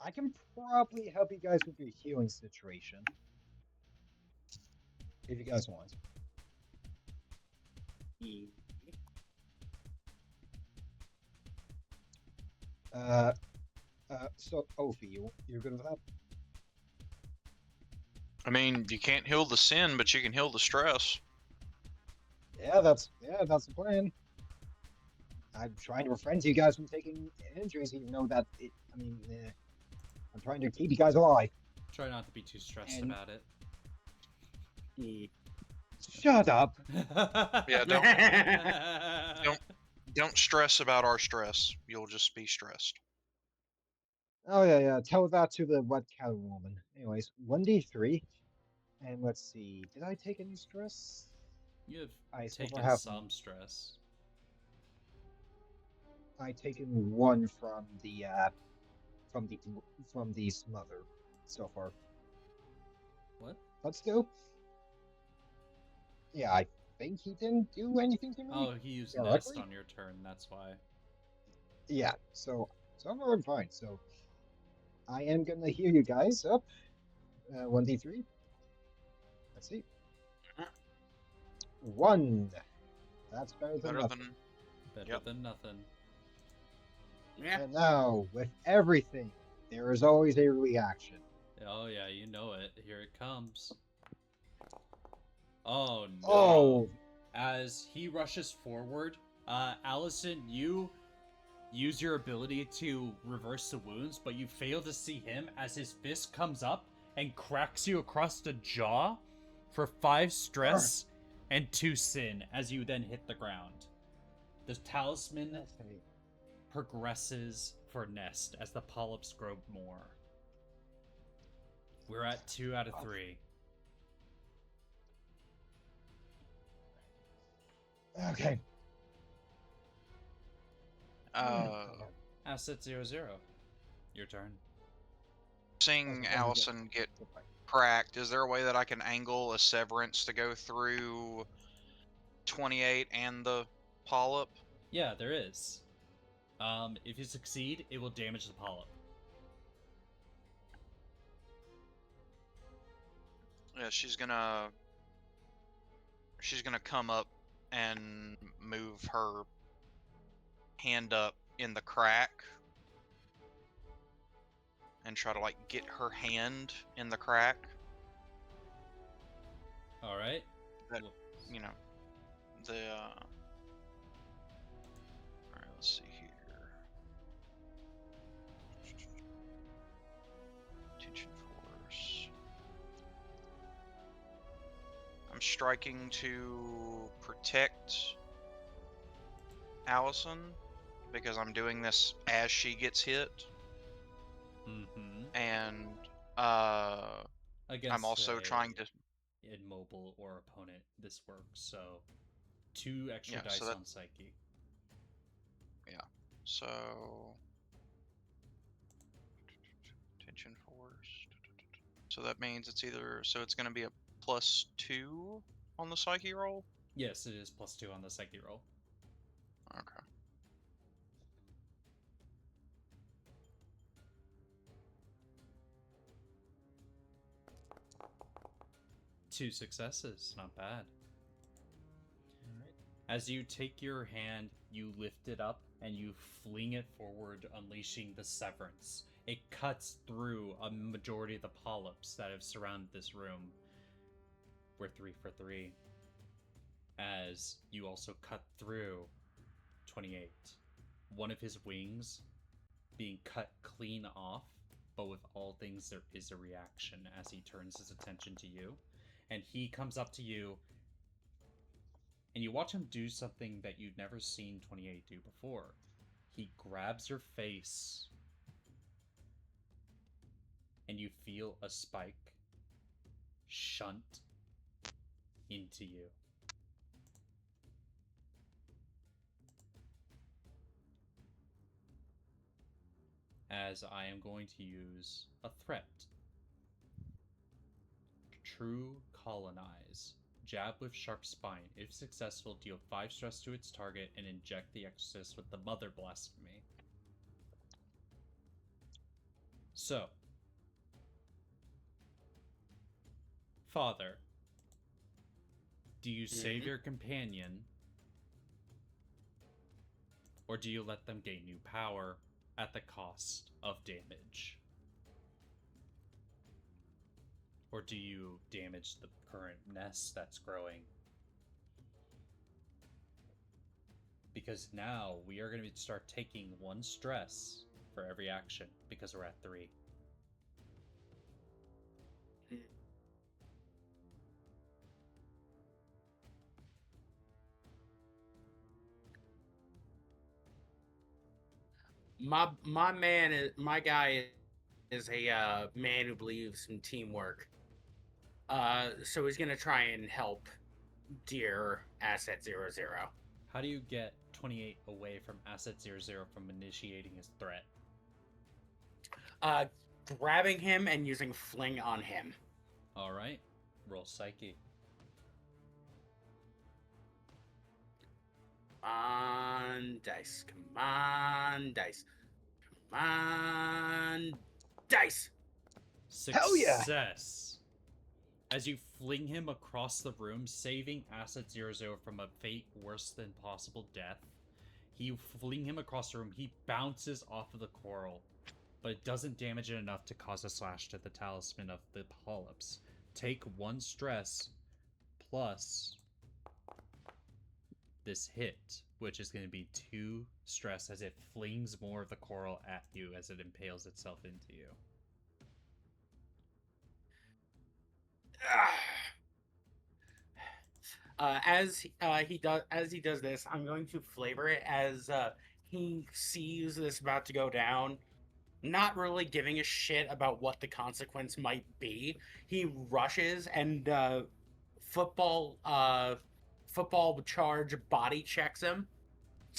I can probably help you guys with your healing situation. If you guys want. So, Ophi, you're good with that? I mean, you can't heal the sin, but you can heal the stress. Yeah, that's the plan. I'm trying to refrain you guys from taking injuries, even though that I'm trying to keep you guys alive. Try not to be too stressed And- about it. Shut up. Yeah, don't stress about our stress. You'll just be stressed. Oh yeah. Tell that to the wet cow woman. Anyways, 1d3, and let's see. Did I take any stress? You have I so taken far have some stress. I taken 1 from the smother so far. What? But still, yeah, I think he didn't do anything to me. Oh, he used Yeah, nest luckily- on your turn, that's why. Yeah, so I'm doing fine. So I am gonna heal you guys up. 1d3. Let's see. 1. That's better than Better nothing. than Better Yep. than nothing. Yeah. And now, with everything, there is always a reaction. Oh yeah, you know it. Here it comes. Oh no. Oh, As he rushes forward, Allison, you use your ability to reverse the wounds, but you fail to see him as his fist comes up and cracks you across the jaw for 5 stress and 2 sin as you then hit the ground. The talisman okay. progresses for Nest as the polyps grow more. We're at 2 out of 3. Okay. Asset 00. Your turn. Seeing Allison get cracked, is there a way that I can angle a severance to go through 28 and the polyp? Yeah, there is. If you succeed, it will damage the polyp. Yeah, she's gonna come up and move her hand up in the crack and try to like get her hand in the crack. All right. That, you know, the all right, let's see here. Tension force. I'm striking to protect Allison because I'm doing this as she gets hit. Mm-hmm. And Against I'm also trying to immobile or opponent, this works. So 2 extra Yeah, dice so that- on psyche. yeah. So tension force. So that means it's going to be a +2 on the psyche roll. Yes, it is +2 on the psyche roll. Okay. Two successes, not bad. As you take your hand, you lift it up and you fling it forward, unleashing the severance. It cuts through a majority of the polyps that have surrounded this room. We're 3 for 3. As you also cut through 28. One of his wings being cut clean off, but with all things there is a reaction as he turns his attention to you. And he comes up to you, and you watch him do something that you've never seen 28 do before. He grabs your face, and you feel a spike shunt into you. As I am going to use a threat. True Colonize. Jab with sharp spine. If successful, deal 5 stress to its target and inject the exorcist with the Mother Blasphemy. So, Father, do you save your companion, or do you let them gain new power at the cost of damage? Or do you damage the current nest that's growing? Because now we are going to start taking 1 stress for every action because we're at 3. My guy is a man who believes in teamwork. So he's gonna try and help dear Asset 00. How do you get 28 away from Asset 00 from initiating his threat? Grabbing him and using fling on him. All right, roll psyche. Come on, dice. Come on, dice. Come on, dice. Hell yeah! Success! As you fling him across the room, saving Asset 00 from a fate worse than possible death, you fling him across the room, he bounces off of the coral, but it doesn't damage it enough to cause a slash to the talisman of the polyps. Take 1 stress plus this hit, which is going to be 2 stress as it flings more of the coral at you as it impales itself into you. As he does this, I'm going to flavor it as he sees this about to go down. not really giving a shit about what the consequence might be, he rushes and football charge body checks him,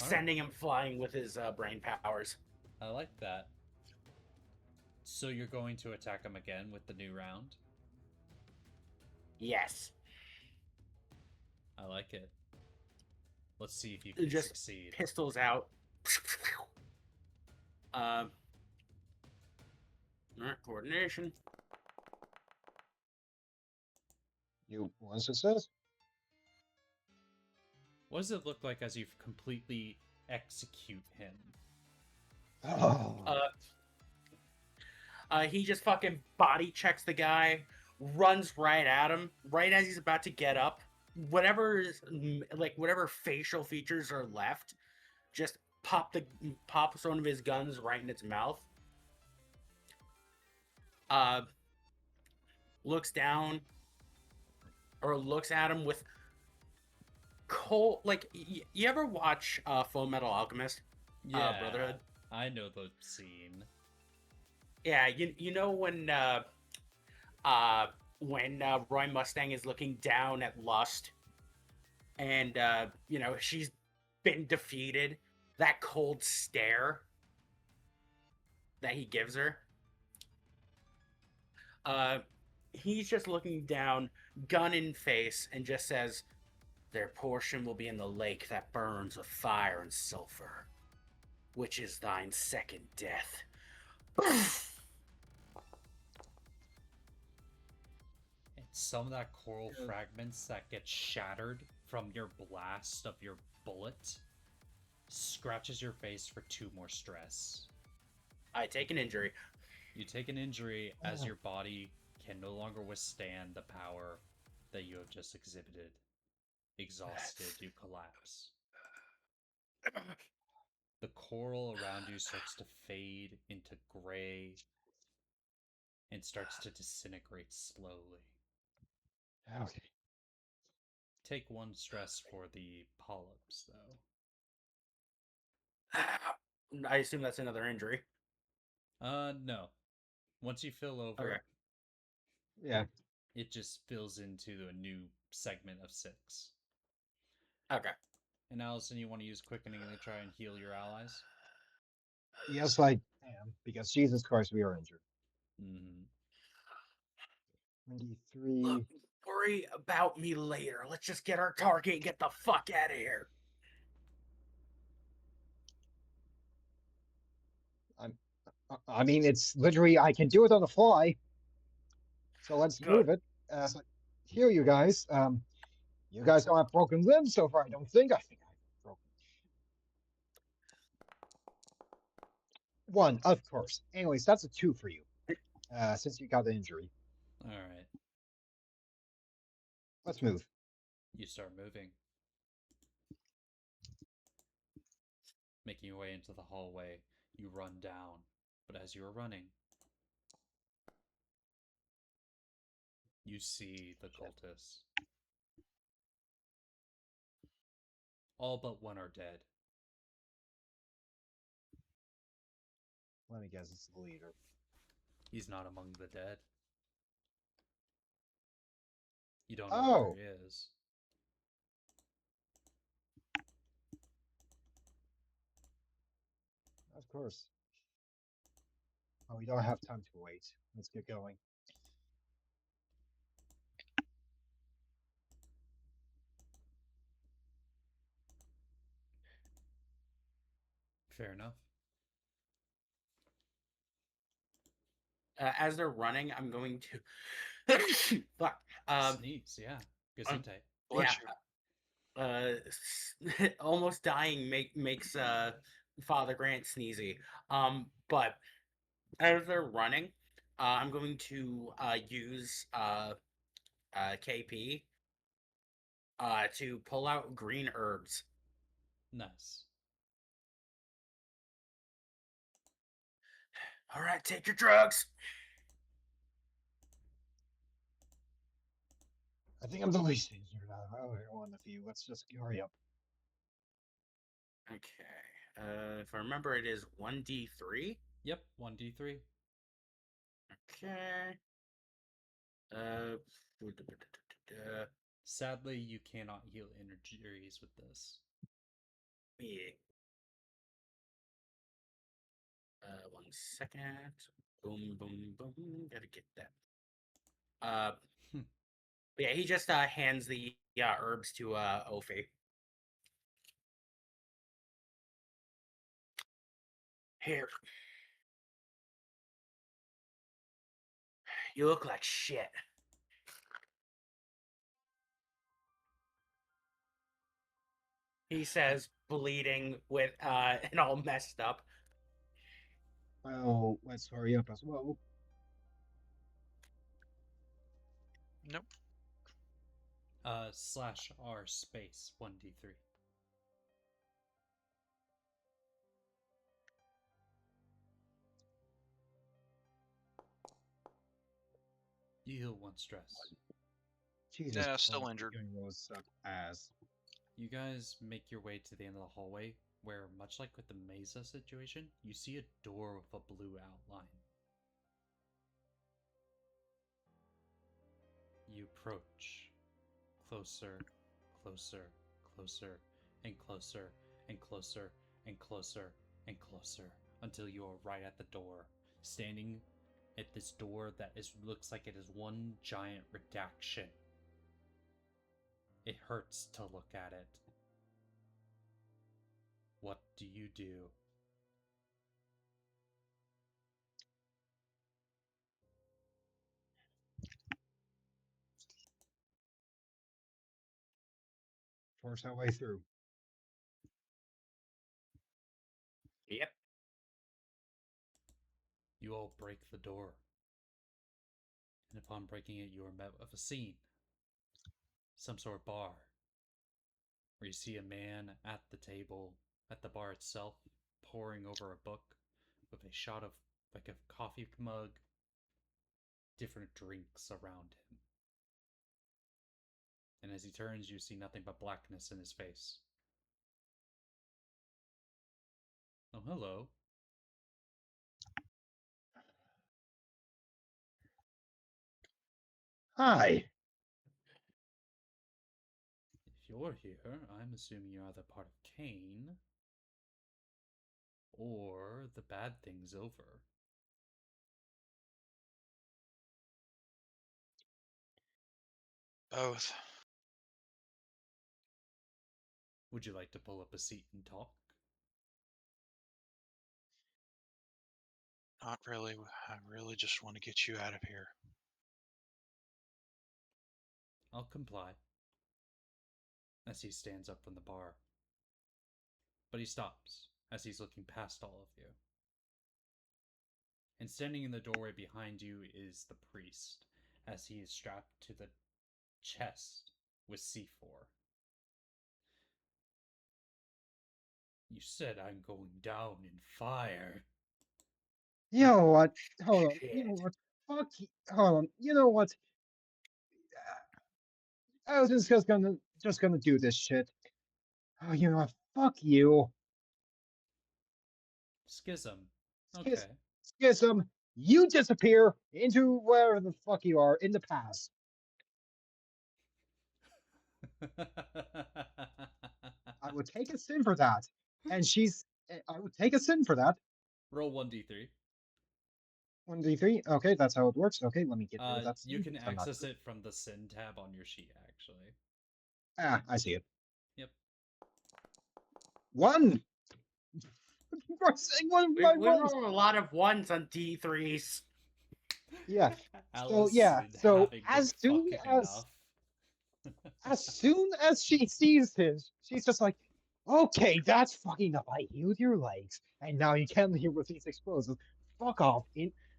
All right. sending him flying with his brain powers. I like that. So you're going to attack him again with the new round? Yes. I like it. Let's see if you can Just succeed. pistols out. Alright, coordination. You one success? What does it look like as you completely execute him? Oh. He just fucking body checks the guy, runs right at him, right as he's about to get up. Whatever facial features are left, just pops one of his guns right in its mouth. Looks down or looks at him with cold. Like you ever watch Full Metal Alchemist? Yeah, Brotherhood. I know the scene. Yeah, you know when Roy Mustang is looking down at Lust, and she's been defeated. That cold stare that he gives her. He's just looking down, gun in face, and just says, "Their portion will be in the lake that burns with fire and sulfur, which is thine second death." And some of that coral fragments that get shattered from your blast of your bullet scratches your face for 2 more stress. I take an injury. You take an injury as your body can no longer withstand the power that you have just exhibited. Exhausted, you collapse. The coral around you starts to fade into gray and starts to disintegrate slowly. Okay. Take 1 stress for the polyps, though. I assume that's another injury. No. Once you fill over, Okay. Yeah. it just fills into a new segment of 6. Okay. And Allison, you want to use quickening to try and heal your allies? Yes, I am, because Jesus Christ, we are injured. Mm-hmm. 23. Look, worry about me later. Let's just get our target and get the fuck out of here. I mean, it's literally, I can do it on the fly. So let's Good. move it. So here, you guys. You guys don't have broken limbs so far, I don't think. I think I've broken 1, of course. Anyways, that's a 2 for you, since you got the injury. All right. Let's move. You start moving. Making your way into the hallway, you run down. But as you are running, you see the cultists. All but 1 are dead. Let me guess, it's the leader. He's not among the dead. You don't know where he is. Of course. Oh, we don't have time to wait. Let's get going. Fair enough. As they're running, I'm going to fuck. Sneeze, yeah. Gesundheit. Yeah. Almost dying makes Father Grant sneezy. But as they're running, I'm going to use KP to pull out green herbs. Nice. All right, take your drugs. I think I'm the least injured out of one of you. Let's just hurry up. Okay. If I remember, it is 1d3. Yep, 1d3. Okay. Uh, Sadly, you cannot heal injuries with this. yeah. 1 second. Boom, boom, boom. Gotta get that. Hmm. Yeah, he just hands the herbs to Ophi. Here. You look like shit. He says, bleeding with and all messed up. Well, let's hurry up as well. Nope. /r space 1d3. You heal 1 stress. Jesus Yeah, Christ, still injured. healing rolls suck ass. You guys make your way to the end of the hallway, where, much like with the Mesa situation, you see a door with a blue outline. You approach. Closer, closer, closer, and closer, and closer, and closer, and closer, until you are right at the door, standing at this door that looks like it is one giant redaction. It hurts to look at it. What do you do? Force our way through. Yep. You all break the door. And upon breaking it, you are met with a scene. Some sort of bar. Where you see a man at the table, at the bar itself, poring over a book with a shot of, like, a coffee mug, different drinks around him. And as he turns, you see nothing but blackness in his face. Oh, hello. Hi. If you're here, I'm assuming you're either part of Kane or the bad thing's over. Both. Would you like to pull up a seat and talk? Not really. I really just want to get you out of here. I'll comply. As he stands up from the bar. But he stops as he's looking past all of you. And standing in the doorway behind you is the priest, as he is strapped to the chest with C4. You said I'm going down in fire. You know what? Hold on. Shit. You know what? Fuck. Hold on. You know what? I was just gonna do this shit. Oh, you know what? Fuck you. Schism. Skis, Okay. Schism. You disappear into wherever the fuck you are in the past. I would take a sin for that. And I would take a sin for that. Roll 1d3. 1d3. Okay, that's how it works. Okay, let me get rid of that You sin can because I'm not access good. it from the sin tab on your sheet, actually. Ah, I see it. Yep. 1. For saying one of my We ones. roll a lot of ones on D3s. Yeah. So Allison having been as soon fucking as enough. she sees his, she's just like, okay, that's fucking enough. I healed your legs, and now you can't leave with these explosives. Fuck off,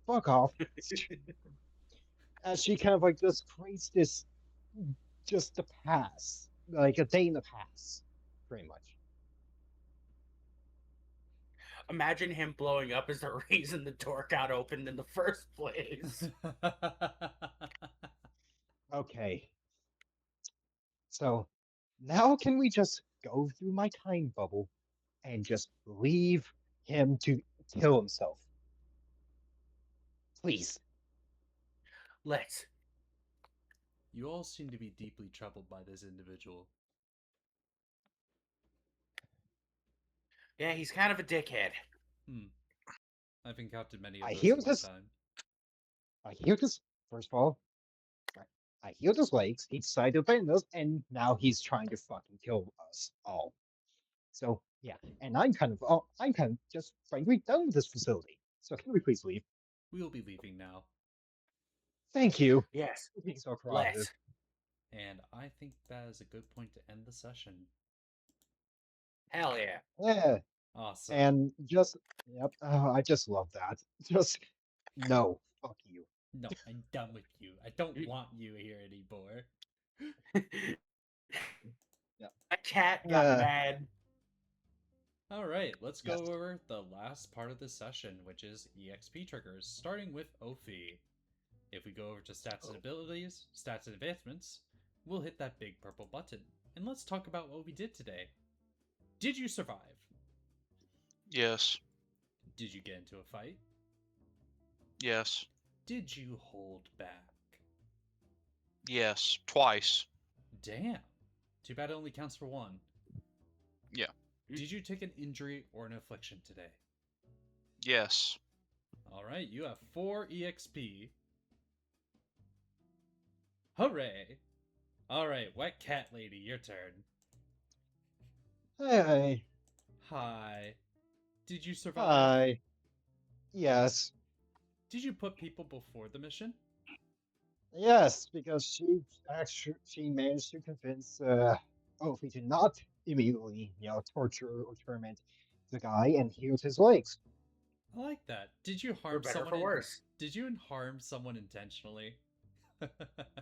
fuck off. As she kind of like just creates this, just the pass, like a day in the pass, pretty much. Imagine him blowing up as the reason the door got opened in the first place. Okay. So now can we just go through my time bubble and just leave him to kill himself? Please. Let's. You all seem to be deeply troubled by this individual. Yeah, he's kind of a dickhead. I've encountered many of I those hear in my this. time. I healed his. First of all, I healed his legs. He decided to abandon us, and now he's trying to fucking kill us all. So yeah, and I'm kind of just frankly done with this facility. So can we please leave? We'll be leaving now. Thank you. Yes. For being so cooperative. Let's. And I think that is a good point to end the session. Hell yeah. Yeah, Awesome. and just yep. Oh, I just love that. Just no, fuck you. No, I'm done with you. I don't want you here anymore. Yeah. My cat got mad. All right, let's go Yes. over the last part of the session, which is EXP triggers, starting with Ophi. If we go over to stats and abilities, stats and advancements, we'll hit that big purple button. And let's talk about what we did today. Did you survive? Yes. Did you get into a fight? Yes. Did you hold back? Yes. Twice. Damn. Too bad it only counts for one. Yeah. Did you take an injury or an affliction today? Yes. Alright, you have 4 EXP. Hooray! Alright, Wet Cat Lady, your turn. Hey. Hi. Did you survive? Hi. Yes. Did you put people before the mission? Yes, because she managed to convince Ophi to not immediately, torture or torment the guy and healed his legs. I like that. Did you For harm better, someone? for worse. Did you harm someone intentionally?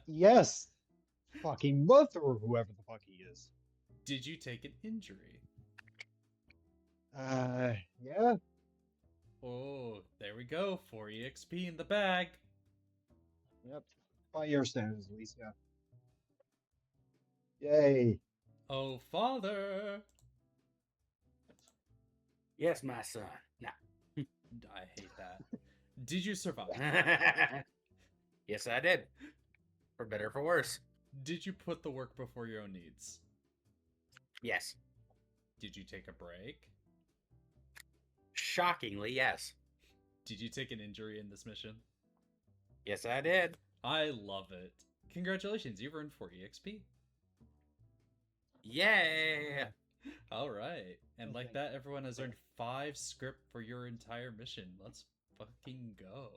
Yes. Fucking mother or whoever the fuck he is. Did you take an injury? Yeah. Oh, there we go. 4 EXP in the bag. Yep. By your standards, at least, yeah. Yay. Oh, father. Yes, my son. Nah. I hate that. Did you survive? Yes, I did. For better, for worse. Did you put the work before your own needs? Yes. Did you take a break? Shockingly, yes. Did you take an injury in this mission? Yes, I did. I love it. Congratulations, you've earned 4 EXP. Yeah. All right. And like Okay. that, everyone has earned 5 script for your entire mission. Let's fucking go.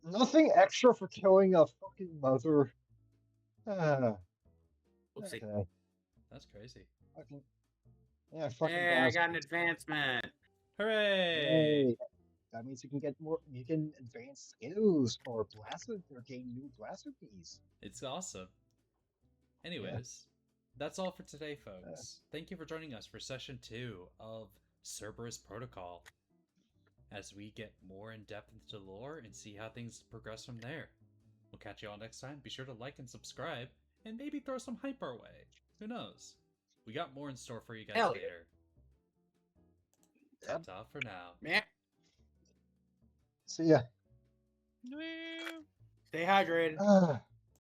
Nothing extra for killing a fucking mother. Oopsie. Okay. That's crazy. Fucking, yeah, fucking Hey, I got an bastards. advancement. Hooray! Yay. That means you can get more. You can advance skills or blaster or gain new blaster keys. It's awesome. Anyways, that's all for today, folks. Thank you for joining us for session 2 of Cerberus Protocol, as we get more in depth into the lore and see how things progress from there. We'll catch you all next time. Be sure to like and subscribe, and maybe throw some hype our way. Who knows? We got more in store for you guys Hell yeah. later. Yep. Ta-ta for now. Man, See ya. stay hydrated.